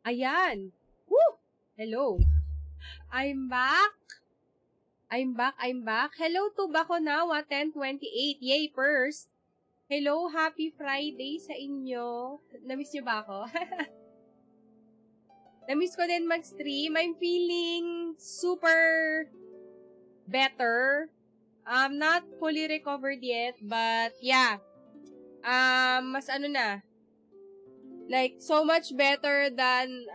Ayan. Woo! Hello. I'm back. I'm back. Hello to Baconawa 1028. Yay, first. Hello, happy Friday sa inyo. Namiss niyo ba ako? Namiss ko din mag-stream. I'm feeling super better. I'm not fully recovered yet, but yeah. Mas ano na. Like, so much better than,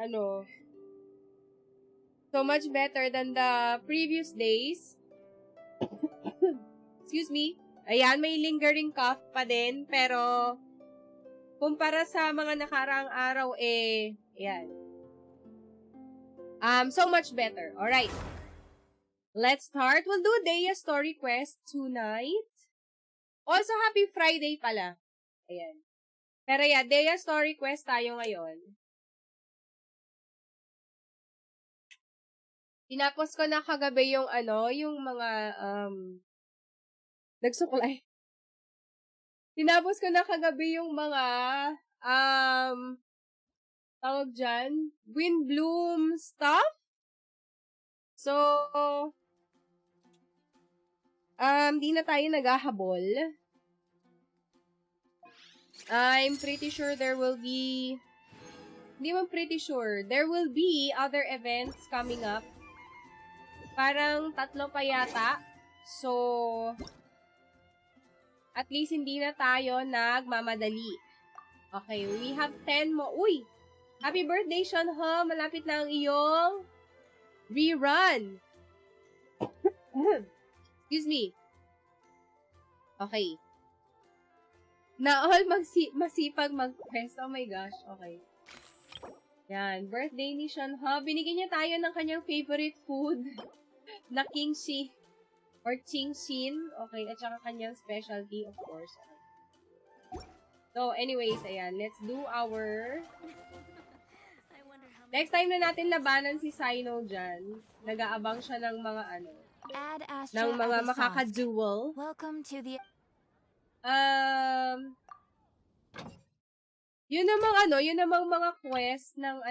so much better than the previous days. Excuse me. Ayan, may lingering cough pa din, pero kumpara sa mga nakaraang araw, ayan. So much better. Alright. Let's start. We'll do Dehya Story Quest tonight. Also, happy Friday pala. Ayan. Pero yeah, Dehya Story Quest tayo ngayon. Tinapos ko na kagabi yung yung mga, nagsuklay. Tinapos ko na kagabi yung mga, tawag dyan, wind bloom stuff. So, di na tayo naghahabol. I'm pretty sure there will be, hindi man pretty sure, there will be other events coming up. Parang 3 pa yata. So, at least hindi na tayo nagmamadali. Okay, we have 10 more. Uy! Happy birthday, Seanho! Malapit na ang iyong rerun. Excuse me. Okay. Na all masipag mag-quest. Oh my gosh. Okay. Yan. Birthday ni Seanho. Binigyan niya tayo ng kanyang favorite food na kimchi or chingshin. Okay. At saka kanyang specialty, of course. So, anyways, ayan. Let's do our... Next time na natin labanan si Sino dyan. Nag-aabang siya ng mga ng mga makaka-duel. Welcome to the... Yun namang mga quest ng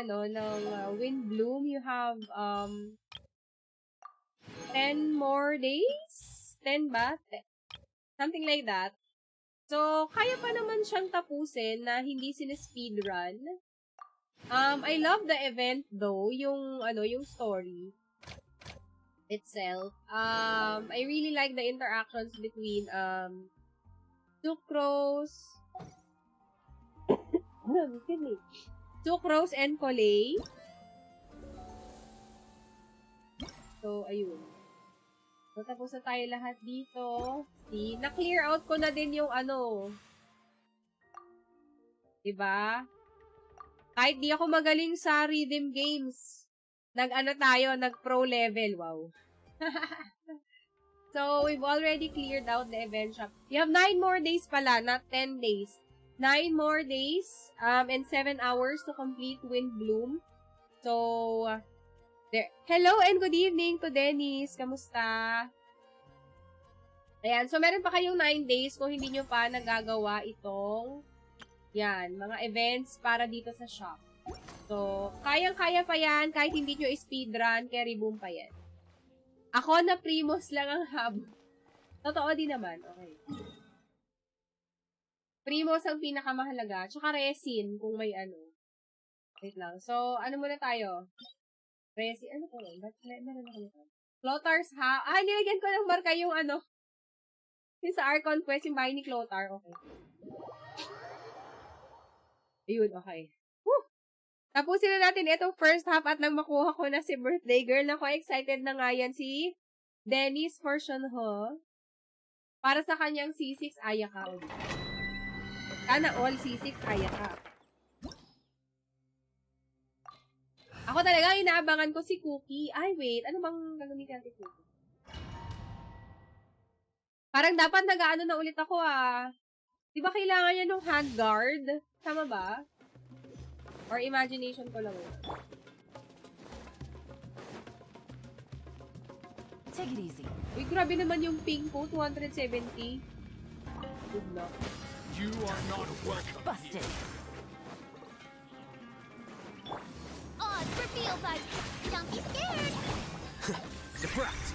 Wind Bloom. You have 10 more days? 10 ba? Something like that. So, kaya pa naman siyang tapusin na hindi sinespeedrun. I love the event though, yung story itself. I really like the interactions between Sucrose and Coley. So, ayun. So, tapos na tayo lahat dito. See? Na-clear out ko na din yung diba? Kahit di ako magaling sa rhythm games, nag-pro level. Wow. So, we've already cleared out the event shop. You have 9 more days pala, not 10 days. 9 more days, and 7 hours to complete Wind Bloom. So, there. Hello and good evening to Dennis. Kamusta? Ayan, so meron pa kayong 9 days kung hindi nyo pa nagagawa itong, yan, mga events para dito sa shop. So, kayang-kaya pa yan, kahit hindi nyo speedrun, carry boom pa yan. Ako na Primos lang ang habol. Totoo din naman. Okay. Primos ang pinakamahalaga. Tsaka resin kung may Wait lang. So, muna tayo? Resin. Ano po? Meron ako nito. Clotar's ha? Nilagyan ko ng marka yung yung sa Archon Quest, yung bahay ni Clotar. Okay. Ayun, okay. Woo! Tapusin na natin itong first half at nang makuha ko na si birthday girl. Naku, excited na nga yan si Dennis for Seanho. Para sa kanyang C6 Ayaka. Sana all C6 Ayaka. Ako talaga, inaabangan ko si Cookie. Ay, wait. Ano bang gagamitin natin Cookie? Parang dapat nag-ano na ulit ako Di ba kailangan niya nung handguard? Tama ba? Or imagination ko lang. Take it easy. Uy, grabe naman yung ping ko. 270. Good luck. You are not welcome. Busted. Feel vibes. Don't be scared. Surprise!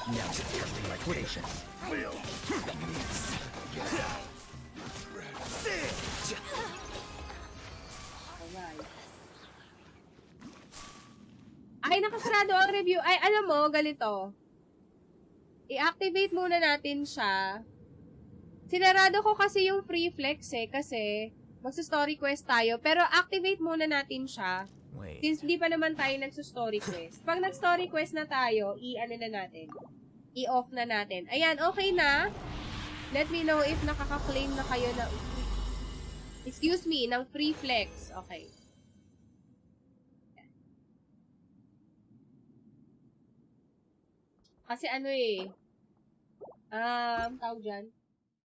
Now just testing my patience. Alright. Ay, nakasarado ang review. Ay, alam mo, ganito. I-activate muna natin siya. Sinarado ko kasi yung free flex kasi magsa-story quest tayo. Pero activate muna natin siya. Wait. Since di pa naman tayo nagsa-story quest. Pag nag-story quest na tayo, i-ano na natin. I-off na natin. Ayan, okay na. Let me know if nakaka-claim na kayo na excuse me, ng free flex. Okay. Kasi ano tawag dyan.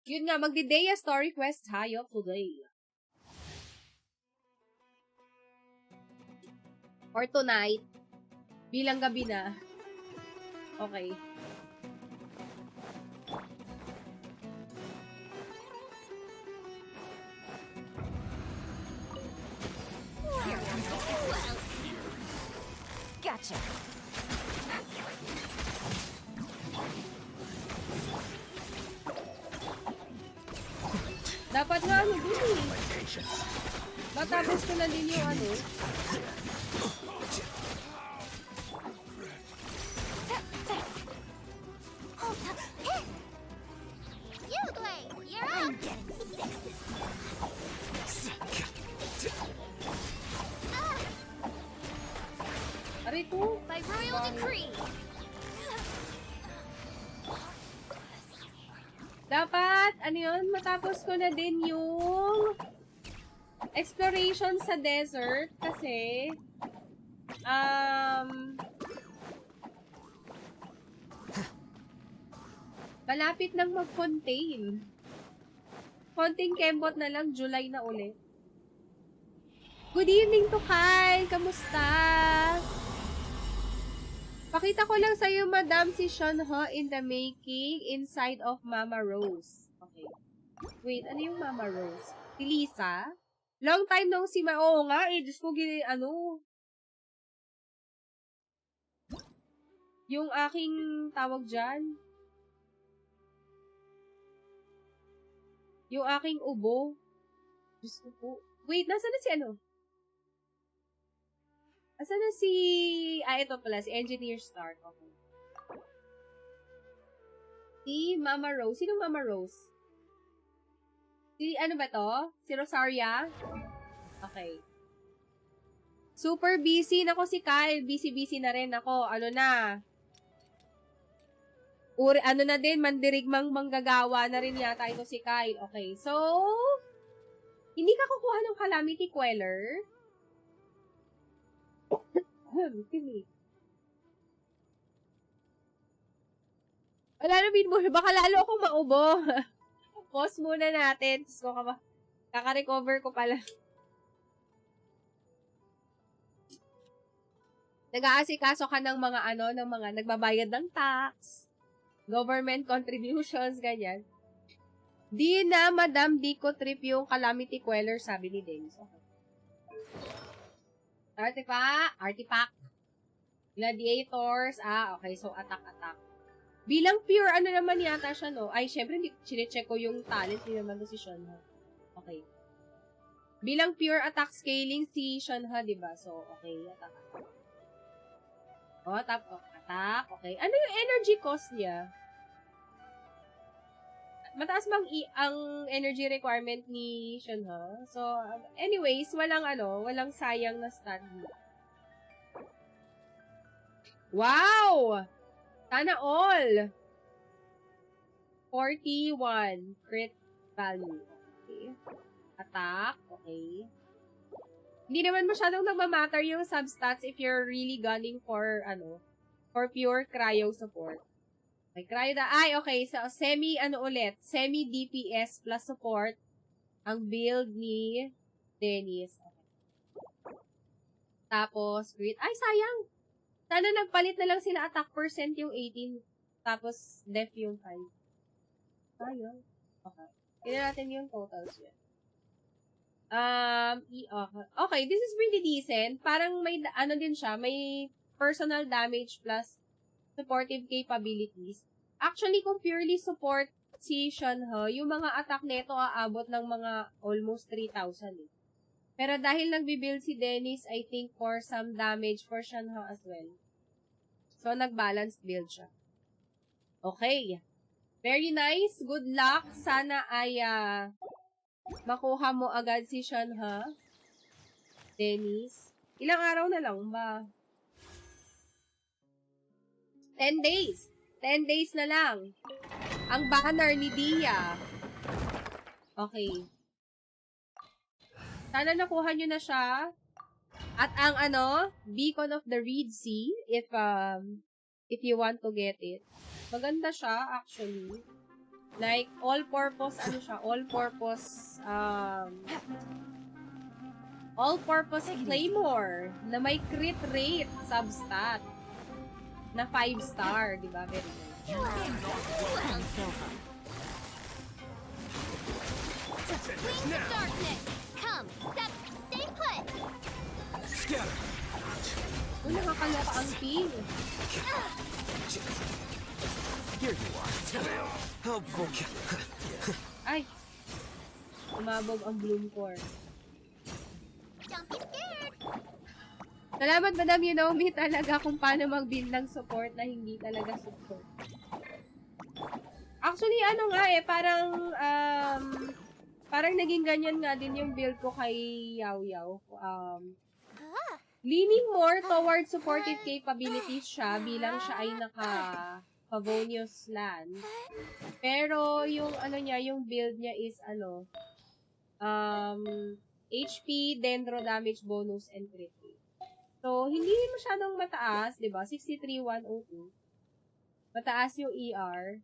Yun nga, magdi-Dehya Story Quest tayo today. Or tonight. Bilang gabi na. Okay. Gotcha. Dapat nga ano dun matapos ko na din yung ano. You, Glay. You're up. Arito. By royal decree. Dapat, ano yun, matapos ko na din yung exploration sa desert kasi malapit nang mag-contain. Konting kembot na lang, July na ulit. Good evening to Kyle! Kamusta? Pakita ko lang sa'yo, madam, si Shunho in the making inside of Mama Rose. Okay. Wait, ano yung Mama Rose? Si Lisa? Long time nung si Oo nga, Diyos ko, yung aking tawag dyan. Yung aking ubo. Diyos ko po. Wait, nasa na si ano? Asan na si... ito pala, si Engineer Stark. Okay. Si Mama Rose. Sino Mama Rose? Si, ano ba to? Si Rosaria? Okay. Super busy. Nako si Kyle. Busy na rin ako. Ano na? Ano na din, mandirigmang manggagawa na rin yata ito si Kyle. Okay. So, hindi ka kukuha ng Calamity Queller? Wala namin mo. Baka lalo akong maubo. Pause muna natin. So, kaka-recover ko pala. Nag-aasikaso ka ng mga ng mga nagbabayad ng tax, government contributions, ganyan. Di na, madam, di ko trip yung Calamity Queller, sabi ni Dennis. Okay. Artifact. Gladiators. Okay. So, attack. Bilang pure, ano naman yata siya, no? Ay, syempre, chinecheck ko yung talent. Hindi naman si Shunha. Okay. Bilang pure attack scaling si Shunha, diba? So, okay. Attack. Attack. Okay. Ano yung energy cost niya? Mataas bang ang energy requirement ni Shunha? So, anyways, walang sayang na stat. Wow! Sana all! 41 crit value. Okay. Attack. Okay. Hindi naman masyadong nagmamatter yung substats if you're really gunning for, for pure cryo support. May cryo okay. So, semi DPS plus support ang build ni Dennis. Okay. Tapos, crit. Ay, sayang! Sana nagpalit na lang sila attack percent yung 18. Tapos, def yung 5. Sayang. Okay. Tignan natin yung totals yan. Okay, this is pretty decent. Parang may, ano din siya, may personal damage plus supportive capabilities. Actually, kung purely support si Shenhe, yung mga attack nito aabot ng mga almost 3,000 eh. Pero dahil nagbibuild si Dennis, I think for some damage for Shenhe as well. So, nag-balanced build siya. Okay. Very nice. Good luck. Sana ay makuha mo agad si Shenhe. Dennis. Ilang araw na lang ba? 10 days. 10 days na lang. Ang banner ni Dehya. Okay. Sana nakuha nyo na siya. At ang Beacon of the Reed Sea, if you want to get it. Maganda siya, actually. Like, all-purpose, all-purpose claymore na may crit rate substat na 5-star, di ba? Very nice. Wings of darkness. Come, stay put. Scatter. Nakakaloka ang ping. Here you are. I'll poke you. Ay. Umabog ang bloom core. Don't be scared. Salamat, Madam Yunomi, talaga kung paano mag-build ng support na hindi talaga support. Actually, parang naging ganyan nga din yung build ko kay Yao Yao. Leaning more towards supportive capabilities siya bilang siya ay naka-Pavonius land. Pero yung yung build niya is HP, Dendro damage bonus, and crit rate. So, hindi masyadong mataas, di ba? 63,102. Mataas yung ER.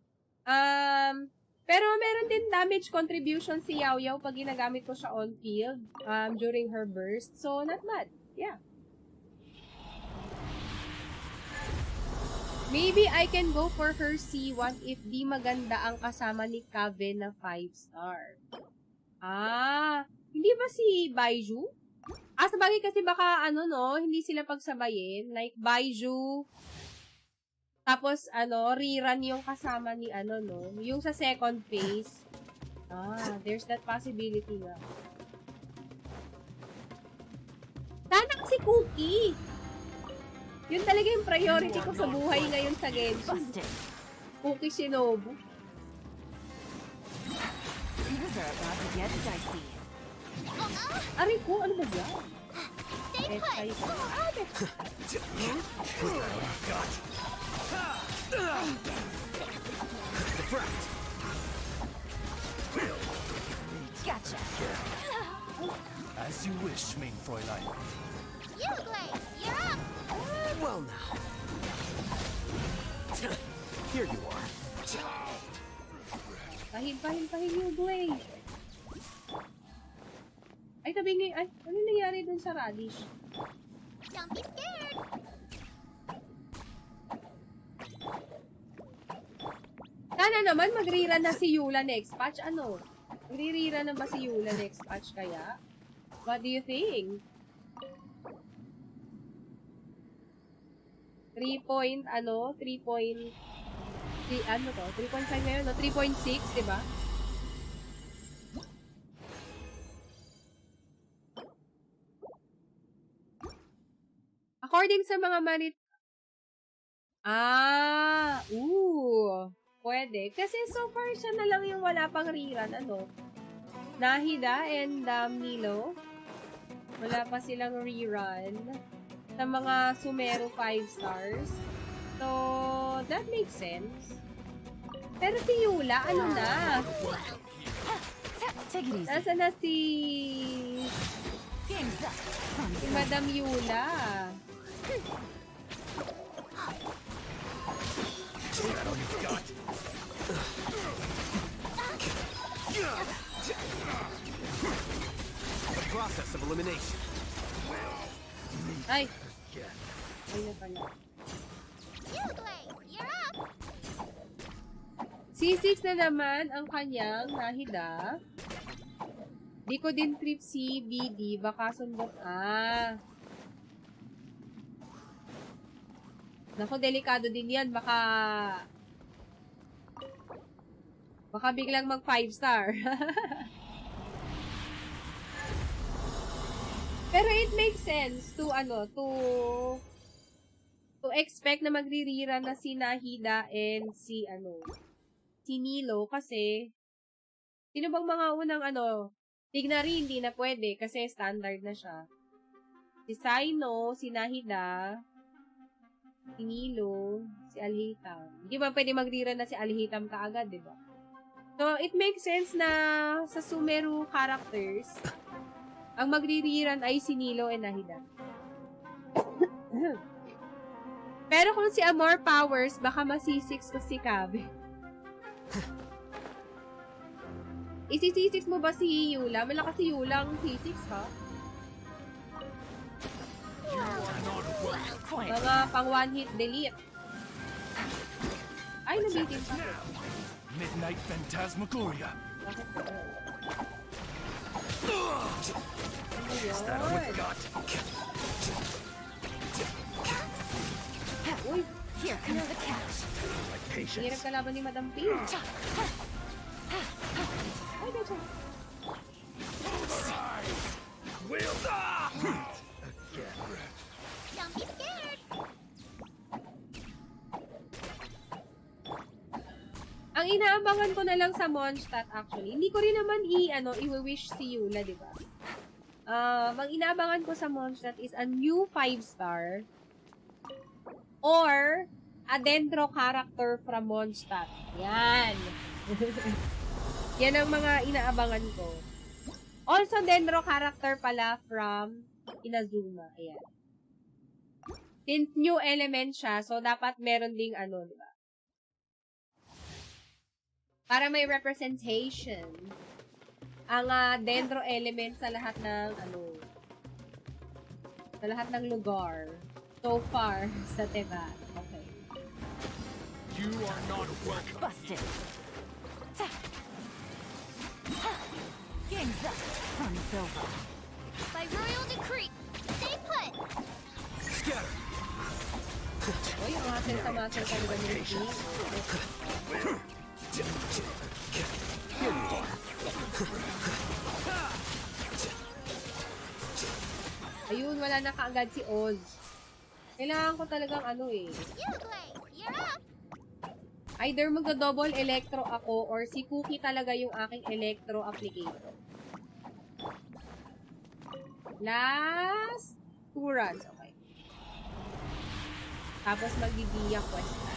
Pero meron din damage contribution si Yao Yao pag ginagamit ko siya on field during her burst. So, not bad. Yeah. Maybe I can go for her C1 if di maganda ang kasama ni Kave na 5-star. Hindi ba si Baiju? Sabagay kasi baka hindi sila pagsabayin. Like, Baiju, tapos, rerun yung kasama ni yung sa second phase. There's that possibility nga. Sana si Cookie! Yun talaga yung priority ko sa buhay ngayon sa Genshin. Cookie Shinobu. Things are about to get dicey. Aray ko, ano ba yan? Stay put. Gotcha. As you wish, main Fräulein. Uglay, you're up. Well now. Here you are. Pahil yung Glay. Ay, tabi ngayon. Ay, ano nangyari dun sa radish? Don't be scared. Sana naman mag-rerun na si Yula next patch. Magre-rerun na ba si Yula next patch kaya? What do you think? 3.5 ngayon, no? 3.6, diba? According sa mga pwede. Kasi so far siya na lang yung wala pang rerun, Nahida and Nilo. Wala pa silang rerun sa mga Sumeru 5 stars. So, that makes sense. Pero si Yula, na? Take it easy. Nasaan na si Game's up. Madam Yula? That all you've got? The process of elimination. Ay! Ay na pala. Uglay, you're up. C6 na naman ang kanyang Nahida. Di ko din trip si BD. Baka sundot. Naku, delikado din yan. Baka biglang mag 5 star. Pero it makes sense to expect na magre-rerun na si Nahida and si Nilo kasi sino bang mga unang Tignari hindi na pwede kasi standard na siya. Si Saino, si Nahida, si Nilo, si Alhitam. Hindi ba pwede mag-rerun na si Alhitam kaagad, di ba? So, it makes sense na sa Sumeru characters, ang magre-rerun ay si Nilo and Nahida. Pero kung si Amor Powers, baka masisix ko si Kabe. Isi-C6 mo ba si Yula? Malakas si Yula ang C6, ha? Mga pang one-hit delete. Ay, nabitin pa. Midnight Phantasmagoria. Bakit ba? Is that all we've got? Uy, Here comes the catch. Like patience. hirap kalaban ni Madam P. Ay, gotcha. Will again. Don't be scared. Ang inaabangan ko na lang sa Mondstadt actually, hindi ko rin naman i-wish si Yula, di ba? Ang inaabangan ko sa Mondstadt is a new 5-star or a Dendro character from Mondstadt. Yan. Yan ang mga inaabangan ko. Also, Dendro character pala from Inazuma. Ayan. Since new element siya, so dapat meron ding di ba? Para may representation ang Dendro element sa lahat ng sa lahat ng lugar so far sa Teva. Okay. You are not welcome. Busted. Game's up. Fun's over. By royal decree, stay put. Scatter. Uy, ang muscle sa muscle talaga ni Ricky. Ayun, wala na kaagad si Oz. Kailangan ko talagang Uglay, you're up. either magdo-double electro ako or si Cookie talaga yung aking electro applicator. Last 2 runs. Okay. Tapos mag-Dehya Quest na.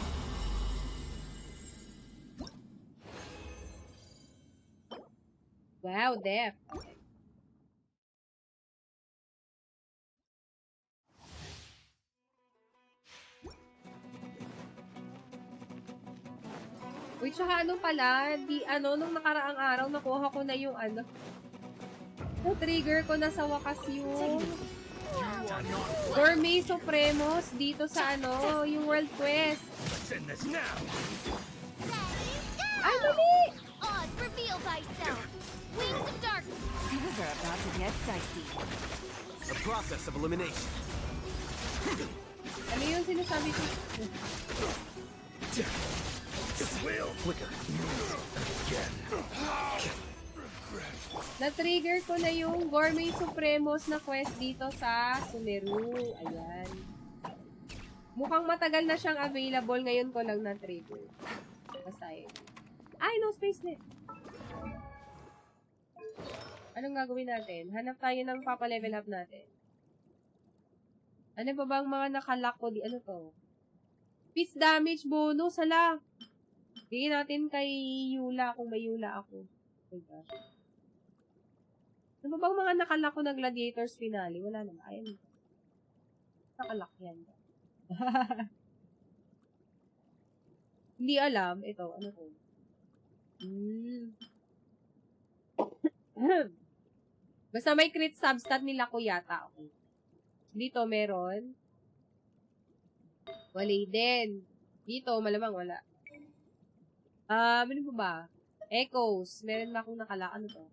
Wow, Def. Okay. Uy, tsaka pala, nung nakaraang araw, nakuha ko na yung na-trigger ko na sa wakas yung Gourmet Supremos dito sa yung World Quest. Let's end this now. Ay, mali! Oz, reveal thyself. Wings of darkness. Things are about to get dicey. The process of elimination. Ano yung sinasabi ko? Will flicker. Again. Na-trigger ko na yung Gourmet Supremos na quest dito sa Sumeru. Ayan. Mukhang matagal na siyang available. Ngayon ko lang na-trigger. Basta yun. Ay, no space net. Anong gagawin natin? Hanap tayo ng papalevel up natin. Ano ba bang mga nakalock ko? Ano to? Peace damage bonus. Hala. Bigyan natin kay Yula kung may Yula ako. Oh my gosh. Ano ba bang mga nakalock ko na Gladiators Finale? Wala naman. Ayan. Nakalock yan. Hindi alam. Ito. Ano to? Basta may crit substat nila ko yata. Okay. Dito meron. Wala din. Dito malamang wala. Ano ba? Echoes. Meron na akong nakala. Ano to?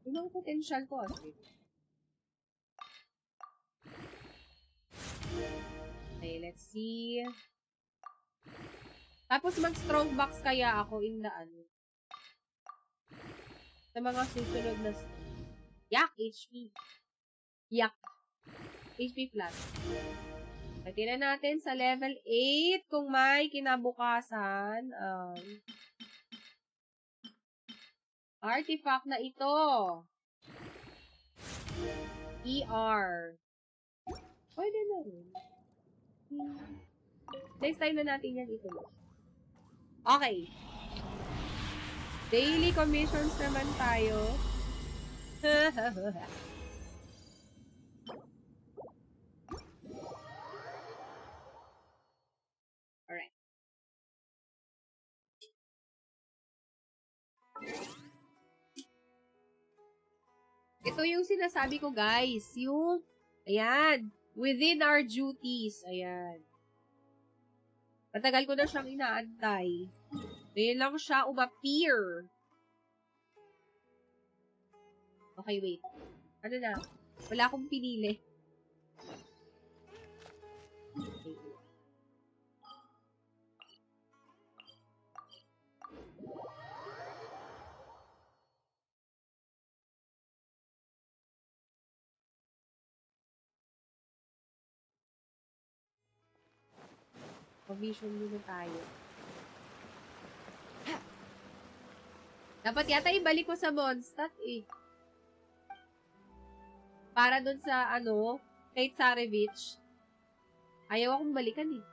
Yun ang potential ko, Astrid. Okay, let's see. Tapos mag-strong box kaya ako in the ano. Sa mga susunod na yak HP. Yak. HP plus. Pati na natin sa level 8 kung may kinabukasan. Artifact na ito. ER. Pwede na rin. Next time na natin yan ito. Okay. Daily commissions naman tayo. Alright. Ito yung sinasabi ko, guys. Yung, ayan, within our duties. Ayan. Matagal ko na siyang inaantay. Ngayon lang siya umappear. Okay, wait. Ano na? Wala akong pinili. Okay. Provision muna tayo. Dapat yata ibalik ko sa Mondstadt eh. Para dun sa ano, kay Tsarevich. Ayaw akong balikan eh.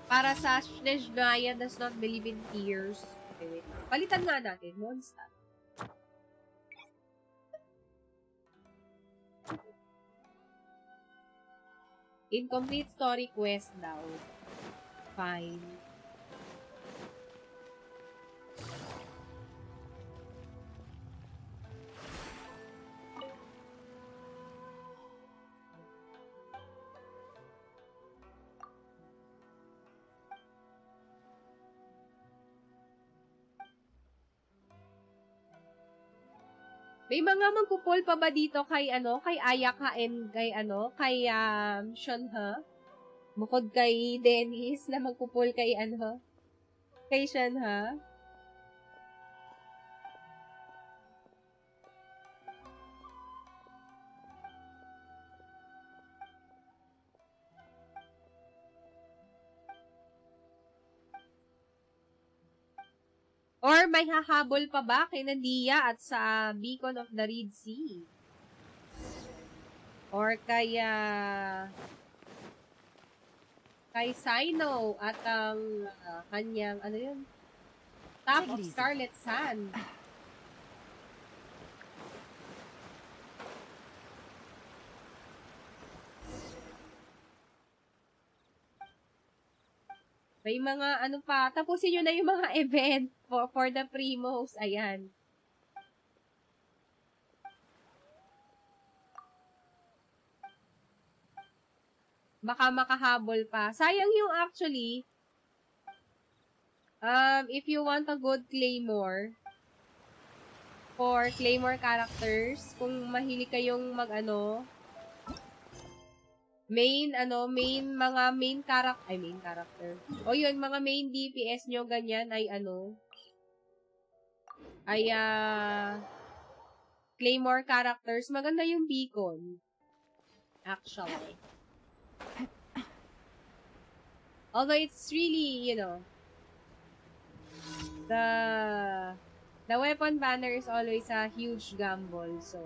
Para sa Snezhnaya does not believe in tears. Okay, wait. Palitan nga natin, Mondstadt. Incomplete story quest daw. Fine. May mga magpupol pa ba dito kay ano, kay Ayaka and kay ano, kay Shanha? Bukod kay Dennis na magpupol kay ano, kay Shanha? Or may hahabol pa ba kay Nadia at sa Beacon of the Red Sea? Or kaya kay Sino at ang kanyang, ano yun? Top of Scarlet Sand. May mga ano pa, tapusin nyo na yung mga event for the primos. Ayan. Baka makahabol pa. Sayang yung actually, if you want a good Claymore, for Claymore characters, kung mahilig kayong mag-ano, main character. O yun, mga main DPS nyo, ganyan, ay Claymore characters. Maganda yung beacon. Actually. Although it's really, you know, the weapon banner is always a huge gamble. So,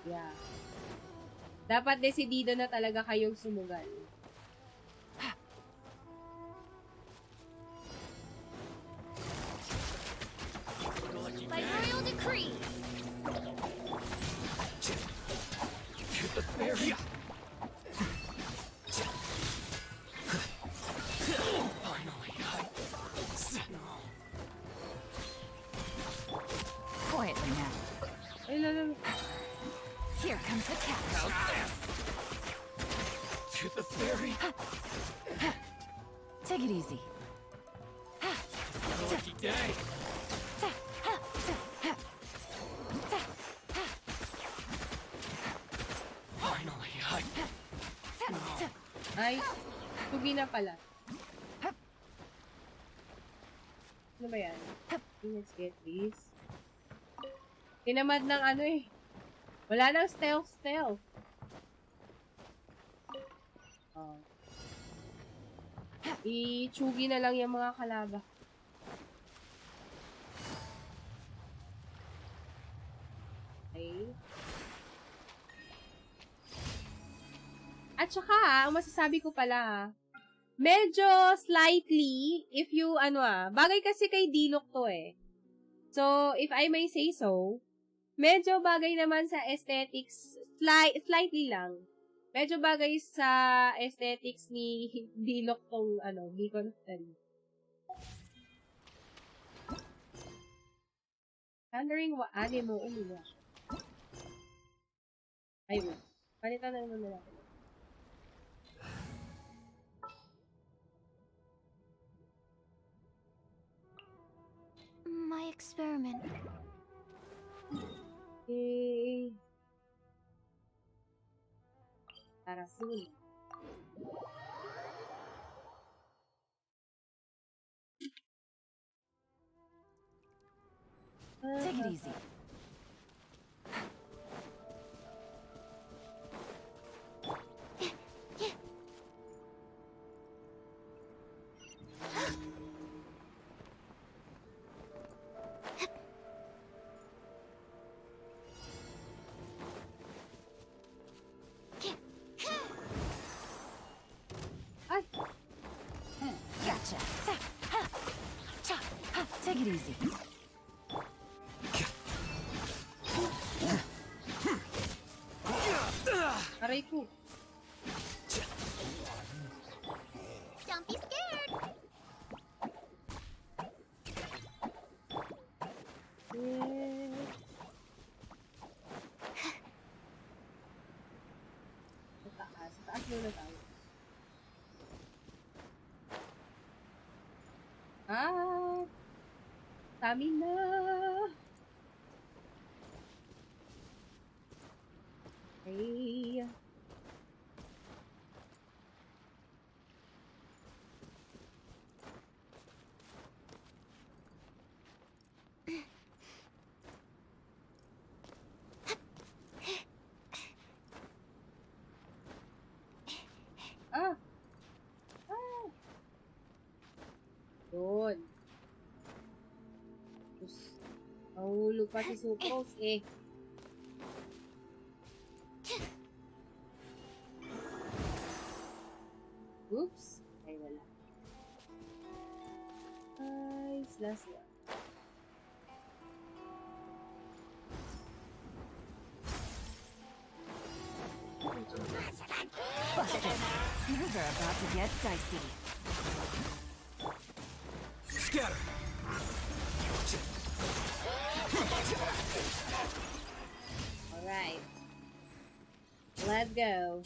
yeah. Dapat desidido na talaga kayong sumugal. By royal decree. Quietly now. Ay, lalo. Here comes the catch. To the ferry. Take it easy. lucky day. Finally, Ay, tugi na pala. Ano ba yan? Let's get this. Tinamad ng ano eh. Wala nang stealth. Oh. I-chugi na lang yung mga kalaba. Okay. At saka, ang masasabi ko pala, medyo slightly, if you, bagay kasi kay Dilok to eh. So, if I may say so, medyo bagay naman sa aesthetics, slightly lang. Medyo bagay sa aesthetics ni Dilok tong, Beacon of Study. Thundering anime mo, umiwa. Ayun. Palitan na muna natin. My experiment. Okay. Tara, soon. Take it easy. Ay! Gotcha. Take it easy. Aray ko. Don't be scared. Sa taas muna tayo. Stamina! Okay. Yun. Tapos, mahulog pa si Sucrose eh. Oops. Ay, wala. Ay, last one. Busted. Things are about to get dicey. Scatter. Alright. Let's go.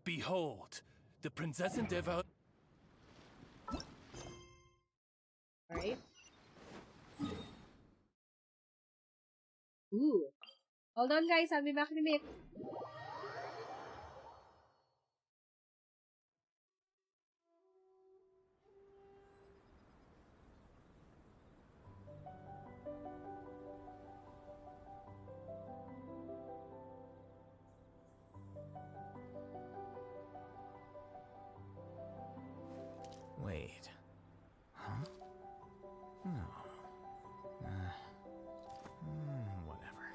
Behold, the princess and Dehya. Alright. Ooh. Hold on guys, I'll be back in a bit. Wait. Huh? No. Whatever.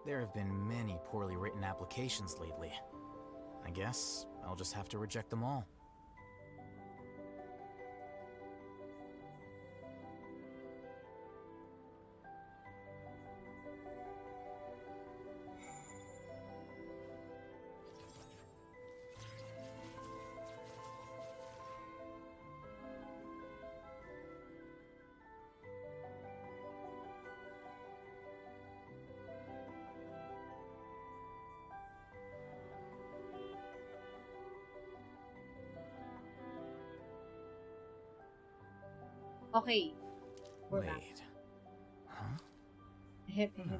There have been many poorly written applications lately. I guess I'll just have to reject them all. Okay. We're back. Wait. Huh? Ahead. No.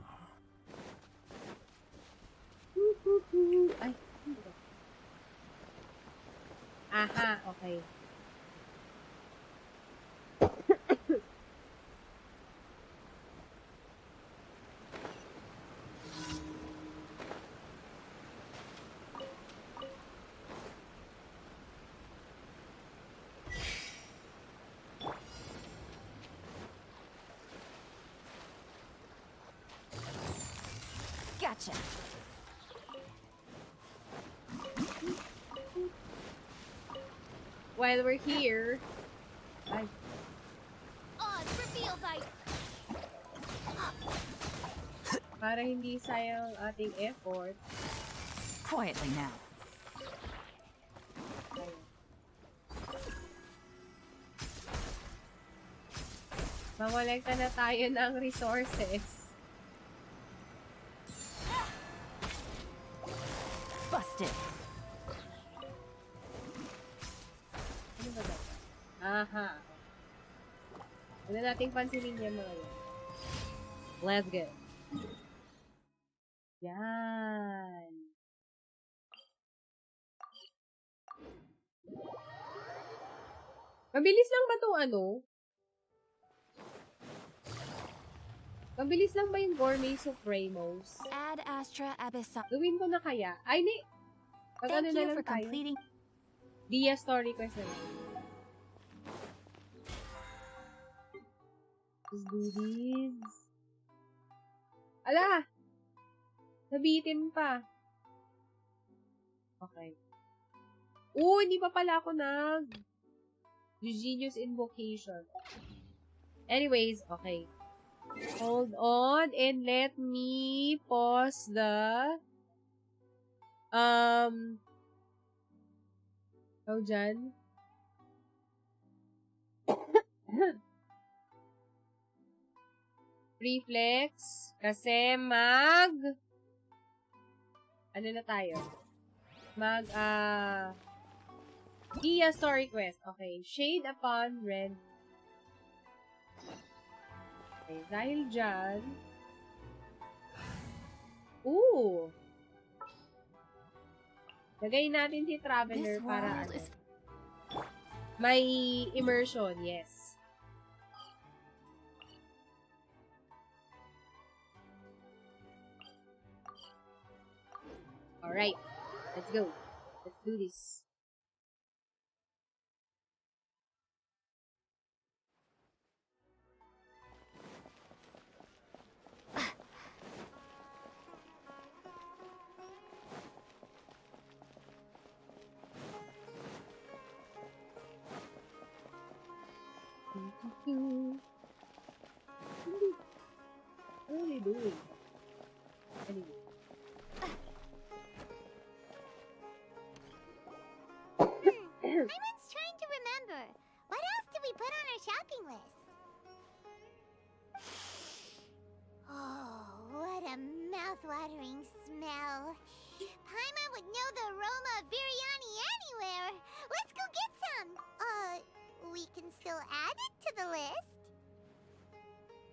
Ay. Aha, okay. Gotcha. While we're here, ay, Odds reveal thy para hindi sayang ang ating effort. Quietly now. Ayun. Mamolekta na tayo ng resources. Busted. Ano ba dapat? Aha. Huwag na nating pansinin yan mga yun. Let's go. Yan. Mabilis lang ba itong ano? Mabilis lang ba yung Gourmet Supremos? Ad Astra Abyssal. Gawin ko na kaya? Ay, di. Pag ano Thank na you lang for tayo. completing. Dehya Story Quest na lang. Let's do this. Ala! Nabitin pa. Okay. Hindi pa pala ako Genius Invocation. Anyways, okay. Hold on and let me pause the dyan. Reflex kasi ano na tayo? Dehya Story Quest. Okay. Shade upon red. Okay. Dahil dyan. Lagay natin si Traveler This para world is may immersion. Yes. Alright. Let's go. Let's do this. What are they doing? Anyway. Iman's trying to remember. What else did we put on our shopping list? Oh, what a mouth-watering smell. Paimon would know the aroma of biryani anywhere. Let's go get some. We can still add it to the list.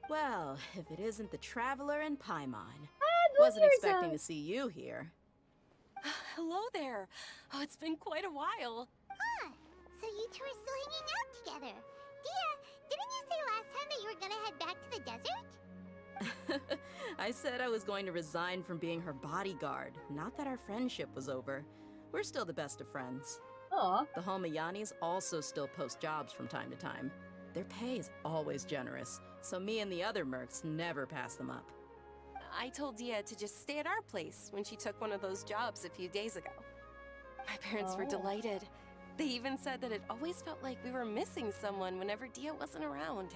Well, if it isn't the Traveler and Paimon. Those Wasn't are expecting some- to see you here. Hello there. Oh, it's been quite a while. Huh. So you two are still hanging out together. Dehya, didn't you say last time that you were gonna head back to the desert? I said I was going to resign from being her bodyguard, not that our friendship was over. We're still the best of friends. Aw. The Homayanis also still post jobs from time to time. Their pay is always generous, so me and the other mercs never pass them up. I told Dehya to just stay at our place when she took one of those jobs a few days ago. My parents were Oh. delighted. They even said that it always felt like we were missing someone whenever Dehya wasn't around.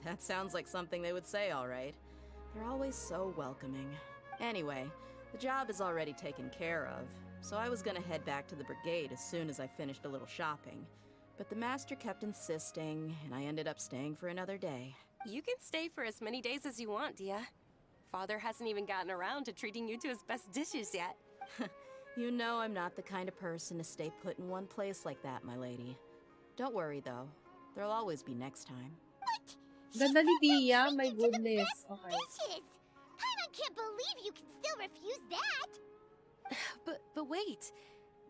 That sounds like something they would say, all right. They're always so welcoming. Anyway, the job is already taken care of, so I was gonna head back to the brigade as soon as I finished a little shopping. But the master kept insisting, and I ended up staying for another day. You can stay for as many days as you want, Dehya. Father hasn't even gotten around to treating you to his best dishes yet. You know I'm not the kind of person to stay put in one place like that, my lady. Don't worry, though. There'll always be next time. What? She Ganda ni said they'll Tia. treat My you to the goodness. best Okay. dishes. Paimon can't believe you can still refuse that. But wait.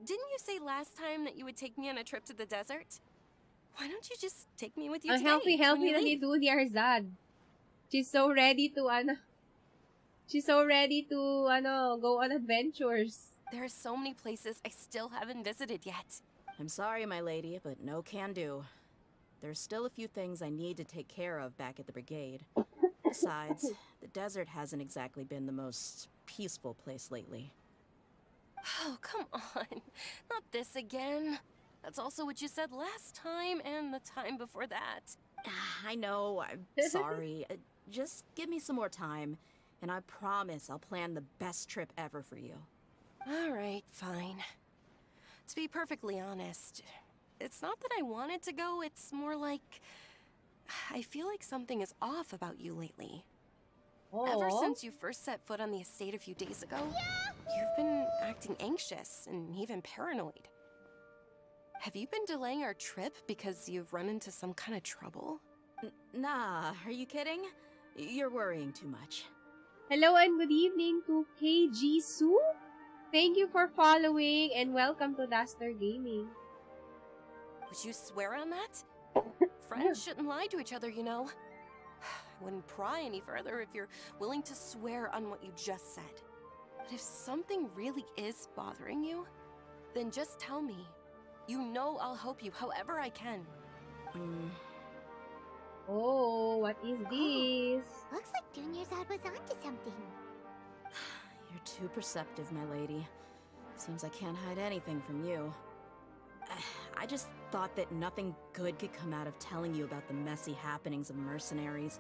Didn't you say last time that you would take me on a trip to the desert? Why don't you just take me with you Ang today healthy when you na ni leave? Dudy Arzad. She's so ready to, go on adventures. There are so many places I still haven't visited yet. I'm sorry, my lady, but no can do. There's still a few things I need to take care of back at the brigade. Besides, the desert hasn't exactly been the most peaceful place lately. Oh, come on. Not this again. That's also what you said last time and the time before that. I know, I'm sorry. Just give me some more time, and I promise I'll plan the best trip ever for you. All right, fine. To be perfectly honest, it's not that I wanted to go, it's more like I feel like something is off about you lately. Ever Oh. since you first set foot on the estate a few days ago, you've been acting anxious and even paranoid. Have you been delaying our trip because you've run into some kind of trouble? Nah, are you kidding? You're worrying too much. Hello and good evening to KG Su. Thank you for following and welcome to Duster Gaming. Would you swear on that? Friends shouldn't lie to each other, you know. I wouldn't pry any further if you're willing to swear on what you just said. But if something really is bothering you, then just tell me. You know I'll help you however I can. Oh, what is this? Looks like Dunyarzad was onto something. You're too perceptive, my lady. Seems I can't hide anything from you. I just thought that nothing good could come out of telling you about the messy happenings of mercenaries.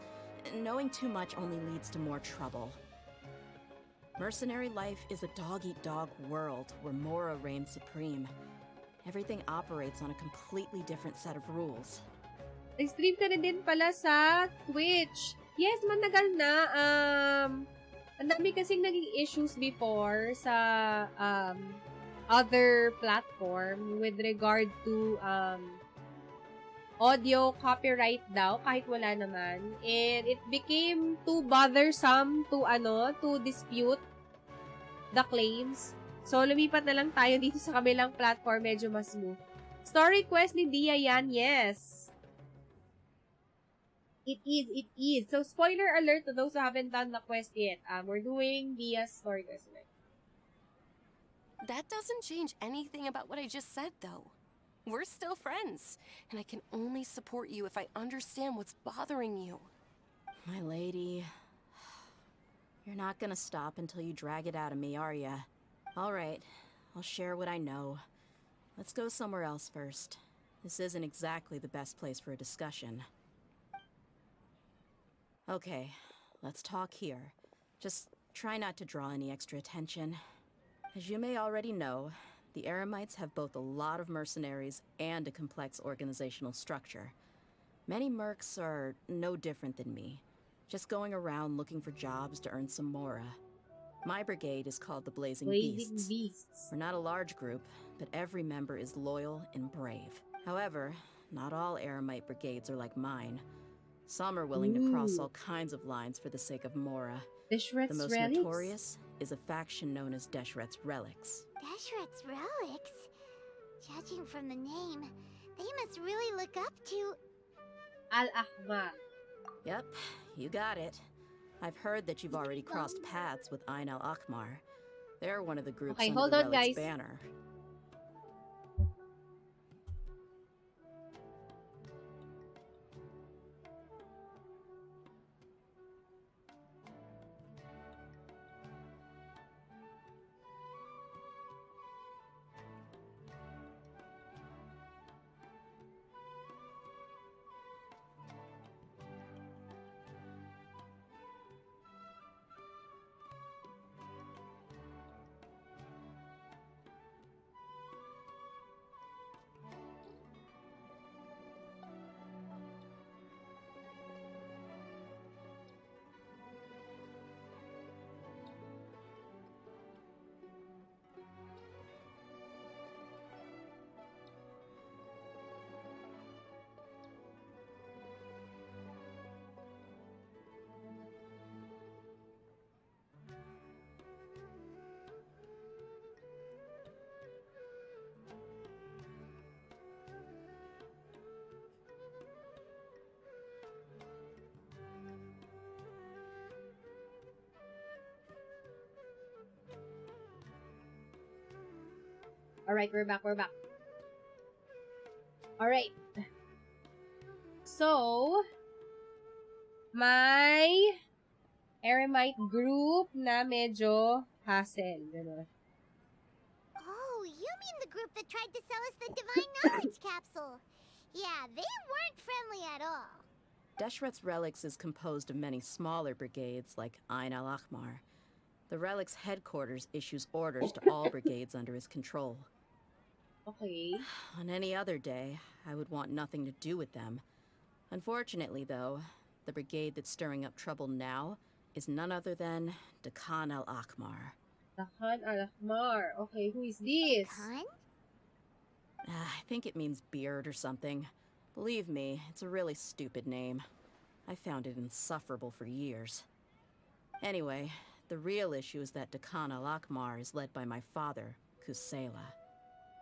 Knowing too much only leads to more trouble. Mercenary life is a dog-eat-dog world where Mora reigns supreme. Everything operates on a completely different set of rules. Nag-stream ka na din pala sa Twitch. Yes, matagal na. Ang dami kasing naging issues before sa other platform with regard to audio copyright daw kahit wala naman. And it became too bothersome to dispute the claims. So, lumipat na lang tayo dito sa kabilang platform. Medyo mas smooth. Story Quest ni Dehya yan. Yes. It is. So, spoiler alert to those who haven't done the quest yet. We're doing Dehya's Story Quest tonight. That doesn't change anything about what I just said, though. We're still friends, and I can only support you if I understand what's bothering you. My lady... You're not gonna stop until you drag it out of me, are ya? Alright, I'll share what I know. Let's go somewhere else first. This isn't exactly the best place for a discussion. Okay, let's talk here. Just try not to draw any extra attention. As you may already know, the Eremites have both a lot of mercenaries and a complex organizational structure. Many mercs are no different than me, just going around looking for jobs to earn some mora. My brigade is called the Blazing Beasts. We're not a large group, but every member is loyal and brave. However, not all Eremite brigades are like mine. Some are willing to cross all kinds of lines for the sake of mora. Deshret's The most Relics? notorious is a faction known as Deshret's Relics. Deshret's Relics? Judging from the name, they must really look up to... Al-Ahmar. Yep, you got it. I've heard that you've already crossed paths with Ain al-Akmar. They're one of the groups Okay, under hold the on, Relic's guys. banner. Alright, we're back, we're back. Alright. So, may eremite group na medyo hassle. Ganun. Oh, you mean the group that tried to sell us the Divine Knowledge Capsule? Yeah, they weren't friendly at all. Deshret's Relics is composed of many smaller brigades like Ain al-Ahmar. The Relic's headquarters issues orders to all brigades under his control. Okay. On any other day, I would want nothing to do with them. Unfortunately, though, the brigade that's stirring up trouble now is none other than Dehya al-Ahmar. Dehya al-Ahmar. Okay, who is this? Khan? I think it means beard or something. Believe me, it's a really stupid name. I found it insufferable for years. Anyway, the real issue is that Dehya al-Ahmar is led by my father, Kusela.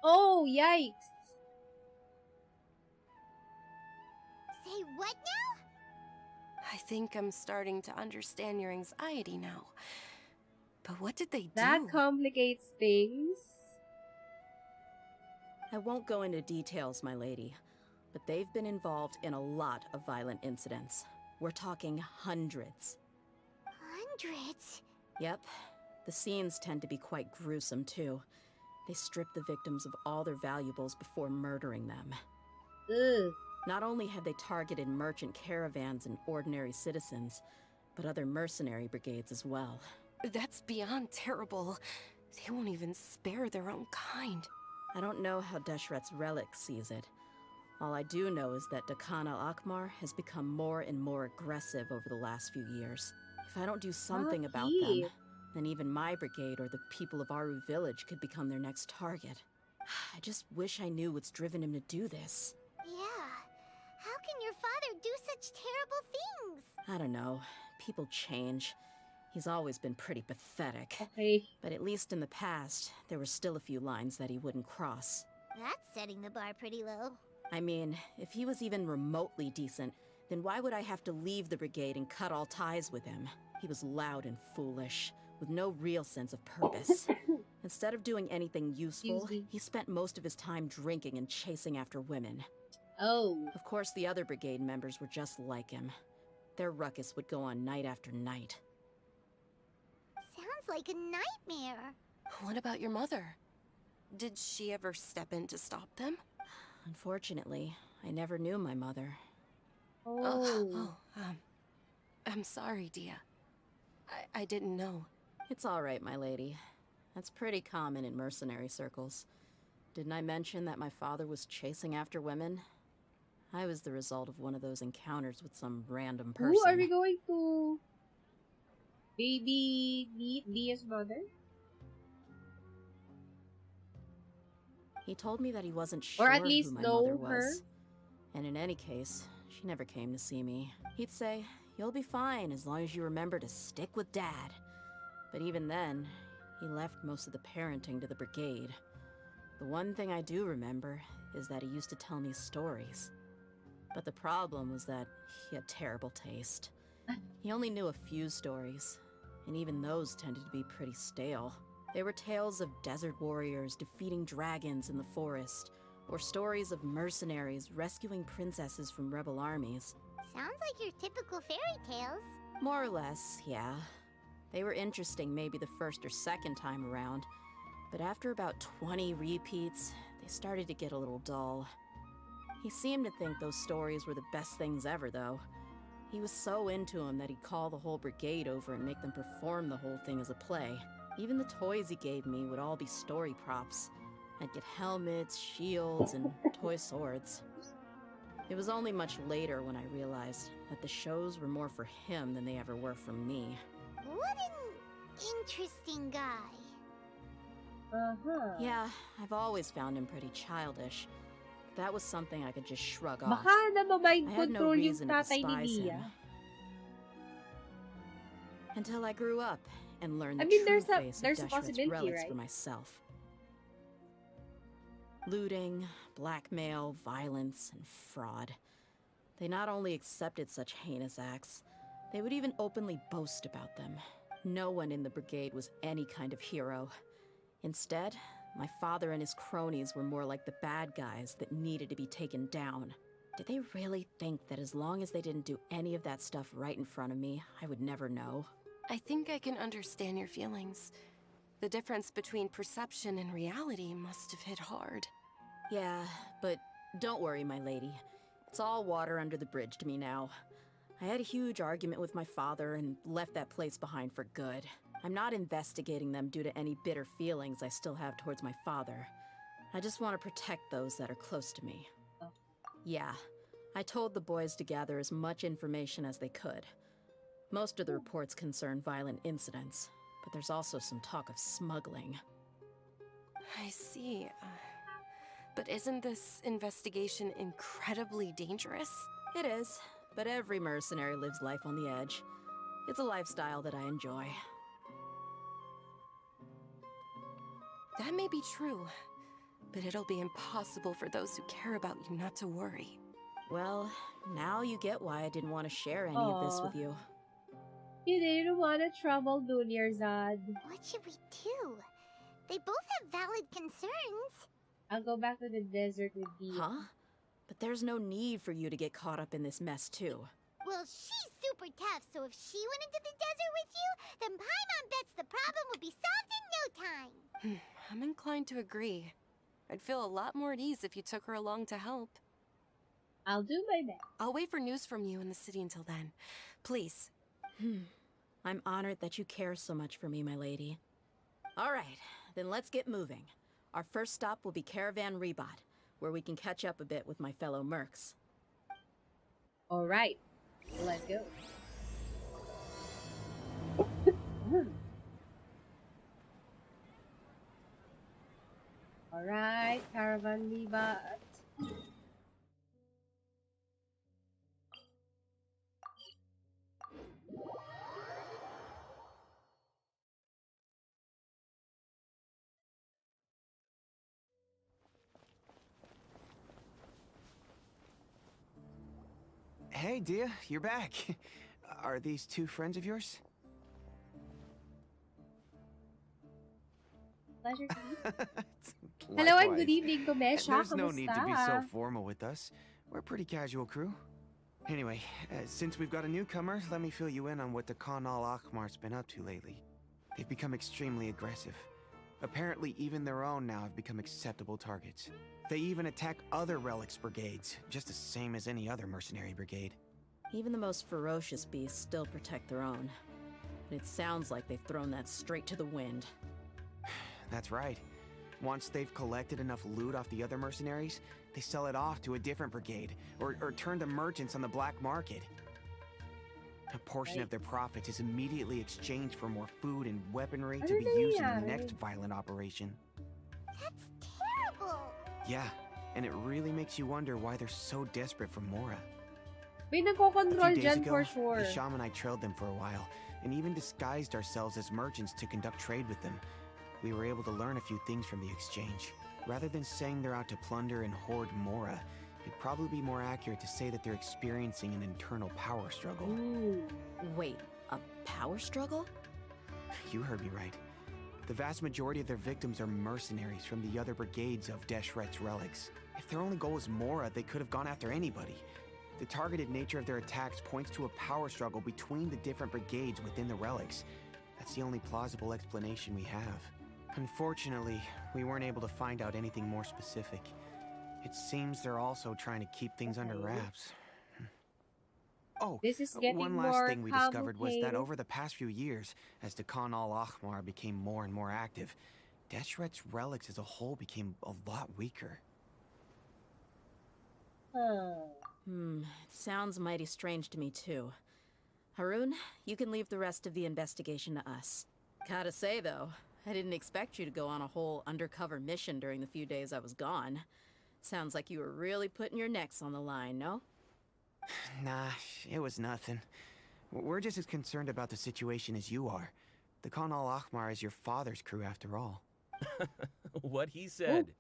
Oh, yikes. Say what now? I think I'm starting to understand your anxiety now. But what did they do? That complicates things. I won't go into details, my lady, but they've been involved in a lot of violent incidents. We're talking hundreds. Hundreds? Yep. The scenes tend to be quite gruesome, too. They strip the victims of all their valuables before murdering them. Ugh. Not only have they targeted merchant caravans and ordinary citizens, but other mercenary brigades as well. That's beyond terrible. They won't even spare their own kind. I don't know how Deshret's Relic sees it. All I do know is that Dehya al-Ahmar has become more and more aggressive over the last few years. If I don't do something about them, then even my brigade or the people of Aru village could become their next target. I just wish I knew what's driven him to do this. Yeah. How can your father do such terrible things? I don't know. People change. He's always been pretty pathetic. Okay. But at least in the past, there were still a few lines that he wouldn't cross. That's setting the bar pretty low. I mean, if he was even remotely decent, then why would I have to leave the brigade and cut all ties with him? He was loud and foolish, with no real sense of purpose. Instead of doing anything useful, he spent most of his time drinking and chasing after women. Oh. Of course, the other brigade members were just like him. Their ruckus would go on night after night. Sounds like a nightmare. What about your mother? Did she ever step in to stop them? Unfortunately, I never knew my mother. Oh. I'm sorry, Dehya. I didn't know. It's all right, my lady. That's pretty common in mercenary circles. Didn't I mention that my father was chasing after women? I was the result of one of those encounters with some random person. Who are we going to? Baby Dehya's mother? He told me that he wasn't sure Or at least who my know mother her? was. And in any case, she never came to see me. He'd say, "You'll be fine as long as you remember to stick with Dad." But even then, he left most of the parenting to the brigade. The one thing I do remember is that he used to tell me stories. But the problem was that he had terrible taste. He only knew a few stories, and even those tended to be pretty stale. They were tales of desert warriors defeating dragons in the forest, or stories of mercenaries rescuing princesses from rebel armies. Sounds like your typical fairy tales. More or less, yeah. They were interesting maybe the first or second time around, but after about 20 repeats, they started to get a little dull. He seemed to think those stories were the best things ever, though. He was so into them that he'd call the whole brigade over and make them perform the whole thing as a play. Even the toys he gave me would all be story props. I'd get helmets, shields, and toy swords. It was only much later when I realized that the shows were more for him than they ever were for me. What an interesting guy. Uh-huh. Yeah, I've always found him pretty childish. That was something I could just shrug off. Baka na-mind I had no control yung reason to tatay ni despise Dehya. him. Until I grew up and learned I the mean, true there's a face of possibility, Deshret's relics right? for myself. Looting, blackmail, violence, and fraud. They not only accepted such heinous acts, they would even openly boast about them. No one in the brigade was any kind of hero. Instead, My father and his cronies were more like the bad guys that needed to be taken down. Did they really think that as long as they didn't do any of that stuff right in front of me, I would never know? I think I can understand your feelings. The difference between perception and reality must have hit hard. Yeah, but don't worry, my lady. It's all water under the bridge to me now. I had a huge argument with my father and left that place behind for good. I'm not investigating them due to any bitter feelings I still have towards my father. I just want to protect those that are close to me. Yeah, I told the boys to gather as much information as they could. Most of the reports concern violent incidents, but there's also some talk of smuggling. I see. But isn't this investigation incredibly dangerous? It is, but every mercenary lives life on the edge. It's a lifestyle that I enjoy. That may be true, but it'll be impossible for those who care about you not to worry. Well, now you get why I didn't want to share any of this with you. You didn't want to trouble Junior Zod. What should we do? They both have valid concerns. I'll go back to the desert with you. Huh? But there's no need for you to get caught up in this mess, too. Well, she's super tough, so if she went into the desert with you, then Paimon bets the problem would be solved in no time. I'm inclined to agree. I'd feel a lot more at ease if you took her along to help. I'll do my best. I'll wait for news from you in the city until then. Please. I'm honored that you care so much for me, my lady. All right, then let's get moving. Our first stop will be Caravan Rebot, where we can catch up a bit with my fellow mercs. All right, let's go. All right, Caravan Rebot. Hey, Dehya, you're back. Are these two friends of yours? Pleasure to meet you. Hello and good evening, Gomesha. There's no need to be so Kamusta? formal with us. We're a pretty casual crew. Anyway, since we've got a newcomer, let me fill you in on what the Khan al-Ahmar's been up to lately. They've become extremely aggressive. Apparently, even their own now have become acceptable targets. They even attack other relics brigades, just the same as any other mercenary brigade. Even the most ferocious beasts still protect their own. But it sounds like they've thrown that straight to the wind. That's right. Once they've collected enough loot off the other mercenaries, they sell it off to a different brigade, or turn to merchants on the black market. A portion of their profits is immediately exchanged for more food and weaponry to be used in the next violent operation. That's terrible. Yeah, and it really makes you wonder why they're so desperate for Mora. May A nagko-control few days dyan ago, for sure. the Shaman and I trailed them for a while, and even disguised ourselves as merchants to conduct trade with them. We were able to learn a few things from the exchange. Rather than saying they're out to plunder and hoard Mora, it'd probably be more accurate to say that they're experiencing an internal power struggle. Ooh. Wait, a power struggle? You heard me right. The vast majority of their victims are mercenaries from the other brigades of Deshret's relics. If their only goal was Mora, they could have gone after anybody. The targeted nature of their attacks points to a power struggle between the different brigades within the relics. That's the only plausible explanation we have. Unfortunately, we weren't able to find out anything more specific. It seems they're also trying to keep things under wraps. Oh, This is getting one more last thing we discovered was that complicated. over the past few years, as the Khan al-Ahmar became more and more active, Deshret's relics as a whole became a lot weaker. It sounds mighty strange to me too. Harun, you can leave the rest of the investigation to us. Gotta say though, I didn't expect you to go on a whole undercover mission during the few days I was gone. Sounds like you were really putting your necks on the line, no? Nah, it was nothing. We're just as concerned about the situation as you are. The Khan al-Ahmar is your father's crew after all. What he said.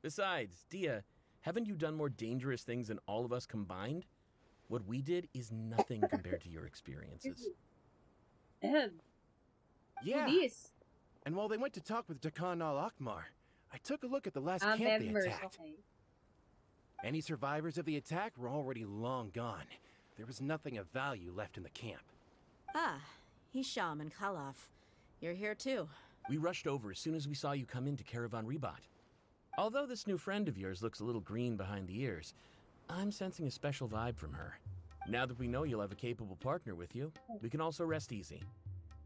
Besides, Dehya, haven't you done more dangerous things than all of us combined? What we did is nothing compared to your experiences. Yeah. This. And while they went to talk with Dakan al-Akmar, I took a look at the last camp they members, attacked. okay. Any survivors of the attack were already long gone. There was nothing of value left in the camp. Ah, Hisham and Khalaf. You're here too. We rushed over as soon as we saw you come into Caravan Rebat. Although this new friend of yours looks a little green behind the ears, I'm sensing a special vibe from her. Now that we know you'll have a capable partner with you, we can also rest easy.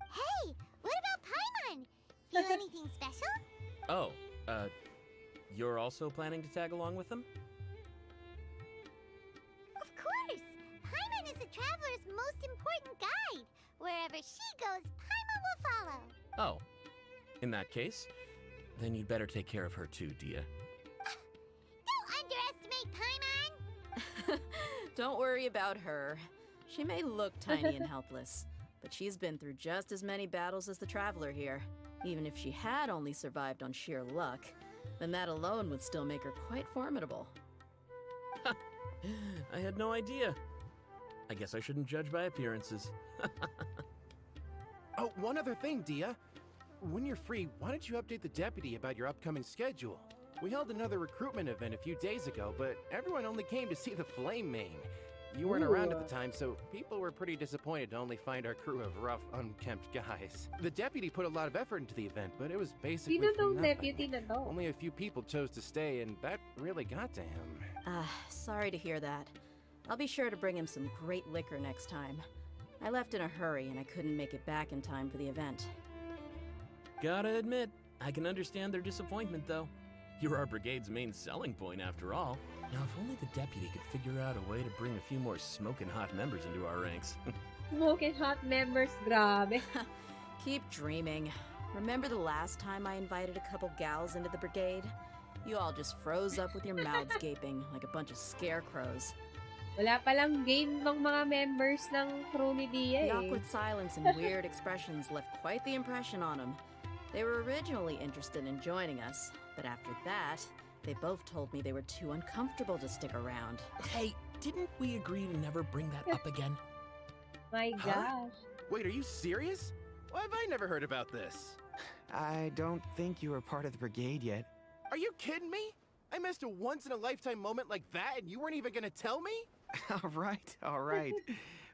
Hey, what about Paimon? Feel anything special? Oh, you're also planning to tag along with them? Of course! Paimon is the traveler's most important guide. Wherever she goes, Paimon will follow. Oh, in that case, then you'd better take care of her too, Dehya. Don't underestimate Paimon! Don't worry about her. She may look tiny and helpless, but she's been through just as many battles as the traveler here. Even if she had only survived on sheer luck, then that alone would still make her quite formidable. I had no idea. I guess I shouldn't judge by appearances. Oh, one other thing, Dehya. When you're free, why don't you update the deputy about your upcoming schedule? We held another recruitment event a few days ago, but everyone only came to see the Flame Mane. You weren't around at the time, so people were pretty disappointed to only find our crew of rough, unkempt guys. The deputy put a lot of effort into the event, but it was basically Sino for tong nothing. deputy na to? Only a few people chose to stay, and that really got to him. Sorry to hear that. I'll be sure to bring him some great liquor next time. I left in a hurry and I couldn't make it back in time for the event. Gotta admit, I can understand their disappointment, though. You're our brigade's main selling point, after all. Now, if only the deputy could figure out a way to bring a few more smoking hot members into our ranks. Smoking hot members, grabe. Keep dreaming. Remember the last time I invited a couple gals into the brigade? You all just froze up with your mouths gaping like a bunch of scarecrows. Wala palang game ng mga members ng crew ni Dehya The eh. awkward silence and weird expressions left quite the impression on them. They were originally interested in joining us, but after that, they both told me they were too uncomfortable to stick around. Hey, didn't we agree to never bring that up again? My Huh? gosh. Wait, are you serious? Why have I never heard about this? I don't think you were part of the brigade yet. Are you kidding me? I missed a once-in-a-lifetime moment like that, and you weren't even gonna tell me? All right.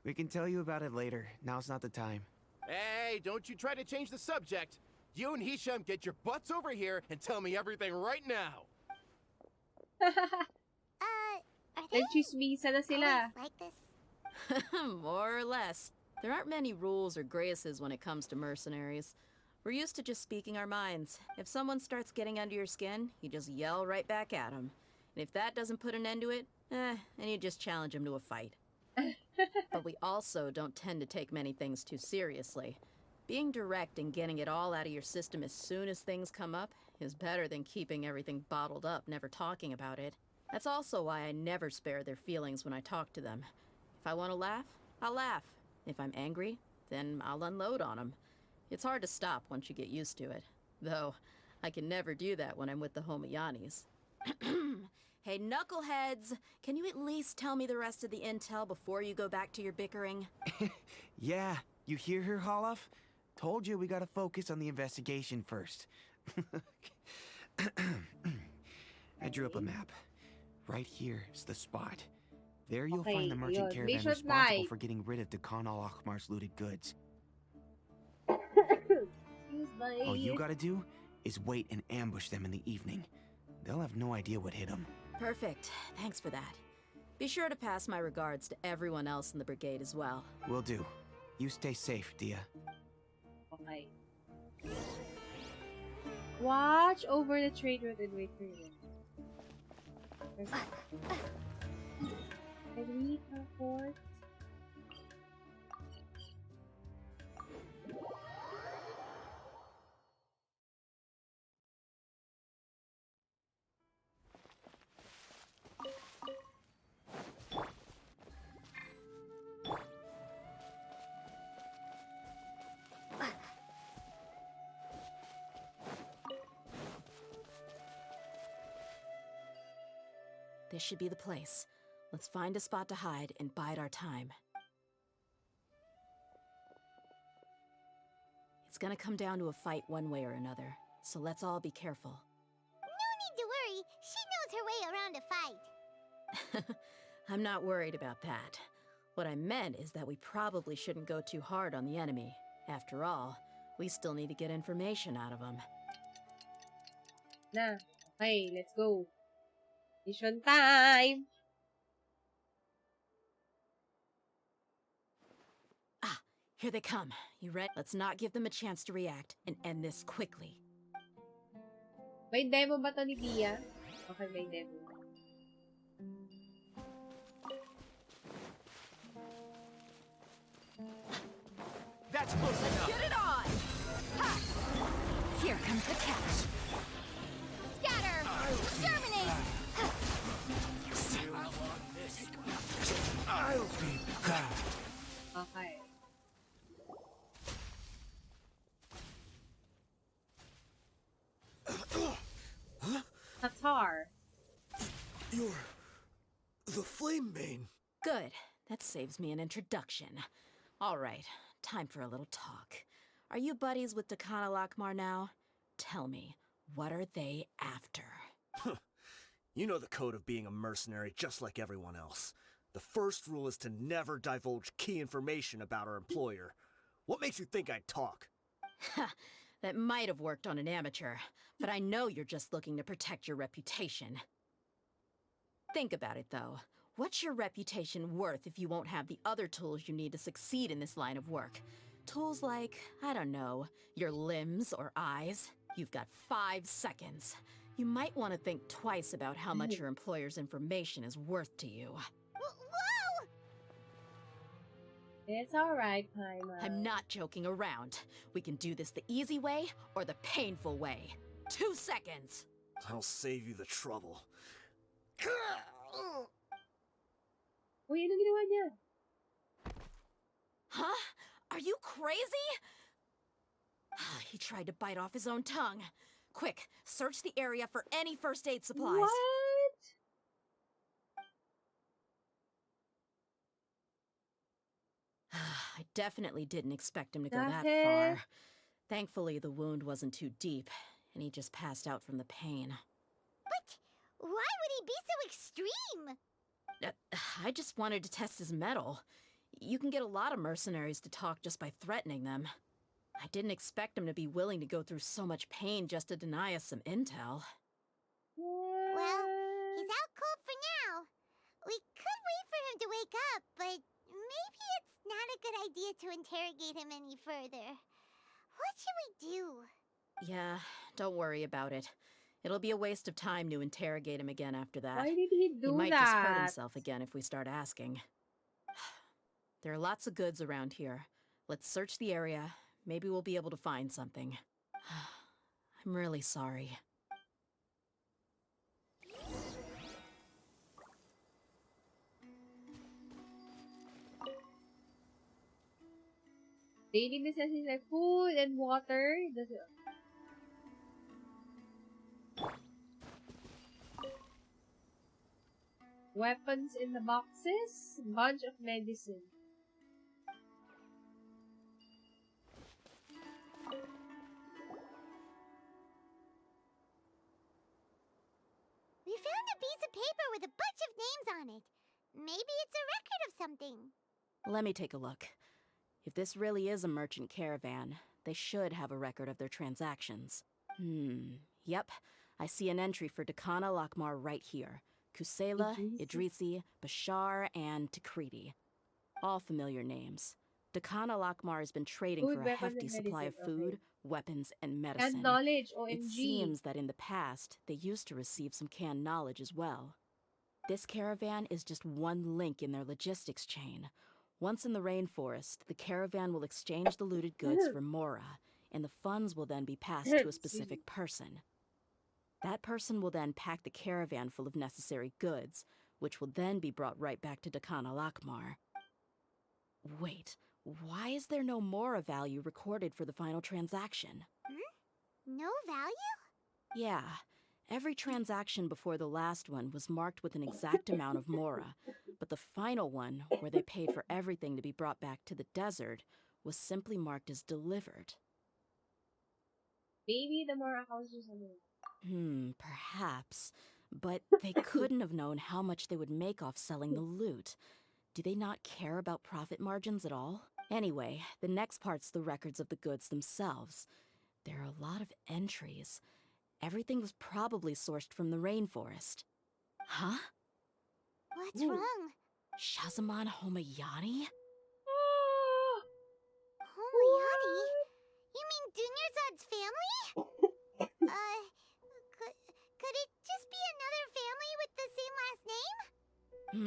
We can tell you about it later. Now's not the time. Hey, don't you try to change the subject. You and Hisham get your butts over here and tell me everything right now. Are they Nagchismisa na sila. always like this? More or less. There aren't many rules or graces when it comes to mercenaries. We're used to just speaking our minds. If someone starts getting under your skin, you just yell right back at them. And if that doesn't put an end to it, then you just challenge them to a fight. But we also don't tend to take many things too seriously. Being direct and getting it all out of your system as soon as things come up is better than keeping everything bottled up, never talking about it. That's also why I never spare their feelings when I talk to them. If I want to laugh, I'll laugh. If I'm angry, then I'll unload on them. It's hard to stop once you get used to it. Though, I can never do that when I'm with the Homayanis. Hey, knuckleheads! Can you at least tell me the rest of the intel before you go back to your bickering? Yeah, you hear her, Holloff? Told you we gotta focus on the investigation first. I drew up a map. Right here is the spot. There you'll find the merchant yun. caravan Mission responsible light. for getting rid of Dakan al-Akhmar's looted goods. All you gotta do is wait and ambush them in the evening. They'll have no idea what hit them. Perfect. Thanks for that. Be sure to pass my regards to everyone else in the brigade as well. Will do. You stay safe, Dehya. Okay. Watch over the trade route and wait for you. Where's that? Can we afford? This should be the place. Let's find a spot to hide and bide our time. It's gonna come down to a fight one way or another, so let's all be careful. I'm not worried about that. What I meant is that we probably shouldn't go too hard on the enemy. After all, we still need to get information out of them. Na. Okay, let's go. Mission time! Ah, here they come. You ready? Let's not give them a chance to react and end this quickly. May demo ba to ni Dehya? Okay, may demo. That's close enough. Get it on! Ha! Here comes the catch. Scatter! Exterminate! I'll be back. Okay. Tatar. You're the Flame Mane. Good. That saves me an introduction. All right, time for a little talk. Are you buddies with Dakana Lakmar now? Tell me, what are they after? You know the code of being a mercenary just like everyone else. The first rule is to never divulge key information about our employer. What makes you think I'd talk? That might have worked on an amateur, but I know you're just looking to protect your reputation. Think about it, though. What's your reputation worth if you won't have the other tools you need to succeed in this line of work? Tools like, I don't know, your limbs or eyes? You've got 5 seconds. You might want to think twice about how much your employer's information is worth to you. Whoa! It's alright, Paimon. I'm not joking around. We can do this the easy way or the painful way. 2 seconds! I'll save you the trouble. Uy, ano ginawa niya? Huh? Are you crazy? He tried to bite off his own tongue. Quick, search the area for any first aid supplies. What? I definitely didn't expect him to go that Dahil- far. Thankfully, the wound wasn't too deep, and he just passed out from the pain. But why would he be so extreme? I just wanted to test his mettle. You can get a lot of mercenaries to talk just by threatening them. I didn't expect him to be willing to go through so much pain just to deny us some intel. Well, he's out cold for now. We could wait for him to wake up, but maybe it's not a good idea to interrogate him any further. What should we do? Yeah, don't worry about it. It'll be a waste of time to interrogate him again after that. Why did he He do might that? just hurt himself again if we start asking. There are lots of goods around here. Let's search the area. Maybe we'll be able to find something. I'm really sorry. Daily necessities like food and water. Weapons in the boxes. Bunch of medicine. We found a piece of paper with a bunch of names on it. Maybe it's a record of something. Let me take a look. If this really is a merchant caravan, they should have a record of their transactions. Yep. I see an entry for Dakana Lakmar right here. Kusela, Idrisi, Bashar, and Takriti. All familiar names. Dakana Lakmar has been trading Food, for a weapons, hefty and supply of medicine, food, okay. weapons, and medicine. And knowledge, OMG. It seems that in the past, they used to receive some canned knowledge as well. This caravan is just one link in their logistics chain. Once in the rainforest, the caravan will exchange the looted goods for Mora, and the funds will then be passed to a specific person. That person will then pack the caravan full of necessary goods, which will then be brought right back to Dakana Lakmar. Wait, why is there no Mora value recorded for the final transaction? No value? Yeah, every transaction before the last one was marked with an exact amount of Mora, but the final one, where they paid for everything to be brought back to the desert, was simply marked as delivered. Maybe the more accounts or something. Perhaps. But they couldn't have known how much they would make off selling the loot. Do they not care about profit margins at all? Anyway, the next part's the records of the goods themselves. There are a lot of entries. Everything was probably sourced from the rainforest. Huh? What's wrong? Shazamon Homayani? Homayani? You mean Dunyarzad's family? Could it just be another family with the same last name?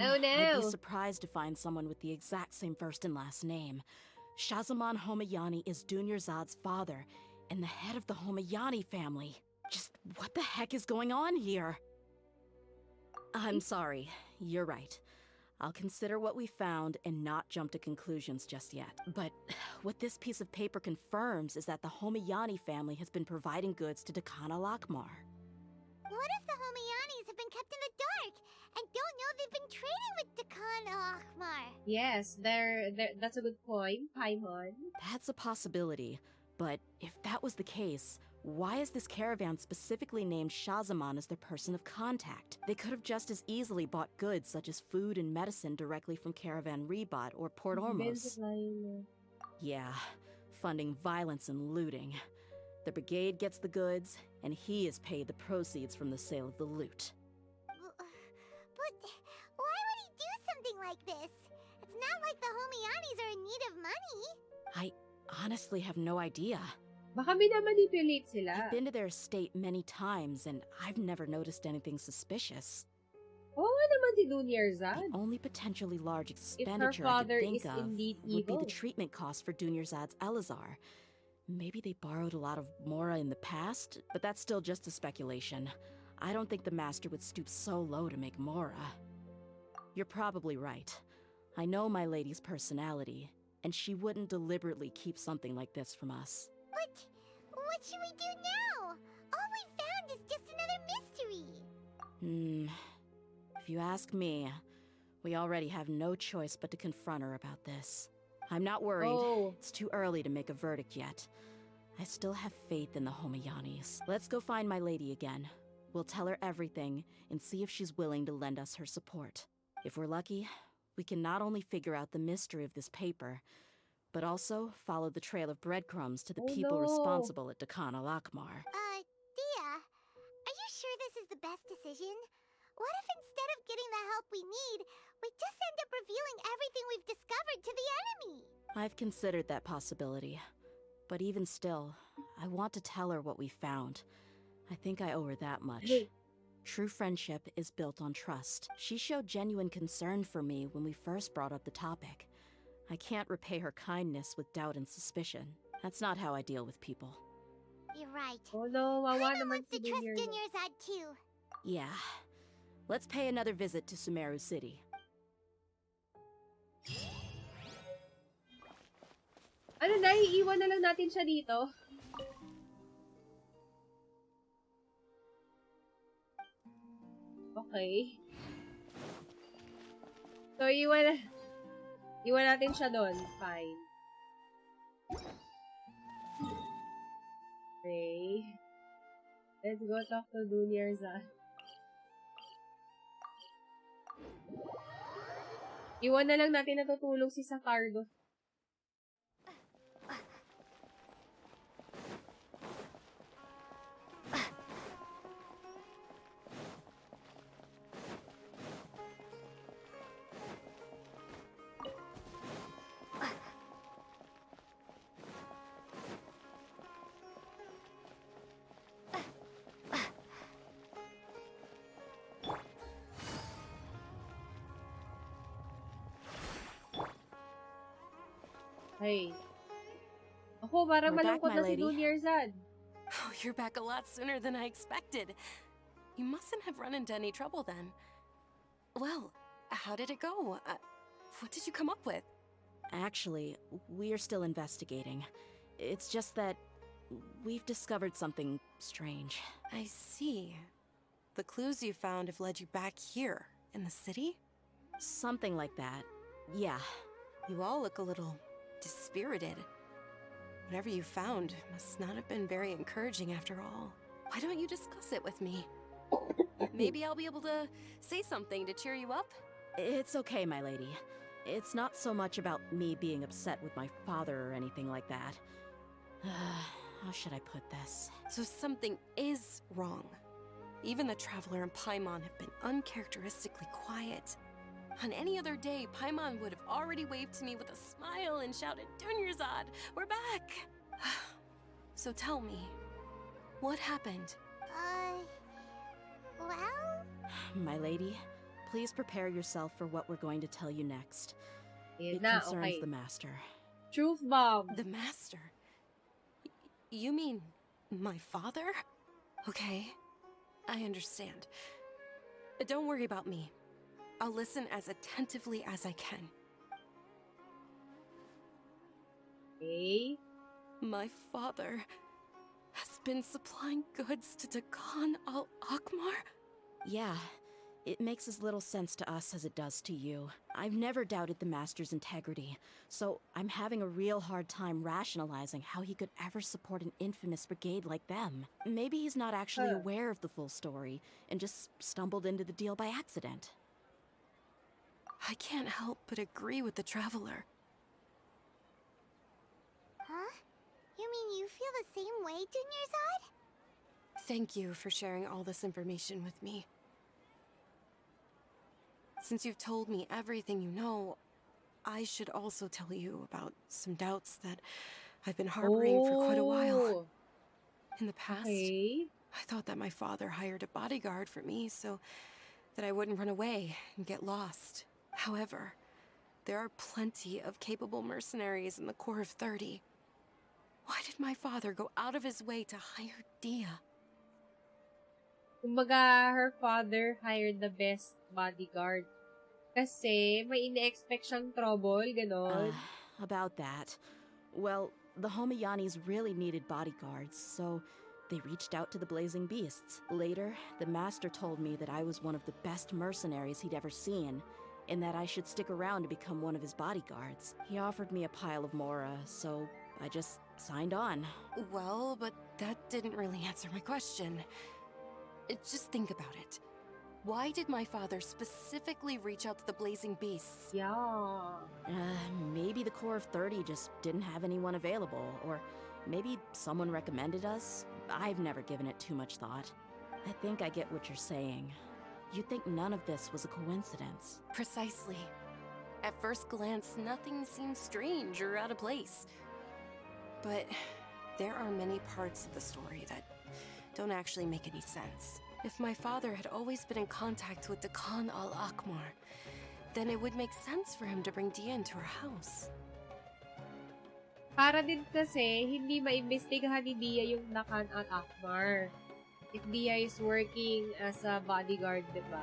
Oh I'd be no. surprised to find someone with the exact same first and last name. Shazamon Homayani is Dunyarzad's father, and the head of the Homayani family. Just what the heck is going on here? I'm sorry, you're right. I'll consider what we found and not jump to conclusions just yet. But what this piece of paper confirms is that the Homayani family has been providing goods to Dakana Lakmar. What if the Homayanis have been kept in the dark and don't know they've been trading with Dakana Akhmar? Yes, that's a good point, Paimon. That's a possibility, but if that was the case, why is this caravan specifically named Shazamon as their person of contact? They could have just as easily bought goods such as food and medicine directly from Caravan Ribat or Port Ormos. Yeah, funding violence and looting. The brigade gets the goods, and he is paid the proceeds from the sale of the loot. But why would he do something like this? It's not like the Homayanis are in need of money. I honestly have no idea. Baka minamanipulate sila. I've been to their estate many times, and I've never noticed anything suspicious. Oo nga naman si Dunyarzad. The only potentially large If her expenditure I father could is think of indeed would be evil. the treatment costs for Dunyarzad's Elazar. Maybe they borrowed a lot of Mora in the past, but that's still just a speculation. I don't think the master would stoop so low to make Mora. You're probably right. I know my lady's personality, and she wouldn't deliberately keep something like this from us. But what should we do now? All we found is just another mystery. If you ask me, we already have no choice but to confront her about this. I'm not worried. Oh. It's too early to make a verdict yet. I still have faith in the Homayanis. Let's go find my lady again. We'll tell her everything and see if she's willing to lend us her support. If we're lucky, we can not only figure out the mystery of this paper, but also follow the trail of breadcrumbs to the Oh, people no. responsible at Dakana Lakmar. Dehya, are you sure this is the best decision? What if instead of getting the help we need, we just end up revealing everything we've discovered to the enemy? I've considered that possibility. But even still, I want to tell her what we found. I think I owe her that much. True friendship is built on trust. She showed genuine concern for me when we first brought up the topic. I can't repay her kindness with doubt and suspicion. That's not how I deal with people. You're right. Oh no, wawa Paimon naman wants si to trust Dunyarzad. Dunyarzad too. Yeah. Let's pay another visit to Sumeru City. Ano na, iiwan na lang natin siya dito. Okay. So, iwan natin siya doon. Fine. Okay. Let's go talk to Dunyarzad. Iwan na lang natin natutulog si Sakardo. Hey. Ako, parang We're back, malungkot my na si lady. Dunyarzad. Oh, you're back a lot sooner than I expected. You mustn't have run into any trouble then. Well, how did it go? What did you come up with? Actually, we are still investigating. It's just that we've discovered something strange. I see. The clues you found have led you back here, in the city? Something like that. Yeah. You all look a little dispirited. Whatever you found must not have been very encouraging after all. Why don't you discuss it with me? Maybe I'll be able to say something to cheer you up? It's okay, my lady. It's not so much about me being upset with my father or anything like that. How should I put this? So something is wrong. Even the Traveler and Paimon have been uncharacteristically quiet. On any other day, Paimon would have already waved to me with a smile and shouted, Dunyarzad, we're back! So tell me, what happened? Well? My lady, please prepare yourself for what we're going to tell you next. Yun It na, concerns okay. the Master. Truth bomb. The Master? You mean my father? Okay, I understand. Don't worry about me. I'll listen as attentively as I can. Okay. My father has been supplying goods to Dakan al-Akmar? Yeah, it makes as little sense to us as it does to you. I've never doubted the Master's integrity, so I'm having a real hard time rationalizing how he could ever support an infamous brigade like them. Maybe he's not actually aware of the full story and just stumbled into the deal by accident. I can't help but agree with the Traveler. Huh? You mean you feel the same way, Dunyarzad? Thank you for sharing all this information with me. Since you've told me everything you know, I should also tell you about some doubts that I've been harboring for quite a while. In the past, I thought that my father hired a bodyguard for me so that I wouldn't run away and get lost. However, there are plenty of capable mercenaries in the Corps of 30. Why did my father go out of his way to hire Dehya? Kumbaga, her father hired the best bodyguard. Kasi may ine-expect siyang trouble, ganon. About that. Well, the Homiyanis really needed bodyguards, so they reached out to the Blazing Beasts. Later, the Master told me that I was one of the best mercenaries he'd ever seen, and that I should stick around to become one of his bodyguards. He offered me a pile of Mora, so I just signed on. Well, but that didn't really answer my question. Just think about it. Why did my father specifically reach out to the Blazing Beasts? Yeah. Maybe the Corps of 30 just didn't have anyone available, or maybe someone recommended us. I've never given it too much thought. I think I get what you're saying. You think none of this was a coincidence. Precisely. At first glance, nothing seems strange or out of place. But there are many parts of the story that don't actually make any sense. If my father had always been in contact with Dakan al-Akmar, then it would make sense for him to bring Dehya into our house. Para din kasi, hindi maimbestigahan ni Dehya yung Dakan al-Akmar. If Dehya is working as a bodyguard, diba?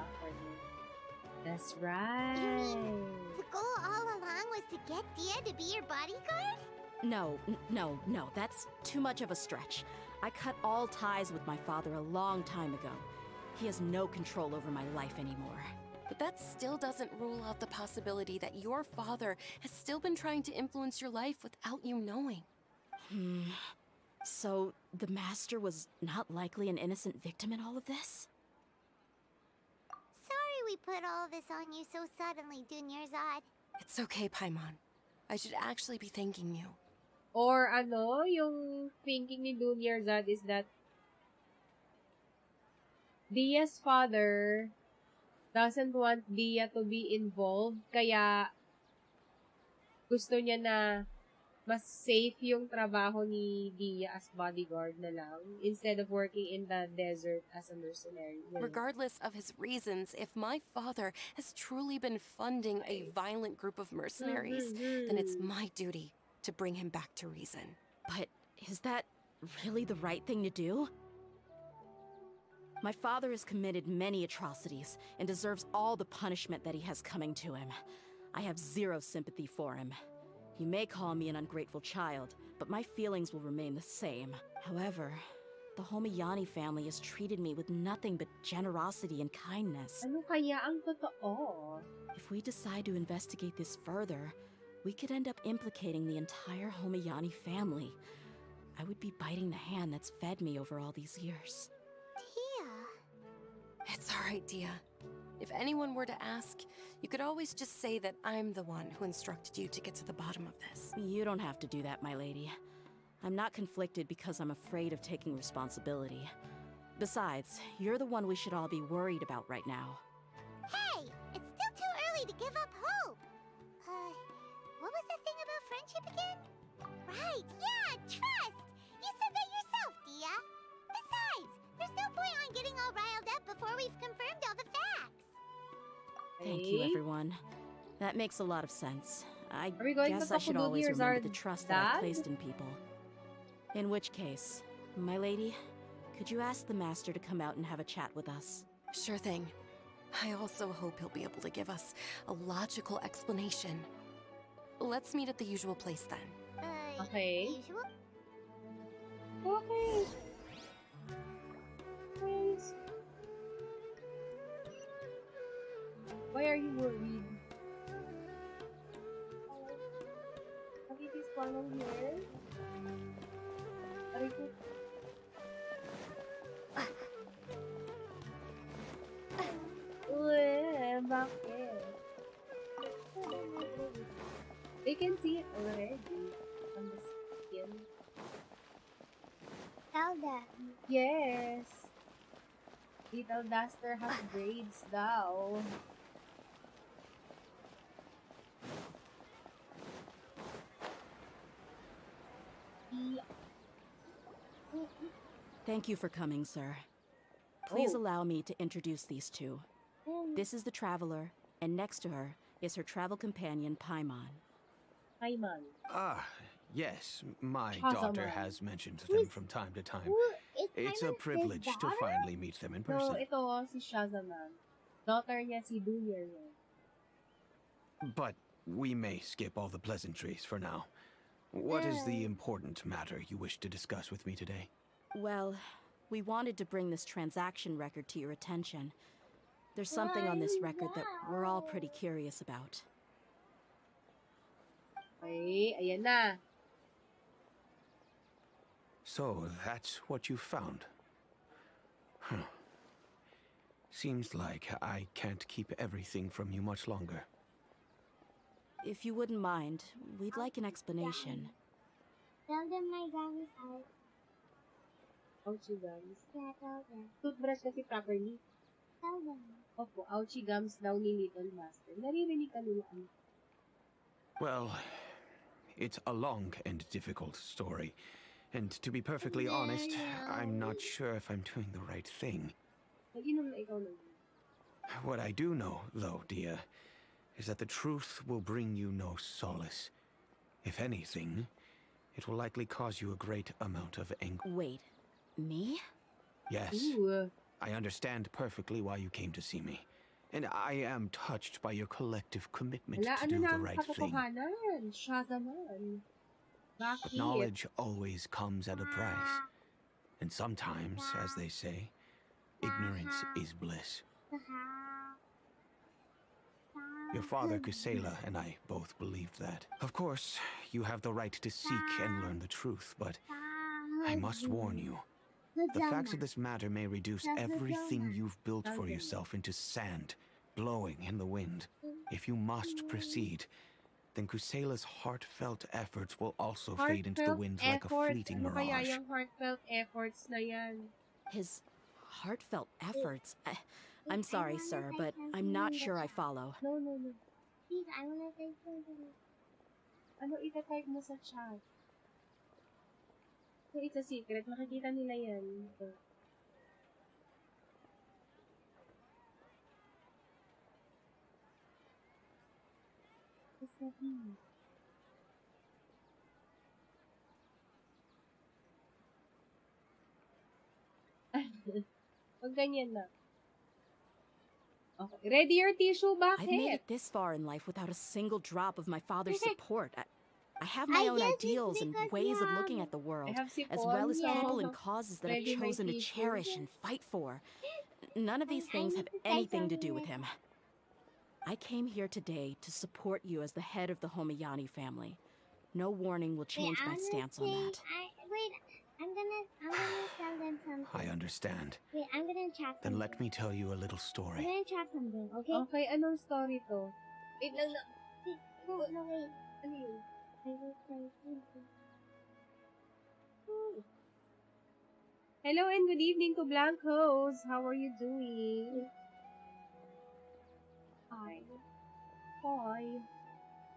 That's right. You mean the goal all along was to get Dehya to be your bodyguard? No, that's too much of a stretch. I cut all ties with my father a long time ago. He has no control over my life anymore. But that still doesn't rule out the possibility that your father has still been trying to influence your life without you knowing. So, the Master was not likely an innocent victim in all of this? Sorry we put all this on you so suddenly, Dunyarzad. It's okay, Paimon. I should actually be thanking you. Or yung thinking ni Dunyarzad is that Dehya's father doesn't want Dehya to be involved, kaya gusto niya na mas safe yung trabaho ni Dehya as bodyguard na lang instead of working in the desert as a mercenary. Regardless of his reasons, if my father has truly been funding a violent group of mercenaries, then it's my duty to bring him back to reason. But is that really the right thing to do? My father has committed many atrocities and deserves all the punishment that he has coming to him. I have zero sympathy for him. You may call me an ungrateful child, but my feelings will remain the same. However, the Homiyani family has treated me with nothing but generosity and kindness. Ano kaya ang totoo? If we decide to investigate this further, we could end up implicating the entire Homiyani family. I would be biting the hand that's fed me over all these years. It's alright, Dia. If anyone were to ask, you could always just say that I'm the one who instructed you to get to the bottom of this. You don't have to do that, my lady. I'm not conflicted because I'm afraid of taking responsibility. Besides, you're the one we should all be worried about right now. Hey, it's still too early to give up hope. What was the thing about friendship again? Right, yeah, trust. You said that yourself, Dia. Besides, there's no point on getting all riled up before we've confirmed all the facts. Thank you, everyone. That makes a lot of sense. I Are we going to guess I talk should about always yours remember or the trust that I've that? placed in people. In which case, my lady, could you ask the master to come out and have a chat with us? Sure thing. I also hope he'll be able to give us a logical explanation. Let's meet at the usual place then. Okay. Usual? Okay. Please. Why are you worried? Have you this one on here? Aray ko. Uy, bakit? They can see it already on the skin. Tell them. Yes. Little Duster has braids daw. Thank you for coming, sir. Please Oh. allow me to introduce these two. This is the Traveler, and next to her is her travel companion, Paimon. Paimon. Ah, yes, my Shazamon. daughter has mentioned them from time to time. It's a privilege to finally meet them in No, person. ito si Shazamon. Daughter niya si Dehya. But we may skip all the pleasantries for now. What is the important matter you wish to discuss with me today? Well, we wanted to bring this transaction record to your attention. There's something on this record that we're all pretty curious about. Okay, ayan na. So, that's what you found. Huh. Seems like I can't keep everything from you much longer. If you wouldn't mind, we'd like an explanation. Tell them my gum is out. Ouchie gums. Yeah, tell them. Toothbrush kasi properly. Tell them. Opo, ouchie gums daw ni Little Master. Naririnig ka nila. Well, it's a long and difficult story. And to be perfectly honest, I'm not sure if I'm doing the right thing. Nag-inom na ikaw ng What I do know, though, Dia, is that the truth will bring you no solace. If anything, it will likely cause you a great amount of anger. Wait, me? Yes, Ooh. I understand perfectly why you came to see me. And I am touched by your collective commitment Wala, to ano do na the ang right thing. katotohanan? Shazamon. Bakit? Knowledge always comes at a price. And sometimes, as they say, ignorance is bliss. Your father, Kusela, and I both believed that. Of course, you have the right to seek and learn the truth, but I must warn you. The facts of this matter may reduce everything you've built for yourself into sand, blowing in the wind. If you must proceed, then Kusela's heartfelt efforts will also fade into the wind like a fleeting Ano kaya mirage. yung heartfelt efforts na yan? His heartfelt efforts? I'm sorry, sir, but I'm not sure I follow. No, no, no. Please, I wanna say something. Ano itatype mo sa chat? So, it's a secret. Makikita nila yan. Ito. Pag ganyan na. Okay. Ready your tissue? I've made Bakit? it this far in life without a single drop of my father's support. I have my own ideals and ways of looking at the world, I have sipon. as well as So, people and causes that I've ready my chosen to tissue. cherish and fight for. None of these things have need to say anything to do something. with him. I came here today to support you as the head of the Homayani family. No warning will change my stance on that. Wait, I'm gonna tell them something. I understand. Wait, I'm gonna chat Then let me tell you a little I'm story. gonna chat something, okay? Okay, anong story to? Wait lang na. Wait, no, wait. Ano yun? I will try something. Hello and good evening to Blancos. How are you doing? Hi. Hi.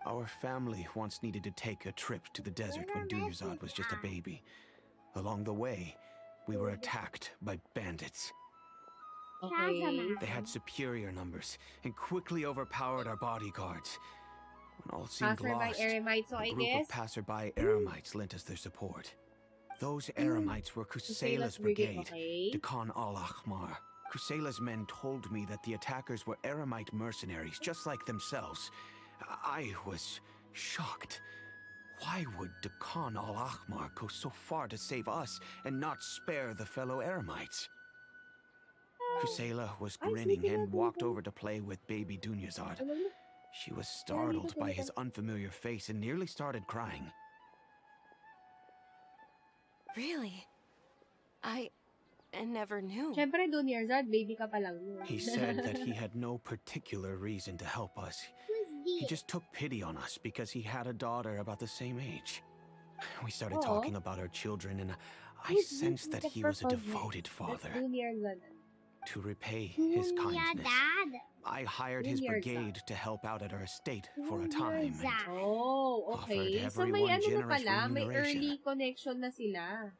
Our family once needed to take a trip to the desert when Dunyazad was just a baby. Along the way, we were attacked by bandits. Okay. They had superior numbers and quickly overpowered our bodyguards. When all seemed Passerby lost, Eremites, so a I group guess. of passerby Eremites lent us their support. Those Eremites were Kusela's brigade, okay. Dekan al-Ahmar. Kusela's men told me that the attackers were Eremite mercenaries, just like themselves. I was shocked. Why would Dekan al-Ahmar go so far to save us and not spare the fellow Eremites? Kusela was grinning and walked over to play with baby Dunyazad. She was startled by his unfamiliar face and nearly started crying. Really? I never knew. Siyempre, Dunyazad, baby ka pa lang nun. He said that he had no particular reason to help us. He just took pity on us because he had a daughter about the same age. We started Aw. talking about our children, and I Who's sensed that he was a devoted That's father. Dunyazad. To repay his kindness, Dad. I hired his Dunyazad. brigade to help out at our estate for a time. and Oh, okay. Offered So may everyone ano na generous pala, may remuneration. early connection na sila.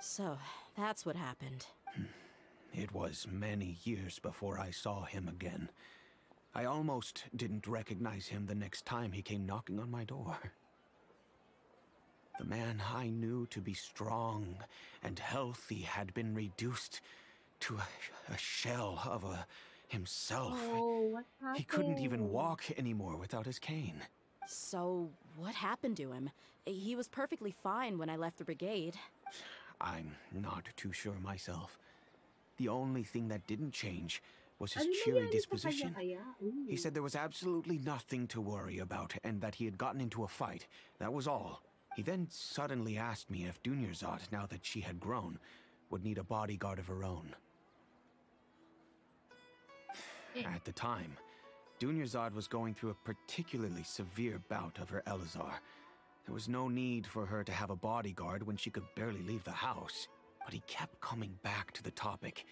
So, that's what happened. It was many years before I saw him again. I almost didn't recognize him the next time he came knocking on my door. The man I knew to be strong and healthy had been reduced to a shell of himself. Oh, what happened? He couldn't even walk anymore without his cane. So, what happened to him? He was perfectly fine when I left the brigade. I'm not too sure myself. The only thing that didn't change was his Ano cheery nangyari sa disposition. kanya kaya? Ooh. He said there was absolutely nothing to worry about and that he had gotten into a fight. That was all. He then suddenly asked me if Dunyazad, now that she had grown, would need a bodyguard of her own. At the time, Dunyazad was going through a particularly severe bout of her Elazar. There was no need for her to have a bodyguard when she could barely leave the house. But he kept coming back to the topic.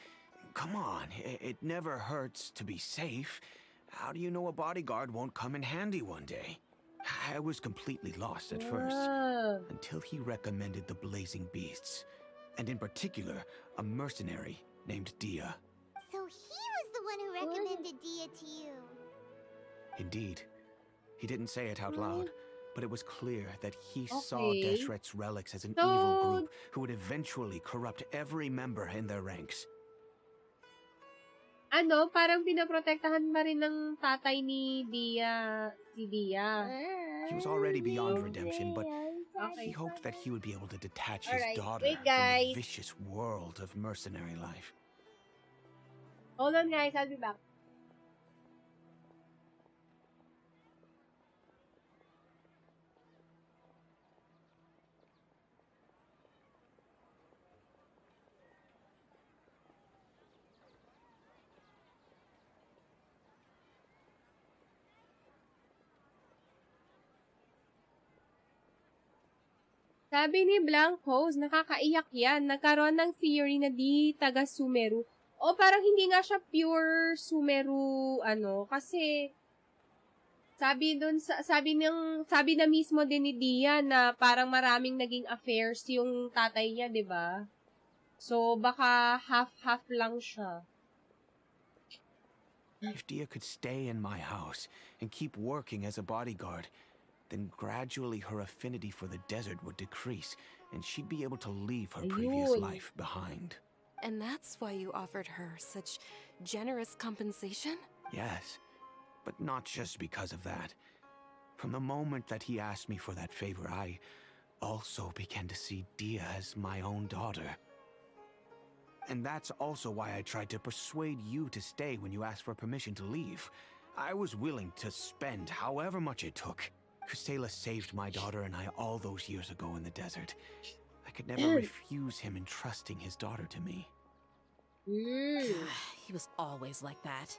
Come on, it never hurts to be safe. How do you know a bodyguard won't come in handy one day? I was completely lost at first, Ah. until he recommended the Blazing Beasts, and in particular, a mercenary named Dehya. So he was the one who recommended Dehya to you. Indeed. He didn't say it out loud, but it was clear that he saw Okay. Deshret's relics as an So- evil group who would eventually corrupt every member in their ranks. Ano, parang pinaprotektahan ba rin ng tatay ni Dehya, si Dehya? He was already beyond redemption, but Okay. he hoped that he would be able to detach his Alright, daughter wait, from guys. the vicious world of mercenary life. Hold on, guys. I'll be back. Sabi ni Blancos, nakakaiyak yan. Nagkaroon ng theory na di taga Sumeru. O parang hindi nga siya pure Sumeru, kasi sabi na mismo din ni Dehya na parang maraming naging affairs yung tatay niya, 'di ba? So baka half-half lang siya. If Dehya could stay in my house and keep working as a bodyguard, then gradually her affinity for the desert would decrease, and she'd be able to leave her previous Ayun. life behind. And that's why you offered her such generous compensation? Yes, but not just because of that. From the moment that he asked me for that favor, I also began to see Dehya as my own daughter. And that's also why I tried to persuade you to stay when you asked for permission to leave. I was willing to spend however much it took. Kusela saved my daughter and I all those years ago in the desert. I could never refuse him entrusting his daughter to me. He was always like that,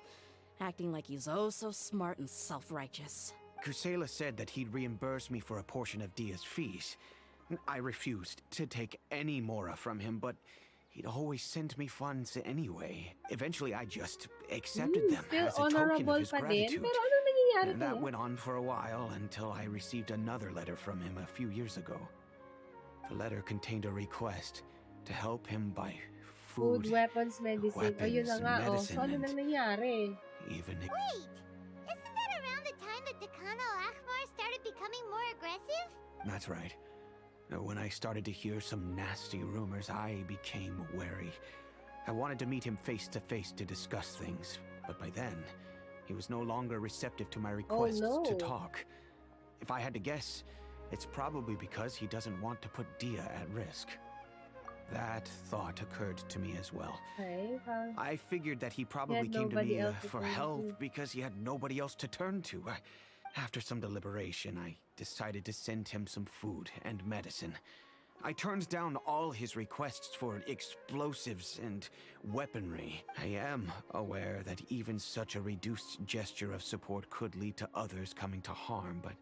acting like he's oh so smart and self-righteous. Kusela said that he'd reimburse me for a portion of Dia's fees. I refused to take any mora from him, but he'd always send me funds anyway. Eventually, I just accepted them Still as a token of his pa din. gratitude. Pero ano nangyayari And that kaya? went on for a while until I received another letter from him a few years ago. The letter contained a request to help him buy Food, food, weapons, medicine. Ayun na nga, oh. So, ano nang nangyari? even Wait! Isn't that around the time that Decano Akhmar started becoming more aggressive? That's right. When I started to hear some nasty rumors, I became wary. I wanted to meet him face to face to discuss things, but by then, he was no longer receptive to my requests to talk. If I had to guess, it's probably because he doesn't want to put Dia at risk. That thought occurred to me as well. Okay, I figured that he probably came to me for help because he had nobody else to turn to. After some deliberation, I decided to send him some food and medicine. I turned down all his requests for explosives and weaponry. I am aware that even such a reduced gesture of support could lead to others coming to harm, but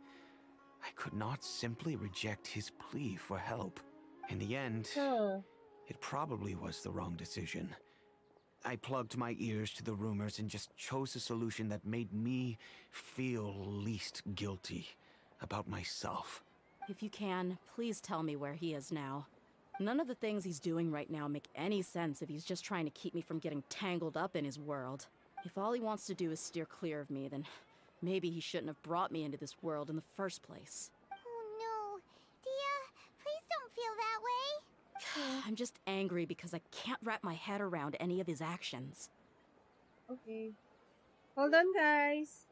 I could not simply reject his plea for help. In the end, it probably was the wrong decision. I plugged my ears to the rumors and just chose a solution that made me feel least guilty about myself. If you can, please tell me where he is now. None of the things he's doing right now make any sense if he's just trying to keep me from getting tangled up in his world. If all he wants to do is steer clear of me, then maybe he shouldn't have brought me into this world in the first place. Oh no. Dia, please don't feel that way. I'm just angry because I can't wrap my head around any of his actions. Okay. Hold on, guys.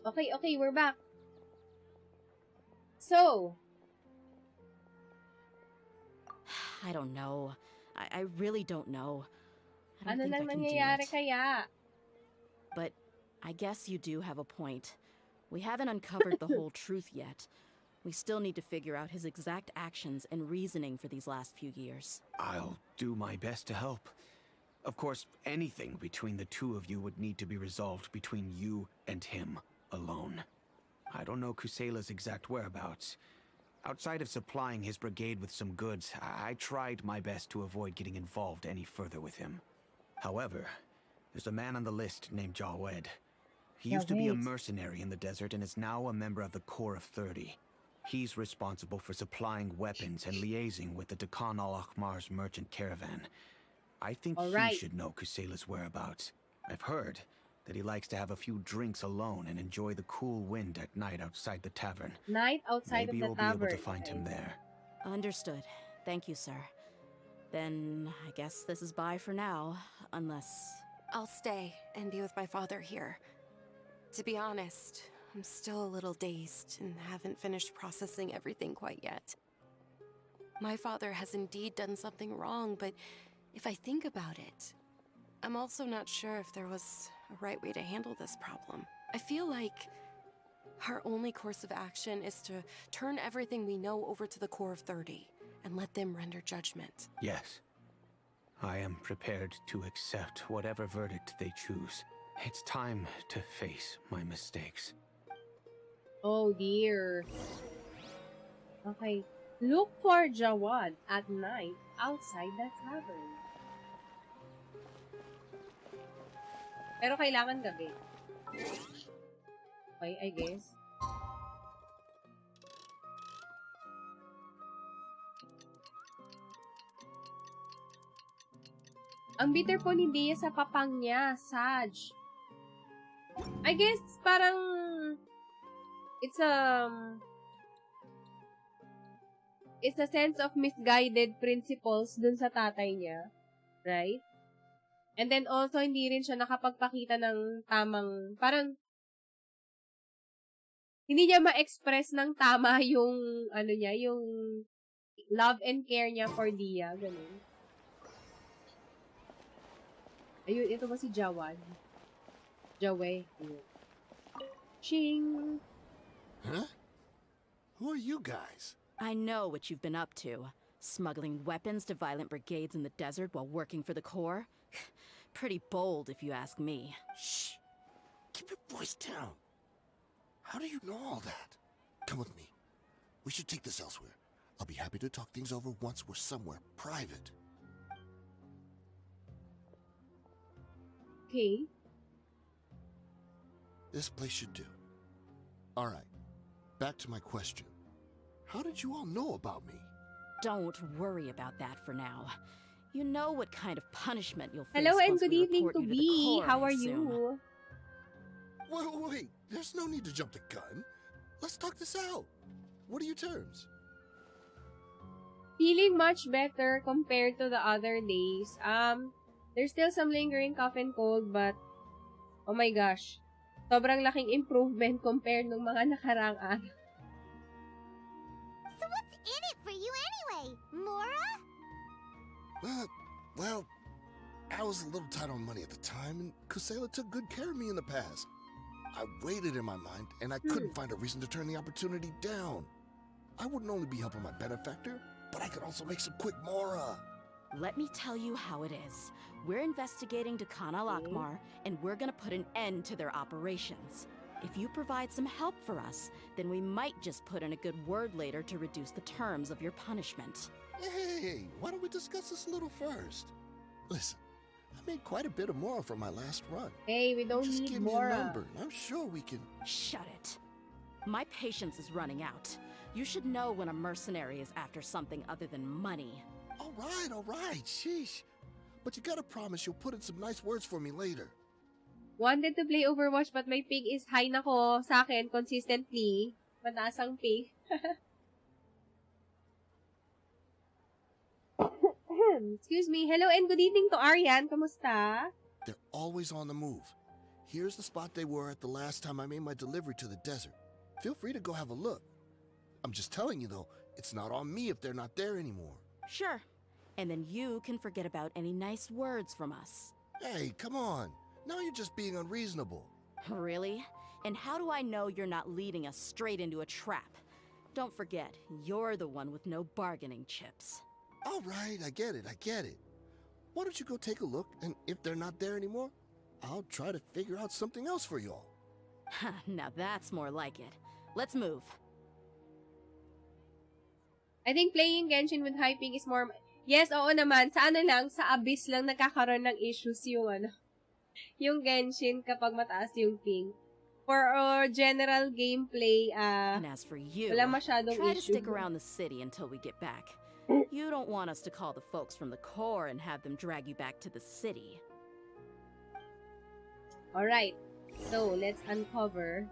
Okay, we're back. So, I don't know. I really don't know. I ano don't think nang I can do nangyayari it. kaya? But I guess you do have a point. We haven't uncovered the whole truth yet. We still need to figure out his exact actions and reasoning for these last few years. I'll do my best to help. Of course, anything between the two of you would need to be resolved between you and him alone. I don't know Kusela's exact whereabouts. Outside of supplying his brigade with some goods, I tried my best to avoid getting involved any further with him. However, there's a man on the list named Jawed. He used to be a mercenary in the desert and is now a member of the Corps of 30. He's responsible for supplying weapons and liaising with the Deccan al-Akhmar's merchant caravan. I think Alright. he should know Kusela's whereabouts. I've heard that he likes to have a few drinks alone and enjoy the cool wind at night outside the tavern. Night outside Maybe of we'll the be able tavern. to find him there. Understood. Thank you, sir. Then I guess this is bye for now, unless... I'll stay and be with my father here. To be honest, I'm still a little dazed and haven't finished processing everything quite yet. My father has indeed done something wrong, but if I think about it, I'm also not sure if there was a right way to handle this problem. I feel like our only course of action is to turn everything we know over to the Core of 30 and let them render judgment. Yes. I am prepared to accept whatever verdict they choose. It's time to face my mistakes. Oh dear. Okay. Look for Jawad at night outside the tavern. Pero kailangan gabi. Okay, I guess. Ang bitter po ni Dehya sa papang niya, Saj. I guess, parang... It's a sense of misguided principles dun sa tatay niya. Right? And then also, hindi rin siya nakapagpakita ng tamang... Parang... Hindi niya ma-express ng tama yung... Ano niya, yung... Love and care niya for Dehya. Ganun. Ayun, ito ba si Jawad? Jawe. Ching! Huh? Who are you guys? I know what you've been up to. Smuggling weapons to violent brigades in the desert while working for the Corps? Pretty bold, if you ask me. Shh! Keep your voice down. How do you know all that? Come with me. We should take this elsewhere. I'll be happy to talk things over once we're somewhere private. Okay. This place should do. Alright, back to my question. How did you all know about me? Don't worry about that for now. You know what kind of punishment you'll face. Hello and once good we evening report to you the B. Corps, How I are assume. you? Wait, wait, there's no need to jump the gun. Let's talk this out. What are your terms? Feeling much better compared to the other days. There's still some lingering cough and cold, but oh my gosh. Sobrang laking improvement compared nung mga nakarang araw. So what's in it for you anyway, Mora? Well, I was a little tight on money at the time, and Kusela took good care of me in the past. I weighed it in my mind, and I couldn't find a reason to turn the opportunity down. I wouldn't only be helping my benefactor, but I could also make some quick Mora. Let me tell you how it is. We're investigating Dakan al-Akmar, and we're gonna put an end to their operations. If you provide some help for us, then we might just put in a good word later to reduce the terms of your punishment. Hey, why don't we discuss this a little first? Listen, I made quite a bit of Mora from my last run. Hey, we don't Just need give me more. a number, and I'm sure we can... Shut it. My patience is running out. You should know when a mercenary is after something other than money. All right, sheesh. But you gotta promise you'll put in some nice words for me later. Wanted to play Overwatch but my ping is high na ko sa akin consistently. Mataas ang ping. Excuse me. Hello and good evening to Arian. Kamusta? They're always on the move. Here's the spot they were at the last time I made my delivery to the desert. Feel free to go have a look. I'm just telling you though, it's not on me if they're not there anymore. Sure. And then you can forget about any nice words from us. Hey, come on. Now you're just being unreasonable. Really? And how do I know you're not leading us straight into a trap? Don't forget, you're the one with no bargaining chips. All right, I get it. Why don't you go take a look, and if they're not there anymore, I'll try to figure out something else for y'all. Now that's more like it. Let's move. I think playing Genshin with high ping is more... Yes, oo naman. Sa ano lang, sa Abyss lang nagkakaroon ng issues yung ano, yung Genshin kapag mataas yung ping. For general gameplay, And as for you, wala masyadong try to issue. stick around the city until we get back. You don't want us to call the folks from the Corps and have them drag you back to the city. Alright, so let's uncover.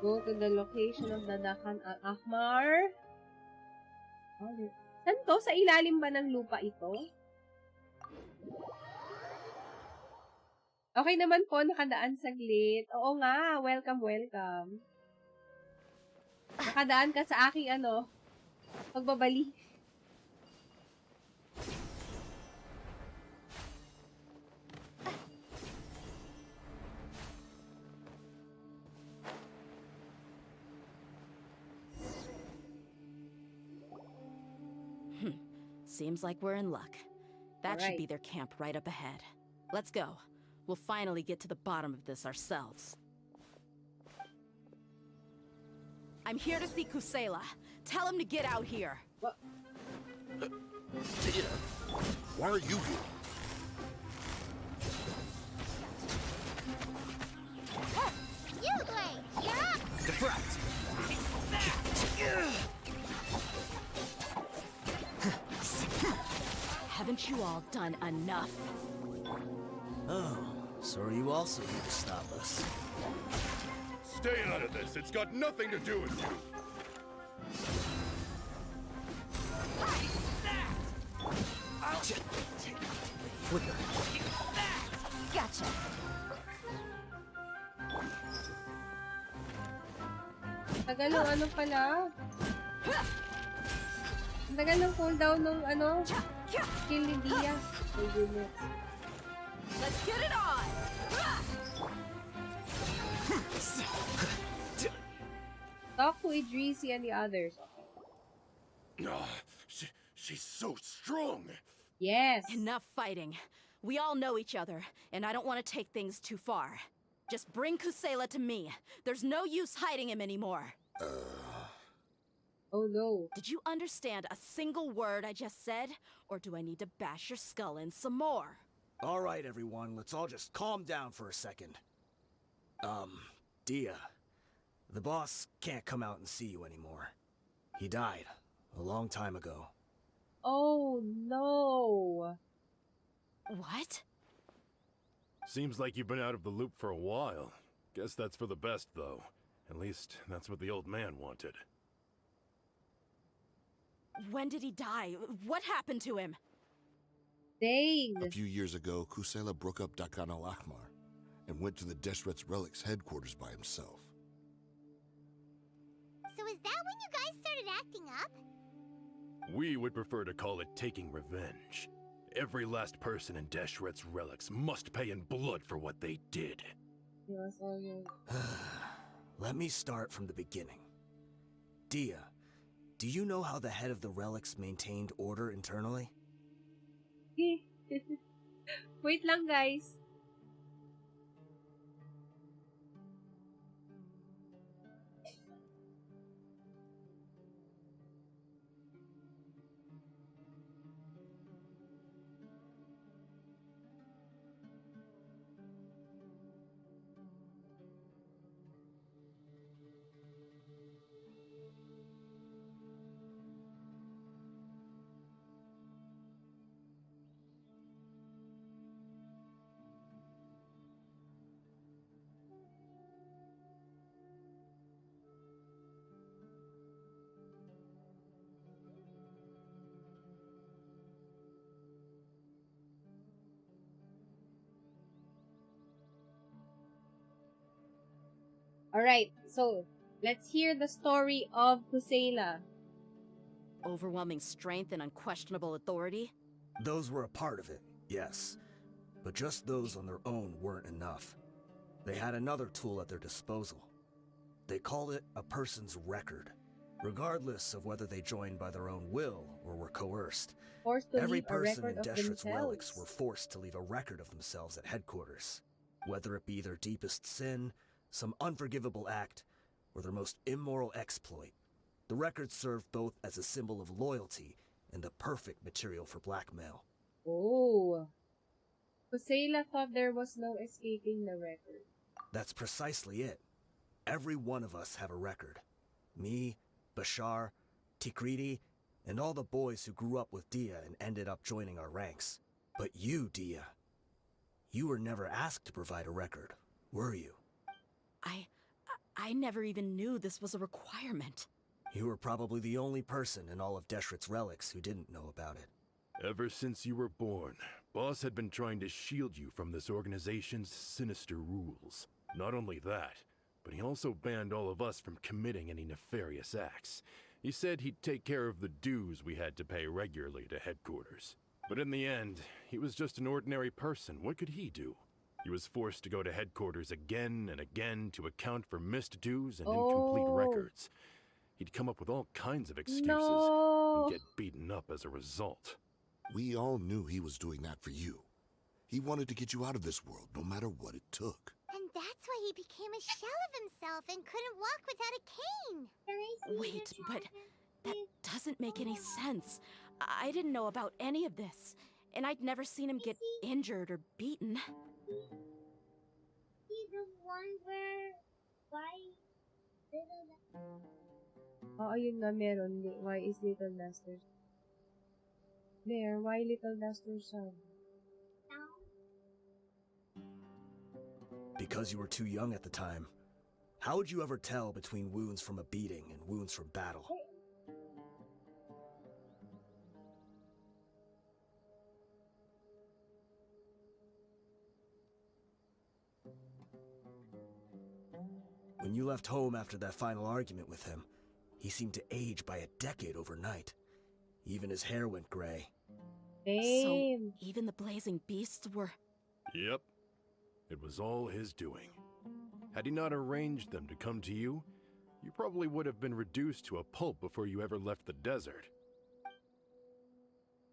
Go to the location of the Dakan al-Ahmar. Saan to? Sa ilalim ba ng lupa ito? Okay naman po, nakadaan saglit. Oo nga, welcome, welcome. Nakadaan ka sa aking pagbabalik. Seems like we're in luck. That should Alright. be their camp right up ahead. Let's go. We'll finally get to the bottom of this ourselves. I'm here to see Kusela. Tell him to get out here. What? Dehya, why are you here? You, Blade! You're up! Deflect! Haven't you all done enough? Oh, so are you also here to stop us? Stay out of this. It's got nothing to do with you. Flicker. Gotcha. Tagal ng ano pala? Ang tagal ng cooldown ng skill ni Dehya. My goodness. Let's get it on! Talk to Idrisi and the others. She's so strong. Yes. Enough fighting. We all know each other, and I don't want to take things too far. Just bring Kusela to me. There's no use hiding him anymore. Oh no. Did you understand a single word I just said? Or do I need to bash your skull in some more? All right, everyone, let's all just calm down for a second. Dehya, the boss can't come out and see you anymore. He died a long time ago. Oh no. What? Seems like you've been out of the loop for a while. Guess that's for the best, though. At least, that's what the old man wanted. When did he die? What happened to him? Dang. A few years ago, Kusela broke up Dakan al-Ahmar and went to the Deshret's Relics headquarters by himself. So is that when you guys started acting up? We would prefer to call it taking revenge. Every last person in Deshret's Relics must pay in blood for what they did. Yes, Let me start from the beginning. Dehya, do you know how the head of the relics maintained order internally? Wait lang, guys. Alright, so let's hear the story of Kusela. Overwhelming strength and unquestionable authority? Those were a part of it, yes. But just those on their own weren't enough. They had another tool at their disposal. They called it a person's record. Regardless of whether they joined by their own will or were coerced, Forced to every leave a person record in of Deshret's relics themselves. were forced to leave a record of themselves at headquarters. Whether it be their deepest sin, some unforgivable act, or their most immoral exploit, the records served both as a symbol of loyalty and the perfect material for blackmail. Oh. Kusela thought there was no escaping the record. That's precisely it. Every one of us have a record. Me, Bashar, Tikriti, and all the boys who grew up with Dehya and ended up joining our ranks. But you, Dehya, you were never asked to provide a record, were you? I never even knew this was a requirement. You were probably the only person in all of Deshret's relics who didn't know about it. Ever since you were born, Boss had been trying to shield you from this organization's sinister rules. Not only that, but he also banned all of us from committing any nefarious acts. He said he'd take care of the dues we had to pay regularly to headquarters. But in the end, he was just an ordinary person. What could he do? He was forced to go to headquarters again and again to account for missed dues and incomplete records. He'd come up with all kinds of excuses and get beaten up as a result. We all knew he was doing that for you. He wanted to get you out of this world, no matter what it took. And that's why he became a shell of himself and couldn't walk without a cane. Wait, but that doesn't make any sense. I didn't know about any of this, and I'd never seen him get injured or beaten. See the one where Oo, yun nga meron. Why is Little Duster's? There, why Little Duster's son? Because you were too young at the time. How would you ever tell between wounds from a beating and wounds from battle? When you left home after that final argument with him, he seemed to age by a decade overnight. Even his hair went gray. Damn. So even the blazing beasts were... Yep. It was all his doing. Had he not arranged them to come to you, you probably would have been reduced to a pulp before you ever left the desert.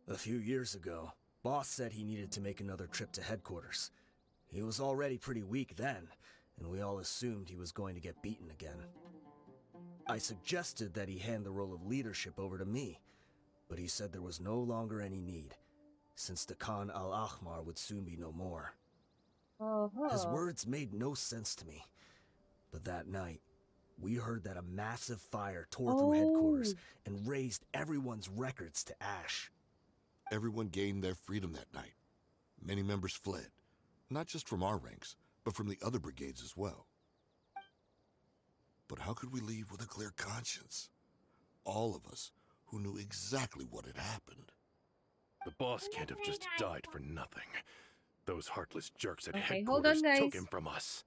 A few years ago, Boss said he needed to make another trip to headquarters. He was already pretty weak then, and we all assumed he was going to get beaten again. I suggested that he hand the role of leadership over to me, but he said there was no longer any need, since the Khan al-Ahmar would soon be no more. His words made no sense to me, but that night, we heard that a massive fire tore through headquarters and razed everyone's records to ash. Everyone gained their freedom that night. Many members fled, not just from our ranks, but from the other brigades as well. But how could we leave with a clear conscience? All of us who knew exactly what had happened. The boss can't have just died for nothing. Those heartless jerks at Okay, hold headquarters on, took guys. him from us.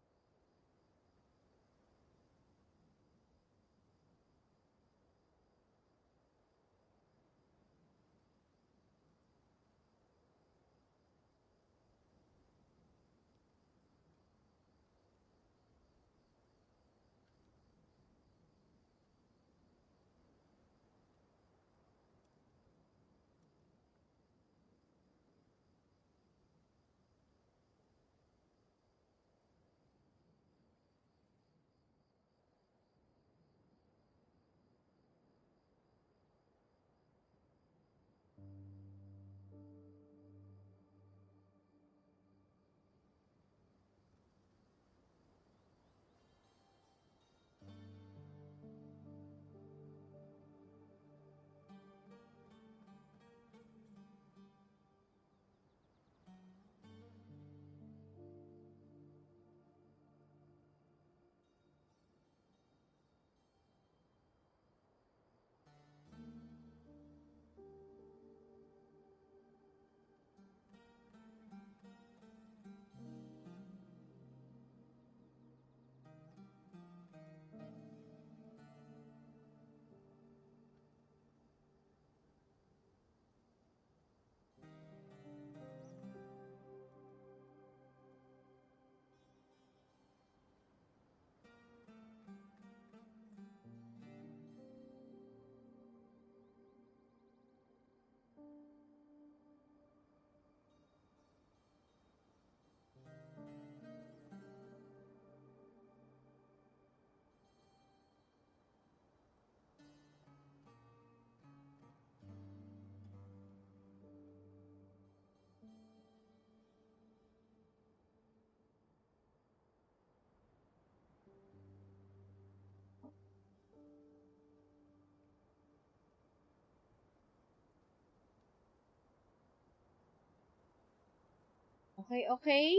Okay.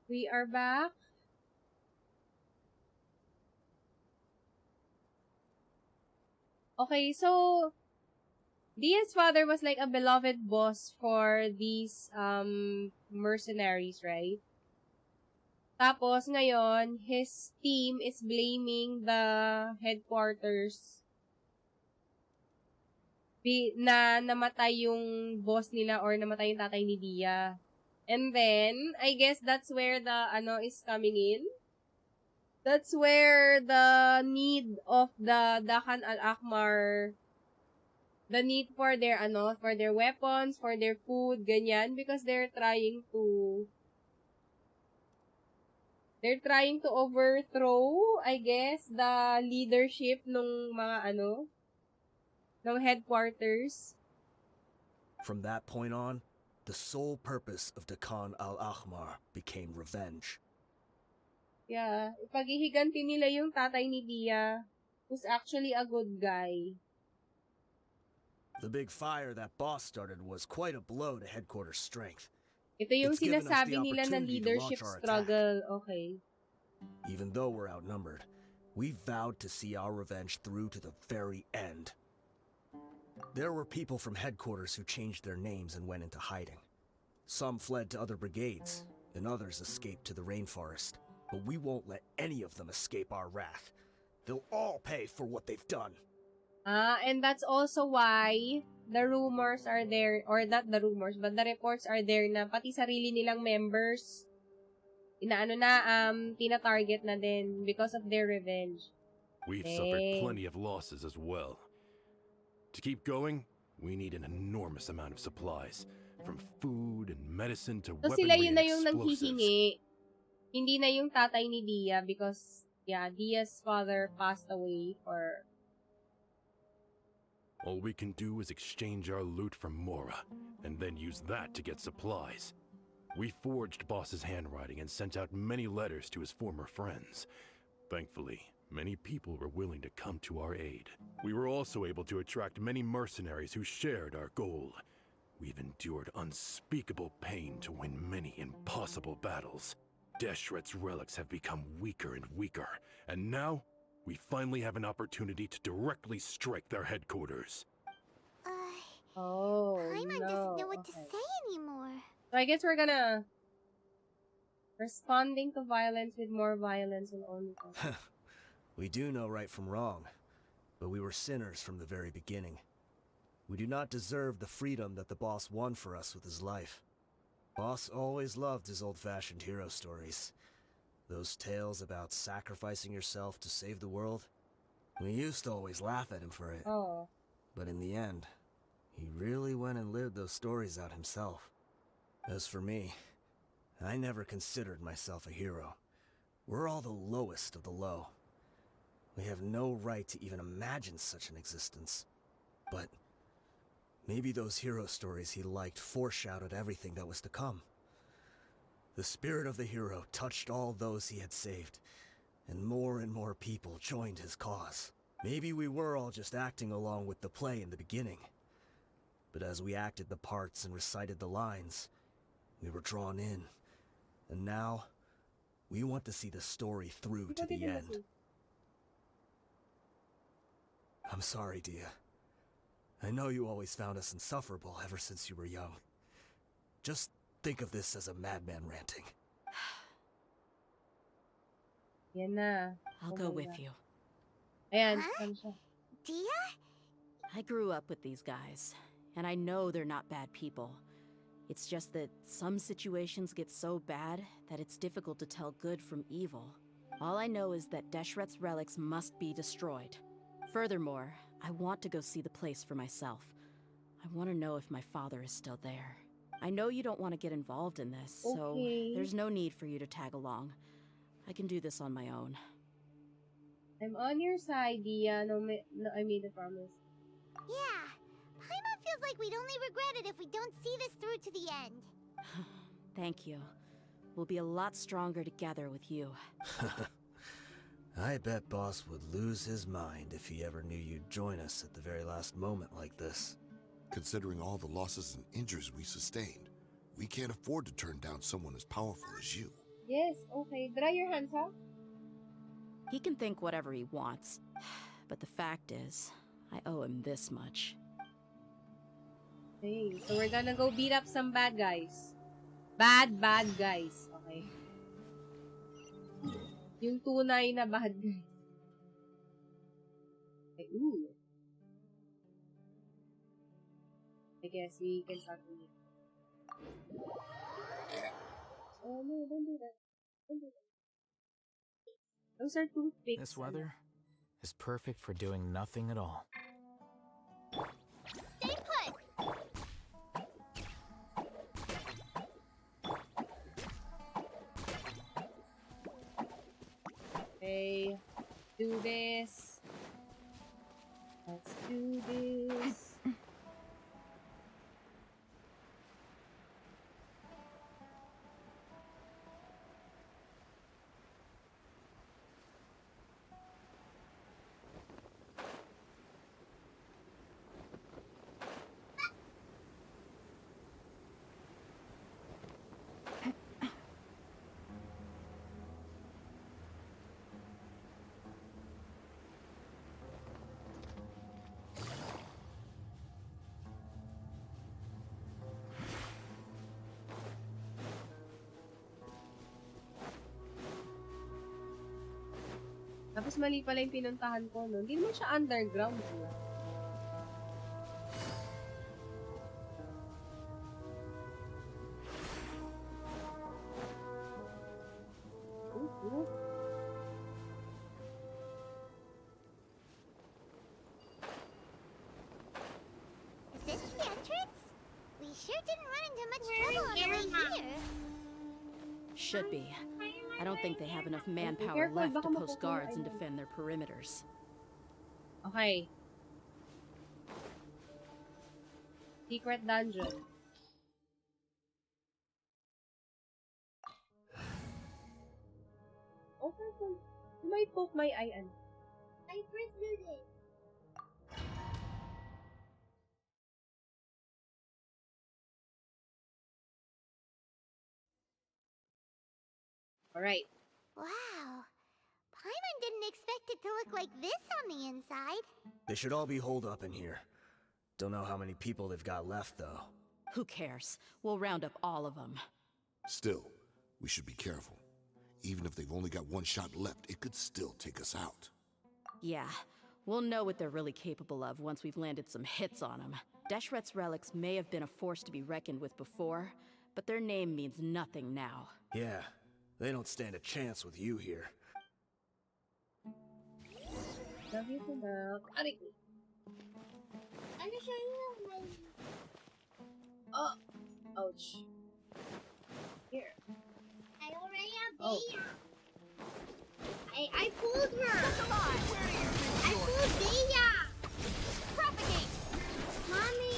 We are back. Okay, so Dia's father was like a beloved boss for these mercenaries, right? Tapos ngayon, his team is blaming the headquarters na namatay yung boss nila or namatay yung tatay ni Dia. And then, I guess that's where the is coming in. That's where the need of the Dakan al-Akmar, the need for their for their weapons, for their food, ganyan, because they're trying to overthrow, I guess, the leadership nung mga ng headquarters. From that point on, the sole purpose of Dakan al-Ahmar became revenge. Yeah, paghihiganti nila yung tatay ni Dia, who's actually a good guy. The big fire that boss started was quite a blow to headquarters strength. Ito yung It's given us sinasabi the nila na opportunity to leadership launch our struggle. Okay. Even though we're outnumbered, we vowed to see our revenge through to the very end. There were people from headquarters who changed their names and went into hiding. Some fled to other brigades, and others escaped to the rainforest. But we won't let any of them escape our wrath. They'll all pay for what they've done. And that's also why the rumors are there, or not the rumors, but the reports are there na pati sarili nilang members, tina-target na din because of their revenge. We've suffered plenty of losses as well. To keep going, we need an enormous amount of supplies, from food and medicine to So weaponry sila yun and na yung explosives. nanghihingi. Hindi na yung tatay ni Dia because, yeah, Dia's father passed away for... All we can do is exchange our loot from Mora, and then use that to get supplies. We forged Boss's handwriting and sent out many letters to his former friends. Thankfully, many people were willing to come to our aid. We were also able to attract many mercenaries who shared our goal. We've endured unspeakable pain to win many impossible battles. Deshret's relics have become weaker and weaker, and now we finally have an opportunity to directly strike their headquarters. Paimon doesn't know what to say anymore. So I guess we're gonna... Responding to violence with more violence will only cause... We do know right from wrong, but we were sinners from the very beginning. We do not deserve the freedom that the boss won for us with his life. Boss always loved his old-fashioned hero stories. Those tales about sacrificing yourself to save the world. We used to always laugh at him for it. Oh. But in the end, he really went and lived those stories out himself. As for me, I never considered myself a hero. We're all the lowest of the low. We have no right to even imagine such an existence. But maybe those hero stories he liked foreshadowed everything that was to come. The spirit of the hero touched all those he had saved, and more people joined his cause. Maybe we were all just acting along with the play in the beginning. But as we acted the parts and recited the lines, we were drawn in. And now, we want to see the story through to the end. I'm sorry, Dia. I know you always found us insufferable ever since you were young. Just think of this as a madman ranting. Yan na. I'll go with you. Ayan. Dia? I grew up with these guys, and I know they're not bad people. It's just that some situations get so bad that it's difficult to tell good from evil. All I know is that Deshret's relics must be destroyed. Furthermore, I want to go see the place for myself. I want to know if my father is still there. I know you don't want to get involved in this, so there's no need for you to tag along. I can do this on my own. I'm on your side, Dia. No, I made a promise. Yeah. Paimon feels like we'd only regret it if we don't see this through to the end. Thank you. We'll be a lot stronger together with you. I bet Boss would lose his mind if he ever knew you'd join us at the very last moment like this. Considering all the losses and injuries we sustained, We can't afford to turn down someone as powerful as you. Yes, okay. Dry your hands, huh? He can think whatever he wants. But the fact is, I owe him this much. Okay, so we're gonna go beat up some bad guys. Bad guys. Okay. Yung tunay na bad guys. Okay, ooh. I guess we can start with it. Oh no, don't do that. Don't do that. Those are toothpicks. This weather is perfect for doing nothing at all. Stay put! Okay, do this. Let's do this. Tapos mali pala yung pinuntahan ko, no? Hindi naman siya underground, diba? Is this the entrance? We sure didn't run into much trouble on the way here. Should be. I don't think they have enough manpower left to post guards and defend their perimeters. Okay. Secret dungeon. Okay, so you might poke my eye, ano? I first did it. Alright. Wow. Paimon didn't expect it to look like this on the inside. They should all be holed up in here. Don't know how many people they've got left, though. Who cares? We'll round up all of them. Still, we should be careful. Even if they've only got one shot left, it could still take us out. Yeah, we'll know what they're really capable of once we've landed some hits on them. Deshret's relics may have been a force to be reckoned with before, but their name means nothing now. Yeah, they don't stand a chance with you here. Love you too, girl. Aray. I'm gonna show you my... Oh. Ouch. Here. I already have Oh. Dehya. I pulled her. I pulled Dehya. Propagate. Mommy.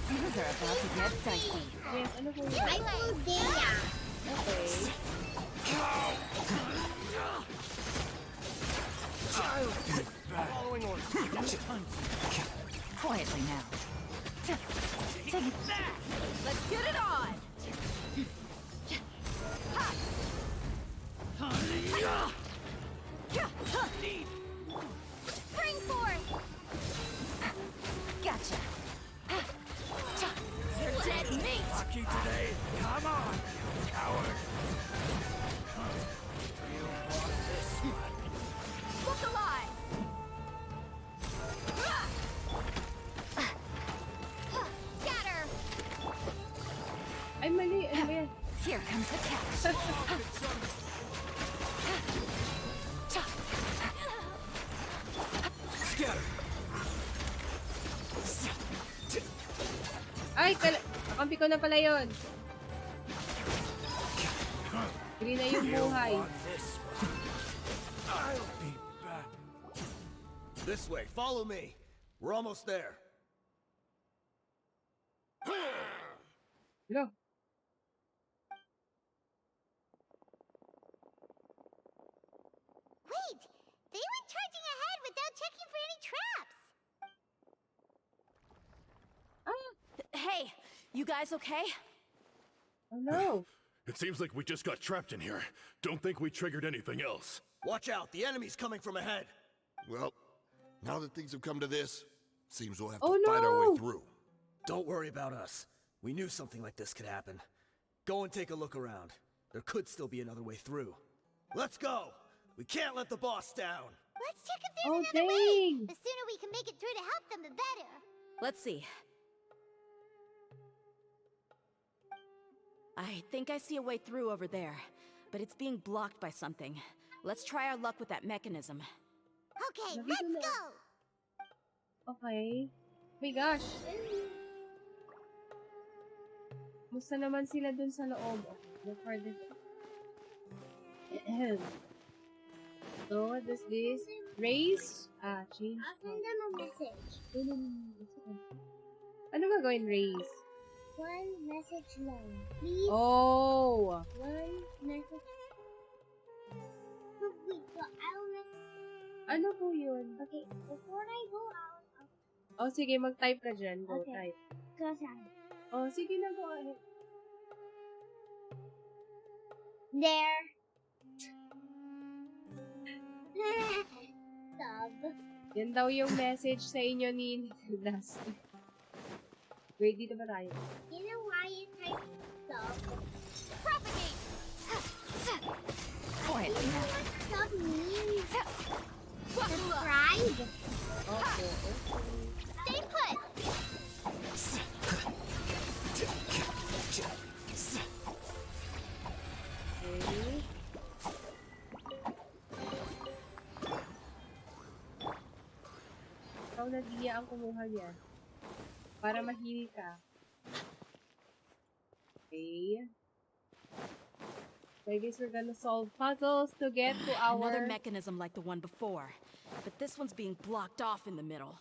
Things are about to get dicey. Yes, ano po I pulled Dehya. Okay. Following orders. Quietly now. Take that! Let's get it on! Spring forth. Gotcha. You're dead meat! Lucky today. Come on, coward. You want this one? Look alive! Scatter. Ay, mali. Ano ba yan? Here comes the catch. Scatter. Ay, kakampi ko na pala yun. Green na yung buhay. I'll be back. This way, follow me. We're almost there. Hello. Wait, they went charging ahead without checking for any traps. Hey, you guys okay? Oh no. It seems like we just got trapped in here. Don't think we triggered anything else. Watch out, the enemy's coming from ahead. Well, now that things have come to this, seems we'll have Oh, to fight our no. way through. Don't worry about us. We knew something like this could happen. Go and take a look around. There could still be another way through. Let's go! We can't let the boss down! Let's check if there's Oh, another way. dang. The sooner we can make it through to help them, the better. Let's see. I think I see a way through over there, but it's being blocked by something. Let's try our luck with that mechanism. Okay, Nakita let's na. go. Okay. Oh my gosh. Musta naman sila dun sa loob? Look for this. So, what is this? Raise? Change. I'll send them a message. Ano gagawin raise? One message long. Please, Oh! one message. Wait, so I'll Ano po yun? Okay, before I go out, Oh, sige, mag-type ka dyan. Go, Okay. type. I'll Oh, sige na, go ahead. There. Stop. Yan daw yung message sa inyo ni Dust. Wait, dito ba tayo? You know why you type stop? Propagate! You Quietly know now. what stop means? Subscribe. Okay. Stay put. Okay. Ikaw na Dehya ang kumuha niya. Para mahili ka. Okay. So I guess we're gonna solve puzzles to get to Another our... mechanism like the one before, but this one's being blocked off in the middle.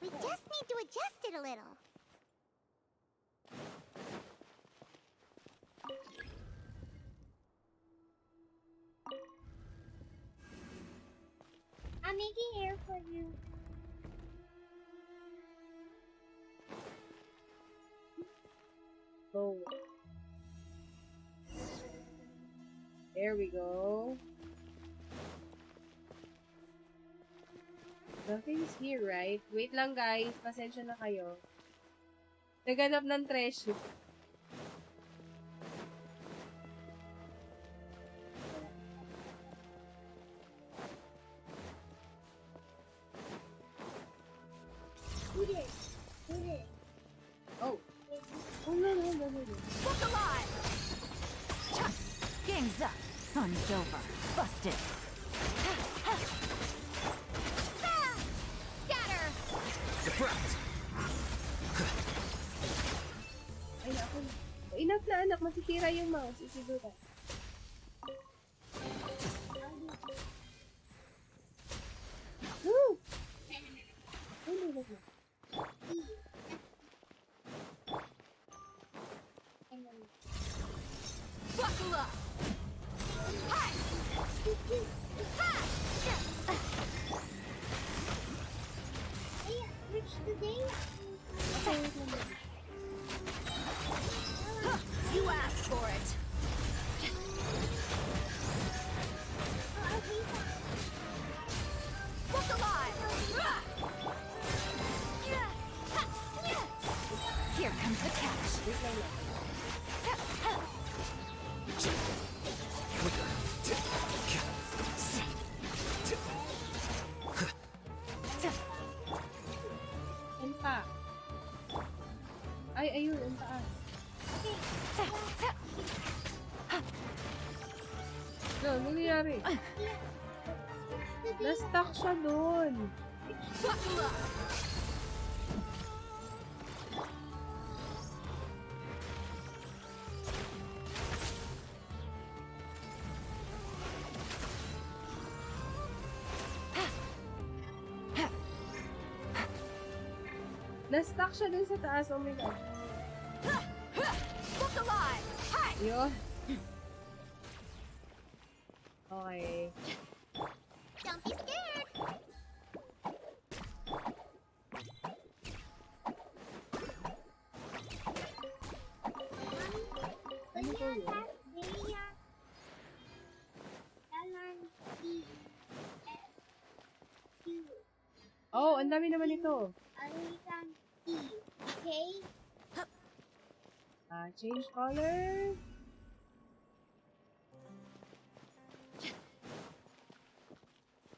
We just need to adjust it a little. I'm making hair for you. Go. There we go. Nothing's here, right? Wait lang, guys. Pasensya na kayo. Naganap ng treasure. Who did? Who did? Oh. Oh, no, no, no, no, no. Look alive! Gang's up. Fun's over. Busted. Scatter! Ay, ako. Enough na, anak. Masisira yung mouse. Isiguro. Woo! Oh, no, no, no. Buckle up! Hi! Hey, which today? You asked for it. Look alive! Here comes the catch. Ang pa. Ay, ayun. Ang taas. No, ano nangyari? Na-stuck siya doon. Buckle up! Na-stuck siya doon sa taas. Oh my God. Look alive! Hi! Yun. Okay. Don't be scared. Mommy, useful yun. Oh, ang dami naman ito. Okay? Change color.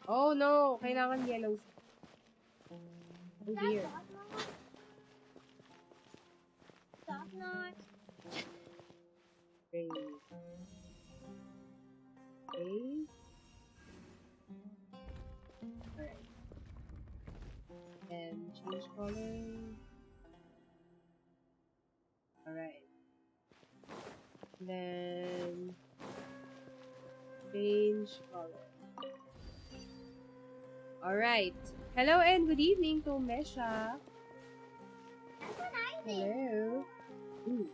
Oh no, kailangan yellow. Oh dear. Stop not. Okay. Okay. Alright. And change color. Alright. Then change color. Alright. Hello and good evening to Mesha. Hello. Ooh.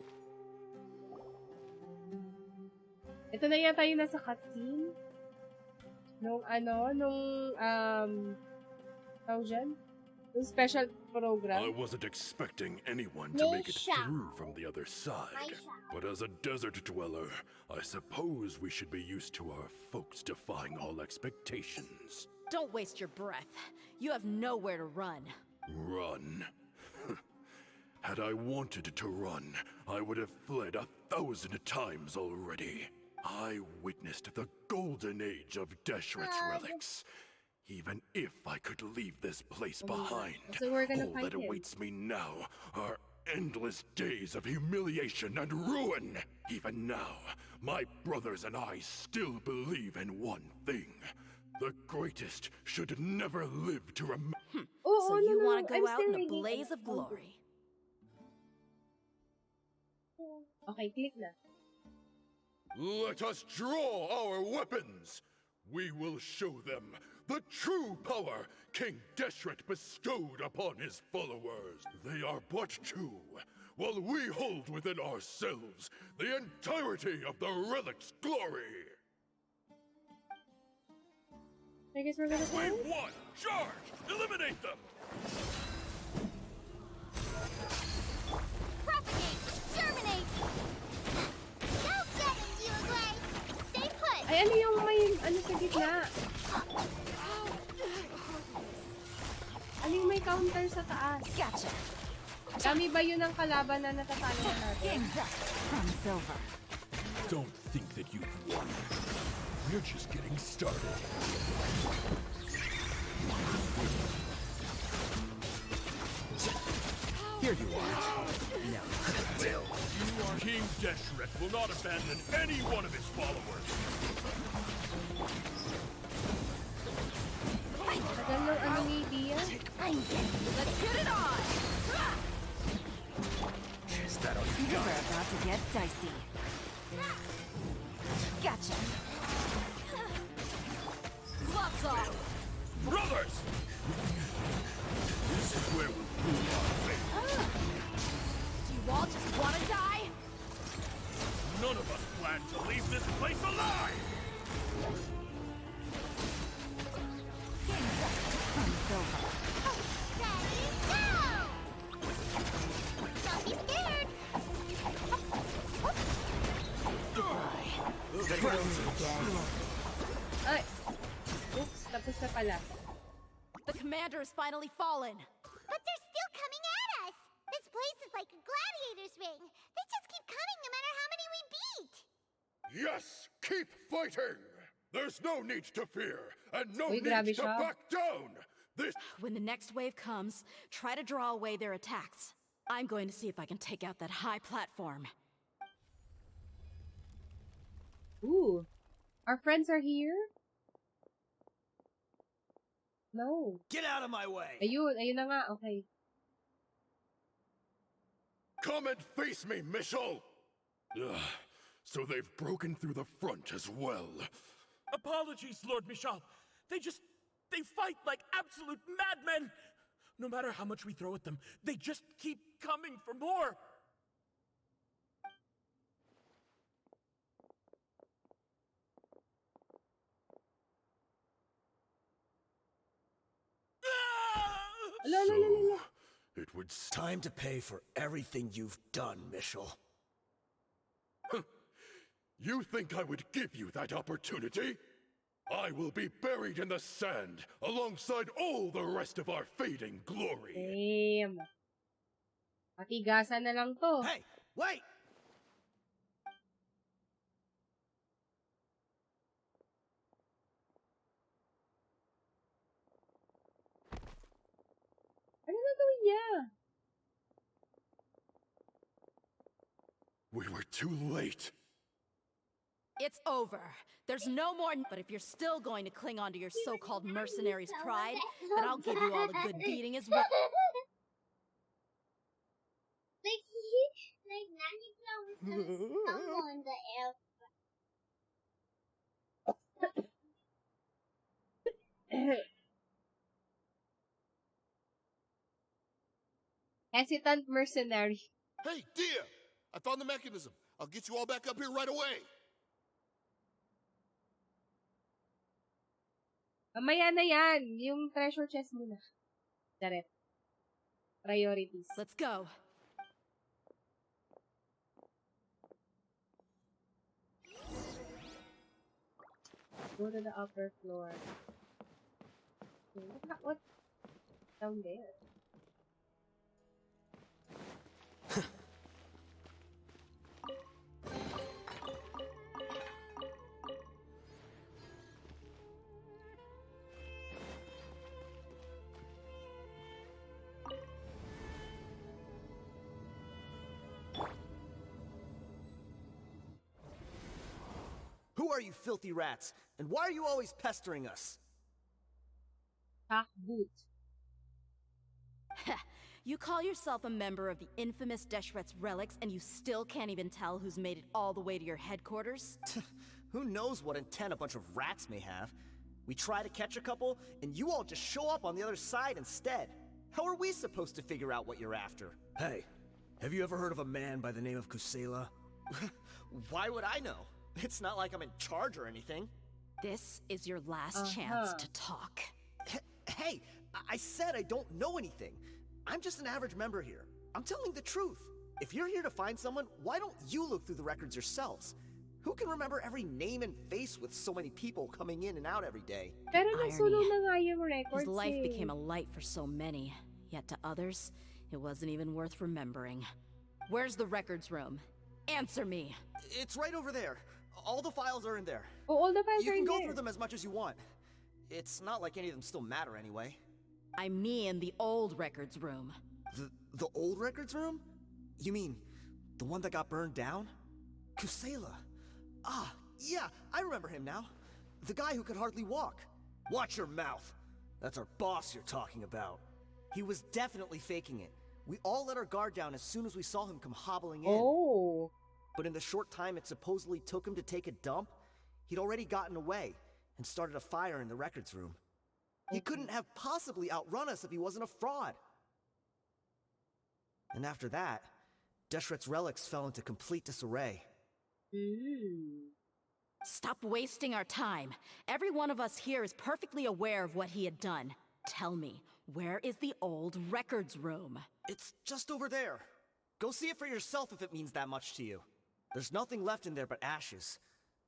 Ito na yata yung nasa cutscene. Nung tawag dyan? Yung special program. I wasn't expecting anyone to make it through from the other side. But as a desert dweller, I suppose we should be used to our folks defying all expectations. Don't waste your breath. You have nowhere to run. Run? Had I wanted to run, I would have fled 1,000 times already. I witnessed the golden age of Deshret's relics. Even if I could leave this place behind, So we're gonna all fight that him. awaits me now are endless days of humiliation and ruin. Even now, my brothers and I still believe in one thing. The greatest should never live to remember. So you want to I'm go out still in a reading blaze it. of glory. Okay, click na. Let us draw our weapons. We will show them the true power King Deshret bestowed upon his followers. They are but two, while we hold within ourselves the entirety of the relic's glory. I guess we're gonna Wave go. 1, charge! Eliminate them! Propagate! Germinate! Go get him, Uruguay! Stay put! Ay, ano yung may, ano sa gitna? Ano yung may counter sa taas? Gotcha. Dami ba yun ang kalaban na natatalo na natin? Game's up. From Silver. Don't think that you've won. We're just getting started. Here you are. Now, King Deshret will not abandon any one of his followers. Tagal ng ano ni Dehya? Let's get it on! is that all you Things got? are about to get dicey. Gotcha. Gloves off! Brothers! This is where we'll prove our faith. Do you all just want to die? None of us plan to leave this place alive! Game's up. From Silver. Ready, go! Don't be scared! Ay! Oops, tapos na pala. The commander has finally fallen. But they're still coming at us! This place is like a gladiator's ring. They just keep coming no matter how many we beat! Yes, keep fighting! There's no need to fear, and no Uy, need grabe to siya. back down! This When the next wave comes, try to draw away their attacks. I'm going to see if I can take out that high platform. Ooh. Our friends are here? No. Get out of my way! Ayun na nga. Okay. Come and face me, Michel! Ugh, so they've broken through the front as well. Apologies, Lord Michal. They fight like absolute madmen. No matter how much we throw at them, they just keep coming for more. Ala, ala, ala, ala. It would Time to pay for everything you've done, Michel. You think I would give you that opportunity? I will be buried in the sand alongside all the rest of our fading glory. Damn. Patigasan na lang to. Hey, wait! Ano gagawin niya? We were too late. It's over. There's no more. But if you're still going to cling on to your so-called mercenary's pride, then I'll give you all the good beating as well. Like Nanny Flower stumble in the air. Hesitant mercenary. Hey, Dehya! I found the mechanism. I'll get you all back up here right away. Mamaya na yan. Yung treasure chest muna. Daret. Priorities. Let's go. Go to the upper floor. What? Down there. Who are you filthy rats? And why are you always pestering us? Pack boot. You call yourself a member of the infamous Deshret's relics, and you still can't even tell who's made it all the way to your headquarters? Who knows what intent a bunch of rats may have? We try to catch a couple, and you all just show up on the other side instead. How are we supposed to figure out what you're after? Hey, have you ever heard of a man by the name of Kusela? Why would I know? It's not like I'm in charge or anything. This is your last chance to talk. Hey, I said I don't know anything. I'm just an average member here. I'm telling the truth. If you're here to find someone, why don't you look through the records yourselves? Who can remember every name and face with so many people coming in and out every day? Pero nagsulo na nga yung records. His life became a light for so many, yet to others, it wasn't even worth remembering. Where's the records room? Answer me. It's right over there. All the files are in there. Oh, all the files you are can in go there. through them as much as you want. It's not like any of them still matter anyway. I mean the old records room. The old records room? You mean the one that got burned down? Kusela. Ah, yeah, I remember him now. The guy who could hardly walk. Watch your mouth. That's our boss you're talking about. He was definitely faking it. We all let our guard down as soon as we saw him come hobbling in. Oh. But in the short time it supposedly took him to take a dump, he'd already gotten away and started a fire in the records room. He couldn't have possibly outrun us if he wasn't a fraud. And after that, Deshret's relics fell into complete disarray. Stop wasting our time. Every one of us here is perfectly aware of what he had done. Tell me, where is the old records room? It's just over there. Go see it for yourself if it means that much to you. There's nothing left in there but ashes.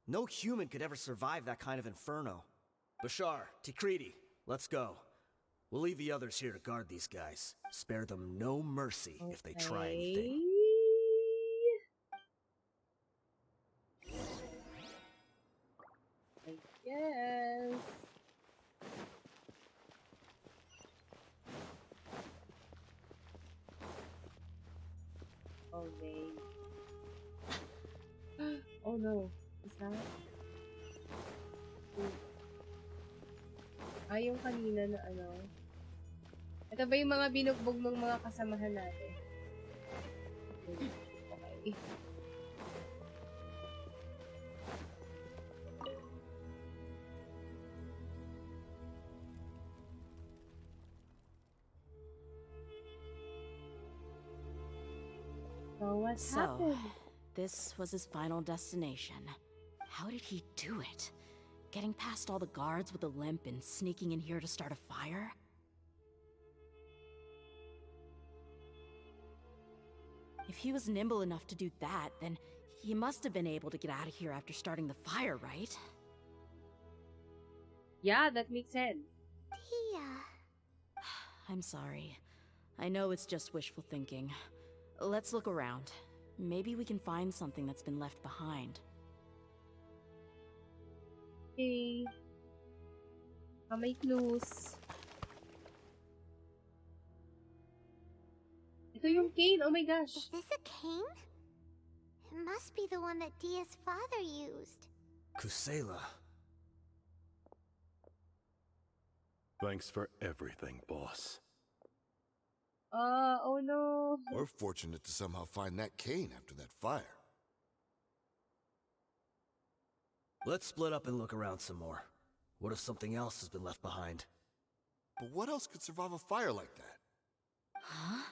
No human could ever survive that kind of inferno. Bashar, Tikriti, let's go. We'll leave the others here to guard these guys. Spare them no mercy if they try anything. I guess. Okay. Oh no. Is that? Ah, yung kanina na ano. Ito ba yung mga binugbog ng mga kasamahan natin? Okay. So what happened? This was his final destination. How did he do it? Getting past all the guards with a limp and sneaking in here to start a fire? If he was nimble enough to do that, then You must have been able to get out of here after starting the fire, right? Yeah, that makes sense. Dehya. I'm sorry. I know it's just wishful thinking. Let's look around. Maybe we can find something that's been left behind. Okay. May clues. Ito yung cane. Oh my gosh. Is this a cane? It must be the one that Dehya's father used. Kusela. Thanks for everything, boss. Oh no. We're fortunate to somehow find that cane after that fire. Let's split up and look around some more. What if something else has been left behind? But what else could survive a fire like that? Huh?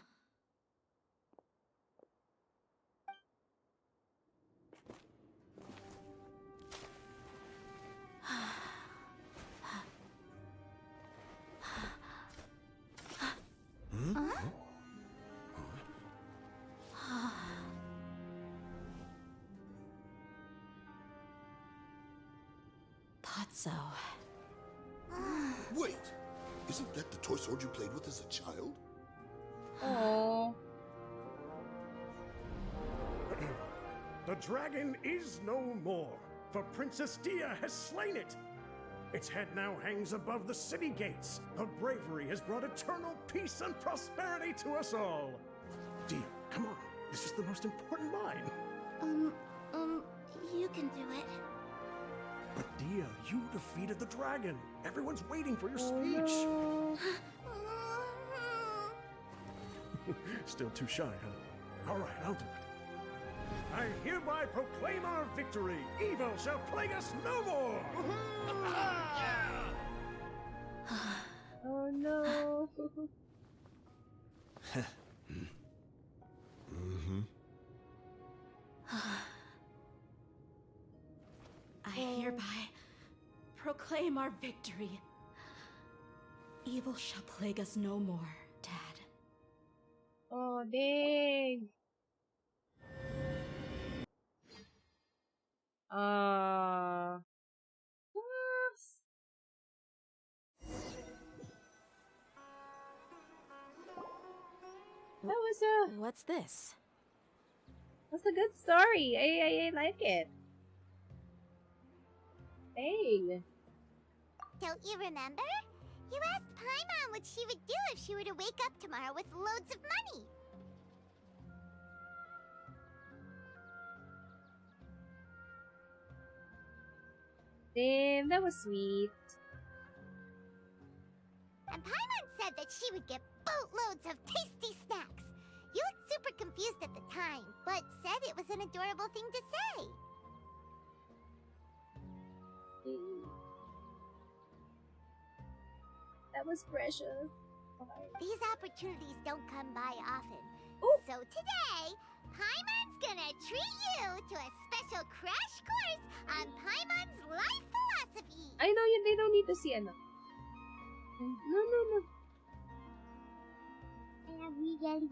Thought so. Wait! Isn't that the toy sword you played with as a child? Oh. The dragon is no more, for Princess Dehya has slain it. Its head now hangs above the city gates. Her bravery has brought eternal peace and prosperity to us all. Dehya, come on. This is the most important line. You can do it. But Dehya, you defeated the dragon. Everyone's waiting for your speech. Still too shy, huh? All right, I'll do it. I hereby proclaim our victory. Evil shall plague us no more. Oh no. I hereby proclaim our victory. Evil shall plague us no more, Dad. Oh, dang. That was a... What's this? That's a good story. I like it. Dang. Don't you remember? You asked Paimon what she would do if she were to wake up tomorrow with loads of money. Damn, that was sweet. And Paimon said that she would get boatloads of tasty snacks. You looked super confused at the time, but said it was an adorable thing to say. That was precious. Okay. These opportunities don't come by often. Ooh. So today, Paimon's gonna treat you to a special crash course on Paimon's life philosophy. I know you. They don't need to see ano. No. I have Wiggly.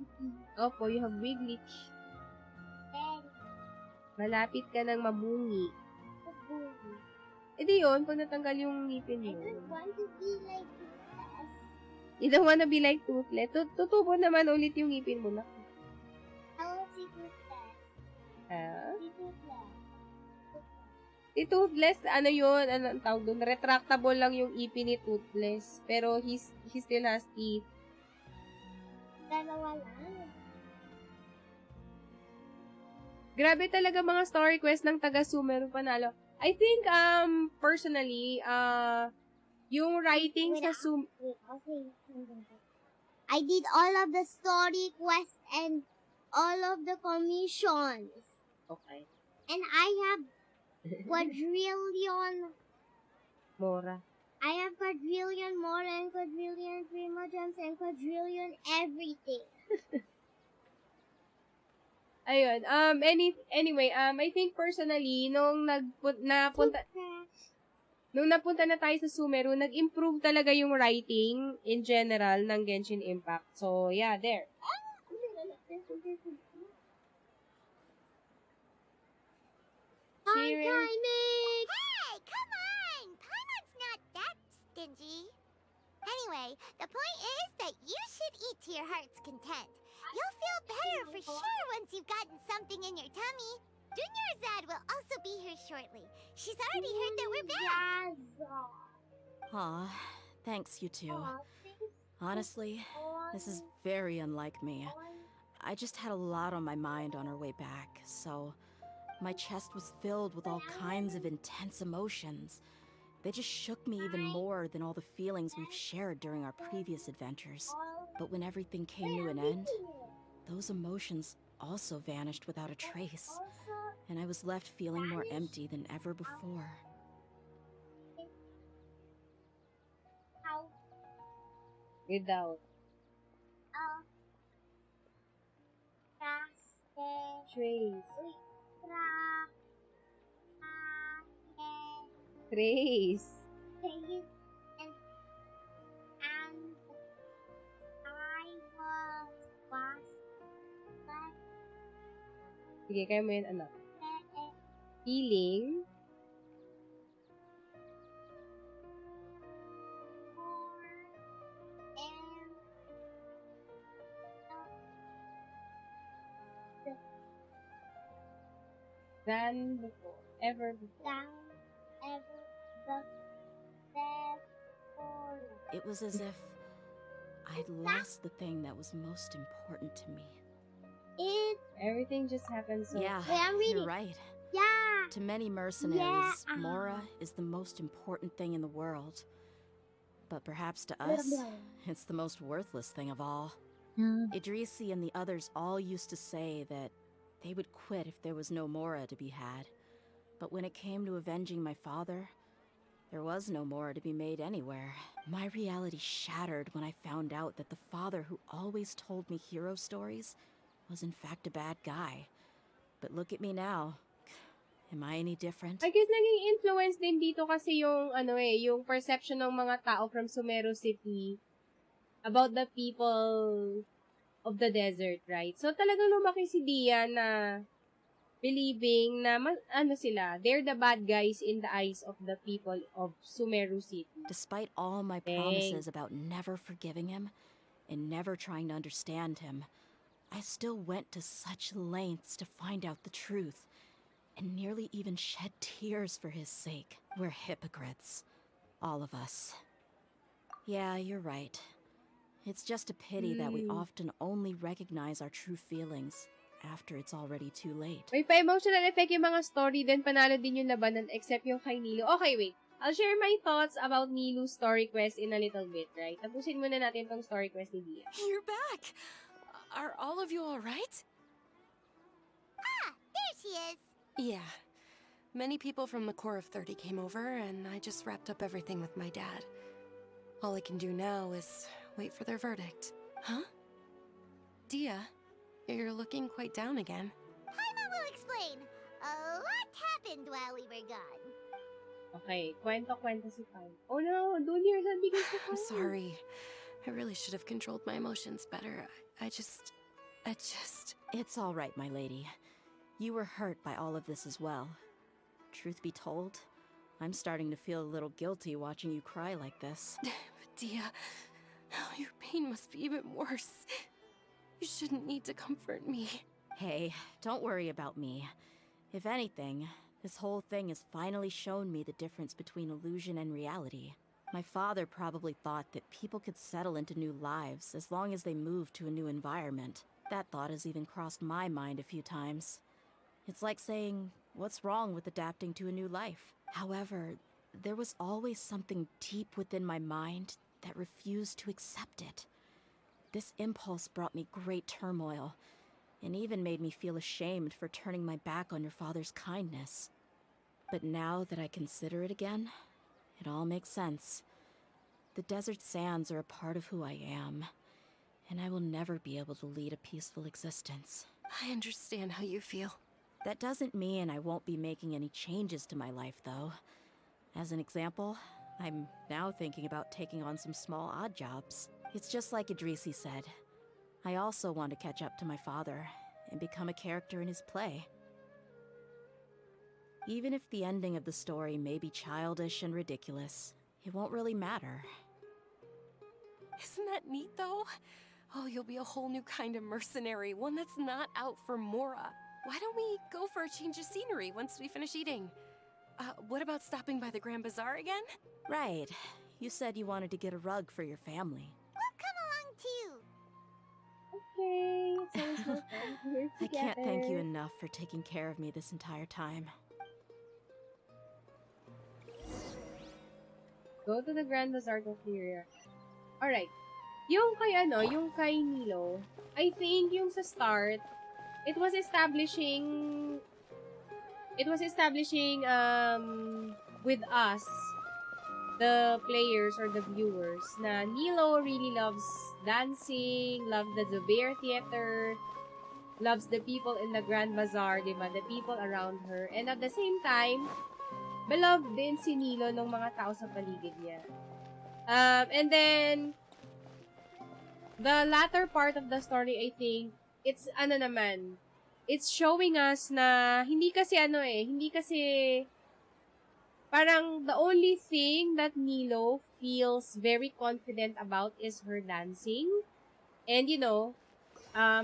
Opo, you have Wiggly. Malapit ka ng mabungi. E di yun, pag natanggal yung ngipin mo. I don't want to be like Toothless. You don't wanna be like Toothless. Tutubo naman ulit yung ngipin mo na. I want to see Toothless. Ah? See Toothless. Si Toothless, ano yun? Ano ang tawag doon? Retractable lang yung ipin ni Toothless. Pero he still has teeth. Dalawa lang. Grabe talaga mga story quest ng taga-Sumeru panalo. I think, personally, yung writing sa I did all of the story quests and all of the commissions. Okay. And I have quadrillion Mora. I have quadrillion more and quadrillion primogems and quadrillion everything. Ayun. Anyway, I think personally, nung napunta na tayo sa Sumeru, nag-improve talaga yung writing in general ng Genshin Impact. So, yeah, there. Cheer. Hey, come on! Paimon's not that stingy. Anyway, the point is that you should eat to your heart's content. You'll feel better for sure once you've gotten something in your tummy. Dunyarzad will also be here shortly. She's already heard that we're back. Aw, thanks, you two. Honestly, this is very unlike me. I just had a lot on my mind on our way back, so my chest was filled with all kinds of intense emotions. They just shook me even more than all the feelings we've shared during our previous adventures. But when everything came to an end, those emotions also vanished without a trace, and I was left feeling more empty than ever before. Without. Trace. Trace. And I was Sige, kaya mo yun, anak. Feeling. Than before. Ever before. It was as if I'd lost the thing that was most important to me. Everything just happened so Yeah, you're right. Yeah. To many mercenaries, Mora is the most important thing in the world. But perhaps to us, it's the most worthless thing of all. Idrisi and the others all used to say that they would quit if there was no Mora to be had. But when it came to avenging my father, there was no Mora to be made anywhere. My reality shattered when I found out that the father who always told me hero stories was in fact a bad guy. But look at me now. Am I any different? I guess naging influence din dito kasi yung, yung perception ng mga tao from Sumeru City about the people of the desert, right? So, talagang lumaki si Dia na believing na, they're the bad guys in the eyes of the people of Sumeru City. Despite all my promises about never forgiving him and never trying to understand him, I still went to such lengths to find out the truth, and nearly even shed tears for his sake. We're hypocrites. All of us. Yeah, you're right. It's just a pity that we often only recognize our true feelings after it's already too late. May pa-emotional effect yung mga story din, panalo din yung labanan except yung kay Nilo. Okay, wait. I'll share my thoughts about Nilu's story quest in a little bit, right? Tapusin muna natin tong story quest ni Dia. You're back! Are all of you alright? Ah, there she is. Yeah. Many people from the Corps of 30 came over, and I just wrapped up everything with my dad. All I can do now is wait for their verdict. Huh? Dia, you're looking quite down again. Paimon will explain. A lot happened while we were gone. Okay, kwento si Paimon. Oh no, Dunyarzad bigay si I'm Paimon. sorry. I really should have controlled my emotions better. I just... It's all right, my lady. You were hurt by all of this as well. Truth be told, I'm starting to feel a little guilty watching you cry like this. But Dia, your pain must be even worse. You shouldn't need to comfort me. Hey, don't worry about me. If anything, this whole thing has finally shown me the difference between illusion and reality. My father probably thought that people could settle into new lives as long as they moved to a new environment. That thought has even crossed my mind a few times. It's like saying, what's wrong with adapting to a new life? However, there was always something deep within my mind that refused to accept it. This impulse brought me great turmoil, and even made me feel ashamed for turning my back on your father's kindness. But now that I consider it again, it all makes sense. The desert sands are a part of who I am, and I will never be able to lead a peaceful existence. I understand how you feel. That doesn't mean I won't be making any changes to my life, though. As an example, I'm now thinking about taking on some small odd jobs. It's just like Idrisi said. I also want to catch up to my father and become a character in his play. Even if the ending of the story may be childish and ridiculous, it won't really matter. Isn't that neat, though? Oh, you'll be a whole new kind of mercenary, one that's not out for Mora. Why don't we go for a change of scenery once we finish eating? What about stopping by the Grand Bazaar again? Right. You said you wanted to get a rug for your family. We'll come along too. Okay, it's always so fun here I can't thank you together. enough for taking care of me this entire time. Go to the Grand Bazaar to clear your... Alright. Yung kay Nilo, I think yung sa start, it was establishing with us, the players or the viewers, na Nilo really loves dancing, loves the Zubair Theater, loves the people in the Grand Bazaar, diba? The people around her. And at the same time, beloved din si Nilo ng mga tao sa paligid niya. And then, the latter part of the story, I think, it's showing us na hindi kasi parang the only thing that Nilo feels very confident about is her dancing and,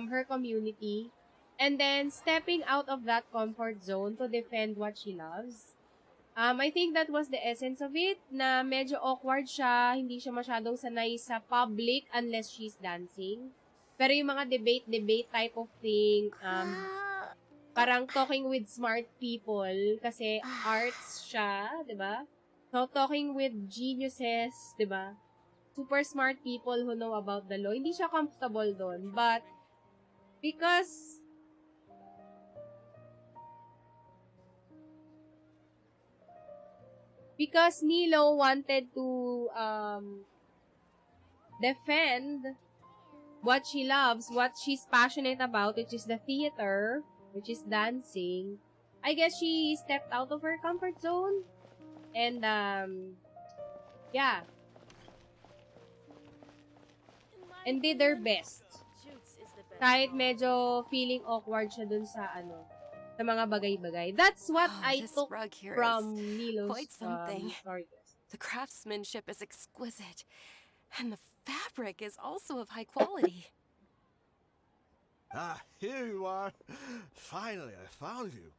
her community. And then, stepping out of that comfort zone to defend what she loves. I think that was the essence of it, na medyo awkward siya, hindi siya masyadong sanay sa public unless she's dancing. Pero yung mga debate type of thing, parang talking with smart people, kasi arts siya, diba? So, talking with geniuses, diba? Super smart people who know about the law. Hindi siya comfortable doon, but because Nilo wanted to defend what she loves, what she's passionate about, which is the theater, which is dancing, I guess she stepped out of her comfort zone. And, yeah. And did their best. Kahit medyo feeling awkward siya dun sa, sa mga bagay-bagay. That's what I took from Nilo's quite something. story. The craftsmanship is exquisite, and the fabric is also of high quality. Ah, here you are. Finally, I found you.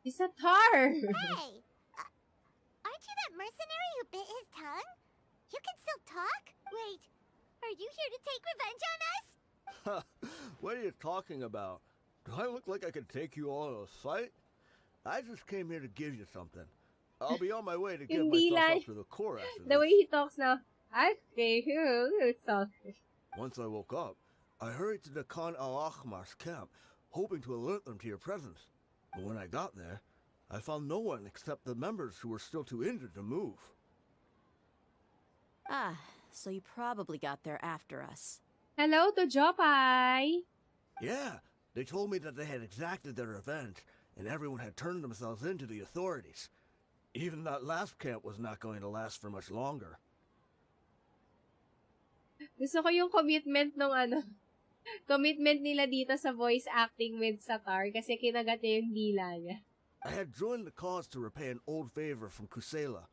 It's a tar. Hey! Aren't you that mercenary who bit his tongue? You can still talk? Wait, are you here to take revenge on us? What are you talking about? Do I look like I could take you all in a fight? I just came here to give you something. I'll be on my way to give myself up to the Corps after the this. way he talks now. Okay, Once I woke up, I hurried to the Khan al-Ahmar's camp, hoping to alert them to your presence. But when I got there, I found no one except the members who were still too injured to move. Ah, so you probably got there after us. Hello to Jopai. Yeah, they told me that they had exacted their revenge, and everyone had turned themselves in to the authorities. Even that last camp was not going to last for much longer. Gusto ko yung commitment commitment nila dito sa voice acting with Satar kasi kinagat niya yung dila niya. I had joined the cause to repay an old favor from Kusela.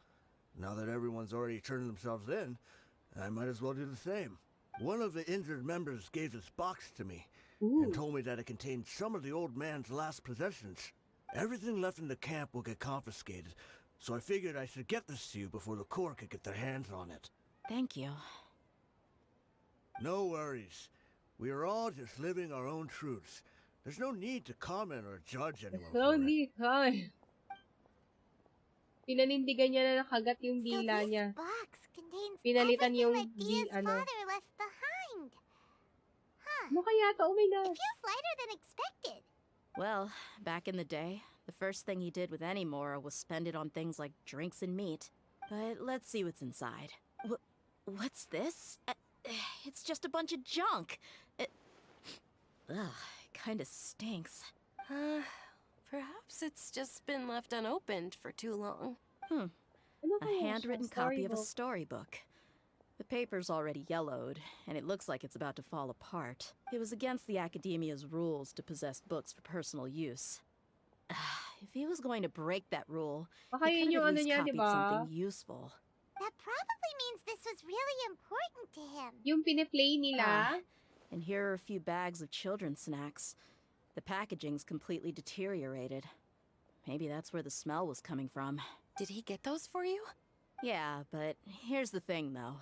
Now that everyone's already turned themselves in, I might as well do the same. One of the injured members gave this box to me and told me that it contained some of the old man's last possessions. Everything left in the camp will get confiscated, so I figured I should get this to you before the Corps could get their hands on it. Thank you. No worries. We are all just living our own truths. There's no need to comment or judge anyone for it. Pinanindigan niya na nakagat yung dila niya. Pinalitan yung Father left behind. Huh. Ano kaya to? Oh my God. It feels lighter than expected. Well, back in the day, the first thing he did with any Mora was spend it on things like drinks and meat. But let's see what's inside. What's this? It's just a bunch of junk. Ugh, it kinda stinks. Perhaps it's just been left unopened for too long. A handwritten copy of a storybook. The paper's already yellowed, and it looks like it's about to fall apart. It was against the Academia's rules to possess books for personal use. if he was going to break that rule, Baka he yun could yung have at ano least niya, di copied ba? something useful. That probably means this was really important to him. Yung piniplay nila. And here are a few bags of children's snacks. The packaging's completely deteriorated. Maybe that's where the smell was coming from. Did he get those for you? Yeah, but here's the thing, though.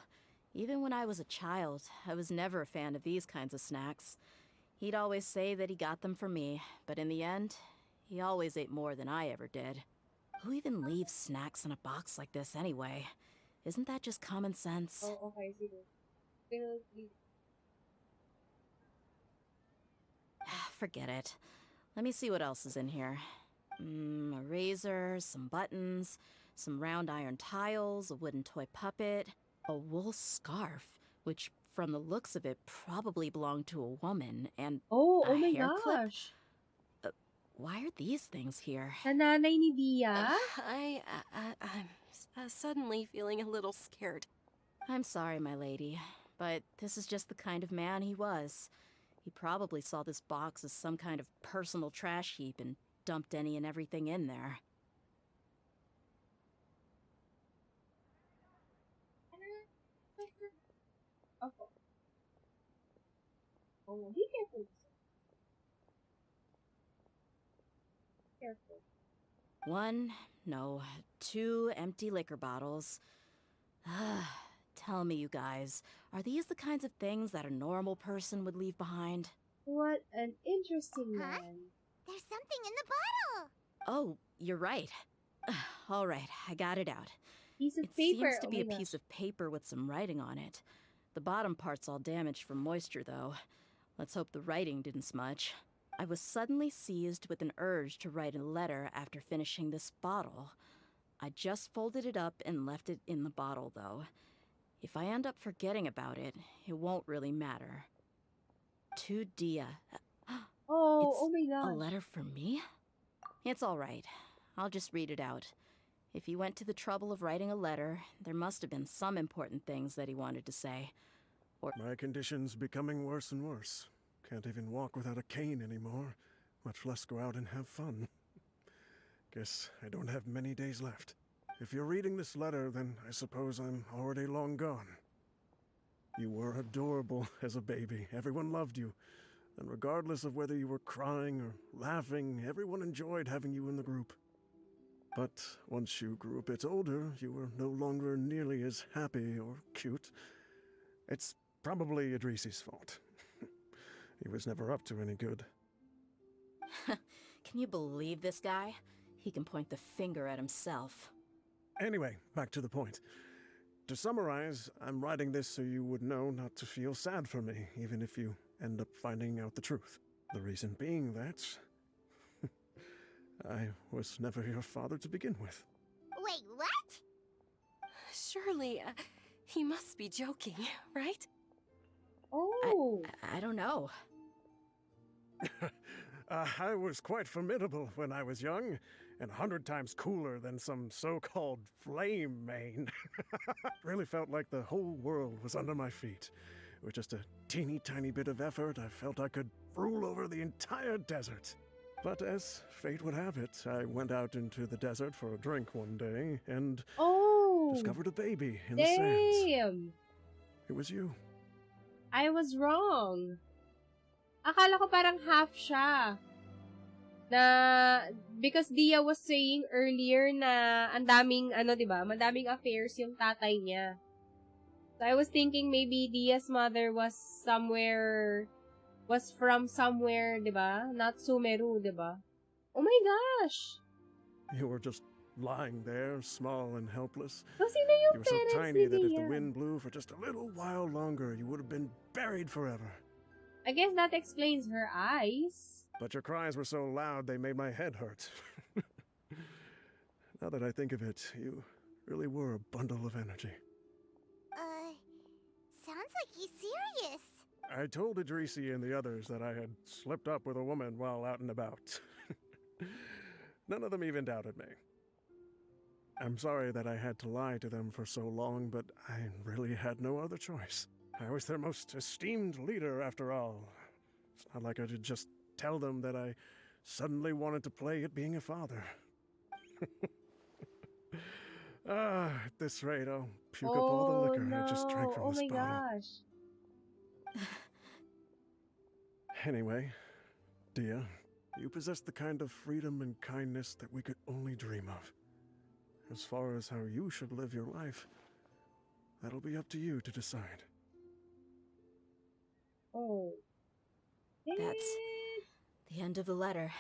Even when I was a child, I was never a fan of these kinds of snacks. He'd always say that he got them for me, but in the end, he always ate more than I ever did. Who even leaves snacks in a box like this anyway? Isn't that just common sense? Oh, okay, sige. Forget it. Let me see what else is in here. A razor, some buttons, some round iron tiles, a wooden toy puppet, a wool scarf, which from the looks of it probably belonged to a woman, and oh a my hair clip? gosh. Why are these things here? Sa nanay ni Dehya? I'm suddenly feeling a little scared. I'm sorry, my lady, but this is just the kind of man he was. He probably saw this box as some kind of personal trash heap and dumped any and everything in there. Oh, be careful. Careful. 1, no, 2 empty liquor bottles. Tell me, you guys, are these the kinds of things that a normal person would leave behind? What an interesting Huh? man. There's something in the bottle. Oh, you're right. All right, I got it out. Piece of It paper. seems to Oh be my a gosh. piece of paper with some writing on it. The bottom part's all damaged from moisture, though. Let's hope the writing didn't smudge. I was suddenly seized with an urge to write a letter after finishing this bottle. I just folded it up and left it in the bottle, though. If I end up forgetting about it, it won't really matter. To Dehya. Oh my A gosh. letter from me? It's all right. I'll just read it out. If he went to the trouble of writing a letter, there must have been some important things that he wanted to say. My condition's becoming worse and worse. Can't even walk without a cane anymore, much less go out and have fun. Guess I don't have many days left. If you're reading this letter, then I suppose I'm already long gone. You were adorable as a baby. Everyone loved you. And regardless of whether you were crying or laughing, everyone enjoyed having you in the group. But once you grew a bit older, you were no longer nearly as happy or cute. It's probably Idrisi's fault. He was never up to any good. Can you believe this guy? He can point the finger at himself. Anyway, back to the point. To summarize, I'm writing this so you would know not to feel sad for me, even if you end up finding out the truth. The reason being that I was never your father to begin with. Wait, what? Surely, he must be joking, right? Oh. I don't know. I was quite formidable when I was young, and 100 times cooler than some so-called flame main. Really felt like the whole world was under my feet. With just a teeny tiny bit of effort, I felt I could rule over the entire desert. But as fate would have it, I went out into the desert for a drink one day, and discovered a baby in the sands. Damn. It was you. I was wrong. Akala ko parang half siya. Na, because Dehya was saying earlier na ang daming, diba, madaming affairs yung tatay niya. So I was thinking maybe Dehya's mother was from somewhere, diba? Not Sumeru, diba? Oh my gosh! You were just lying there, small and helpless. So sino yung You were so parents tiny ni that if the Dehya? wind blew for just a little while longer, you would have been buried forever. I guess that explains her eyes. But your cries were so loud they made my head hurt. Now that I think of it, you really were a bundle of energy. Sounds like he's serious. I told Idrisi and the others that I had slipped up with a woman while out and about. None of them even doubted me. I'm sorry that I had to lie to them for so long, but I really had no other choice. I was their most esteemed leader, after all. It's not like I could just tell them that I suddenly wanted to play at being a father. At this rate, I'll puke up all the liquor I just drank from this bottle. Gosh. Anyway, Dehya, you possess the kind of freedom and kindness that we could only dream of. As far as how you should live your life, that'll be up to you to decide. Oh. That's the end of the letter.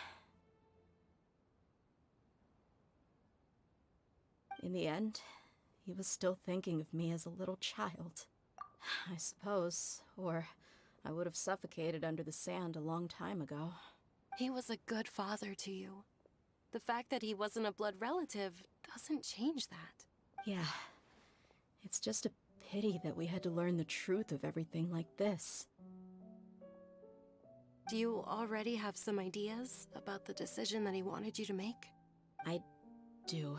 In the end, he was still thinking of me as a little child. I suppose, or I would have suffocated under the sand a long time ago. He was a good father to you. The fact that he wasn't a blood relative doesn't change that. Yeah. It's just a pity that we had to learn the truth of everything like this. Do you already have some ideas about the decision that he wanted you to make? I do.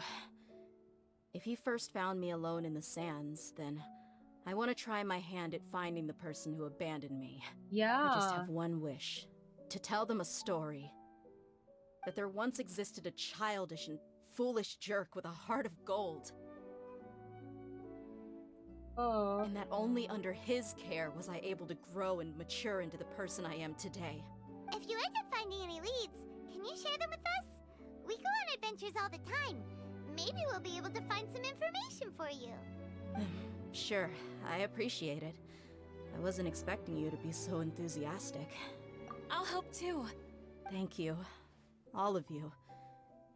If he first found me alone in the sands, then I want to try my hand at finding the person who abandoned me. Yeah. I just have one wish. To tell them a story. That there once existed a childish and foolish jerk with a heart of gold. Oh. And that only under his care was I able to grow and mature into the person I am today. If you end up finding any leads, can you share them with us? We go on adventures all the time. Maybe we'll be able to find some information for you. Sure, I appreciate it. I wasn't expecting you to be so enthusiastic. I'll help too. Thank you. All of you.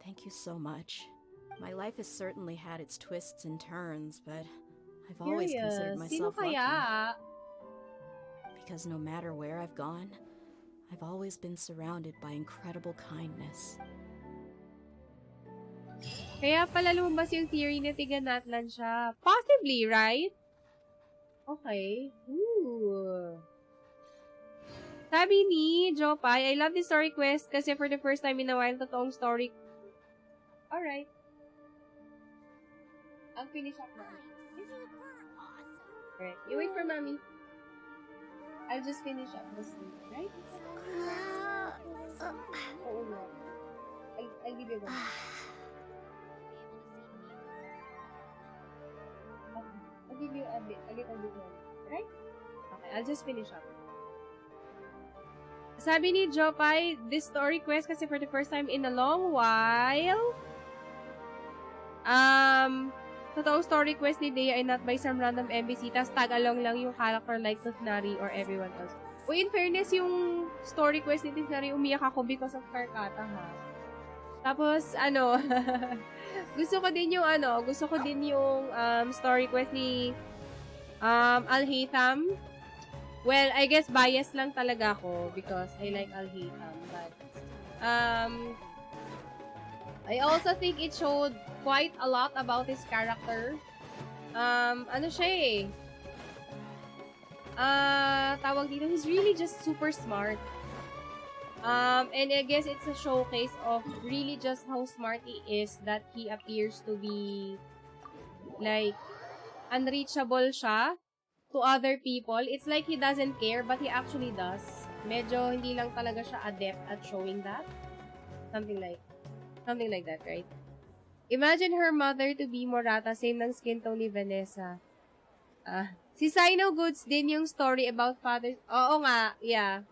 Thank you so much. My life has certainly had its twists and turns, but I've always considered myself lucky. Because no matter where I've gone, I've always been surrounded by incredible kindness. Kaya pala lumabas yung theory na tiganatlan siya. Possibly, right? Okay. Ooh. Sabi ni Jopay, I love this story quest kasi for the first time in a while, totoong story. Alright. I'll finish up now. Alright. You wait for mommy. I'll just finish up this thing, right? Oo nga. I'll give you one. I'll give you a little bit more. Right? Okay, I'll just finish up. Sabi ni Jopay, this story quest kasi for the first time in a long while. Totoong story quest ni Dehya ay not by some random NPC, tas tag-along lang yung character like Tusnari or everyone else. In fairness, yung story quest ni Tusnari, umiyak ako because of Karkata, ha? Tapos, gusto ko din yung story quest ni Al-Haytham. Well, I guess biased lang talaga ako because I like Al-Haytham. But, I also think it showed quite a lot about his character. Tawag dito, he's really just super smart. And I guess it's a showcase of really just how smart he is that he appears to be like unreachable siya to other people. It's like he doesn't care but he actually does. Medyo hindi lang talaga siya adept at showing that. Something like that, right? Imagine her mother to be Morata, same ng skin tone ni Vanessa. Si Sino Goods din yung story about fathers. Oo nga, yeah.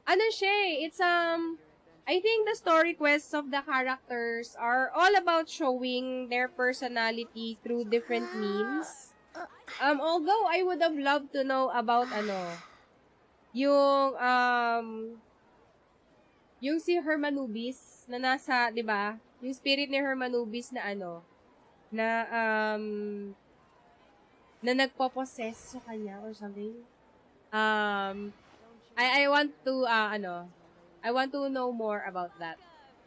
It's I think the story quests of the characters are all about showing their personality through different means. Although I would have loved to know about yung si Hermanubis na nasa, 'di ba? Yung spirit ni Hermanubis na na nagpo-possess sa kanya or something. I want to know more about that.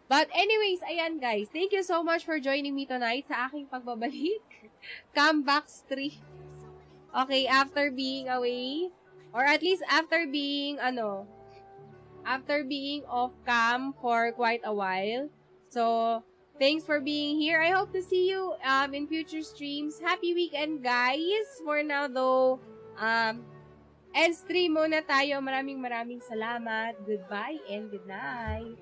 But anyways, ayan guys, thank you so much for joining me tonight sa aking pagbabalik. Comeback streak. Okay, after being away, or at least after being off cam for quite a while. So, thanks for being here. I hope to see you in future streams. Happy weekend, guys. For now though, end stream muna tayo. Maraming salamat. Goodbye and good night.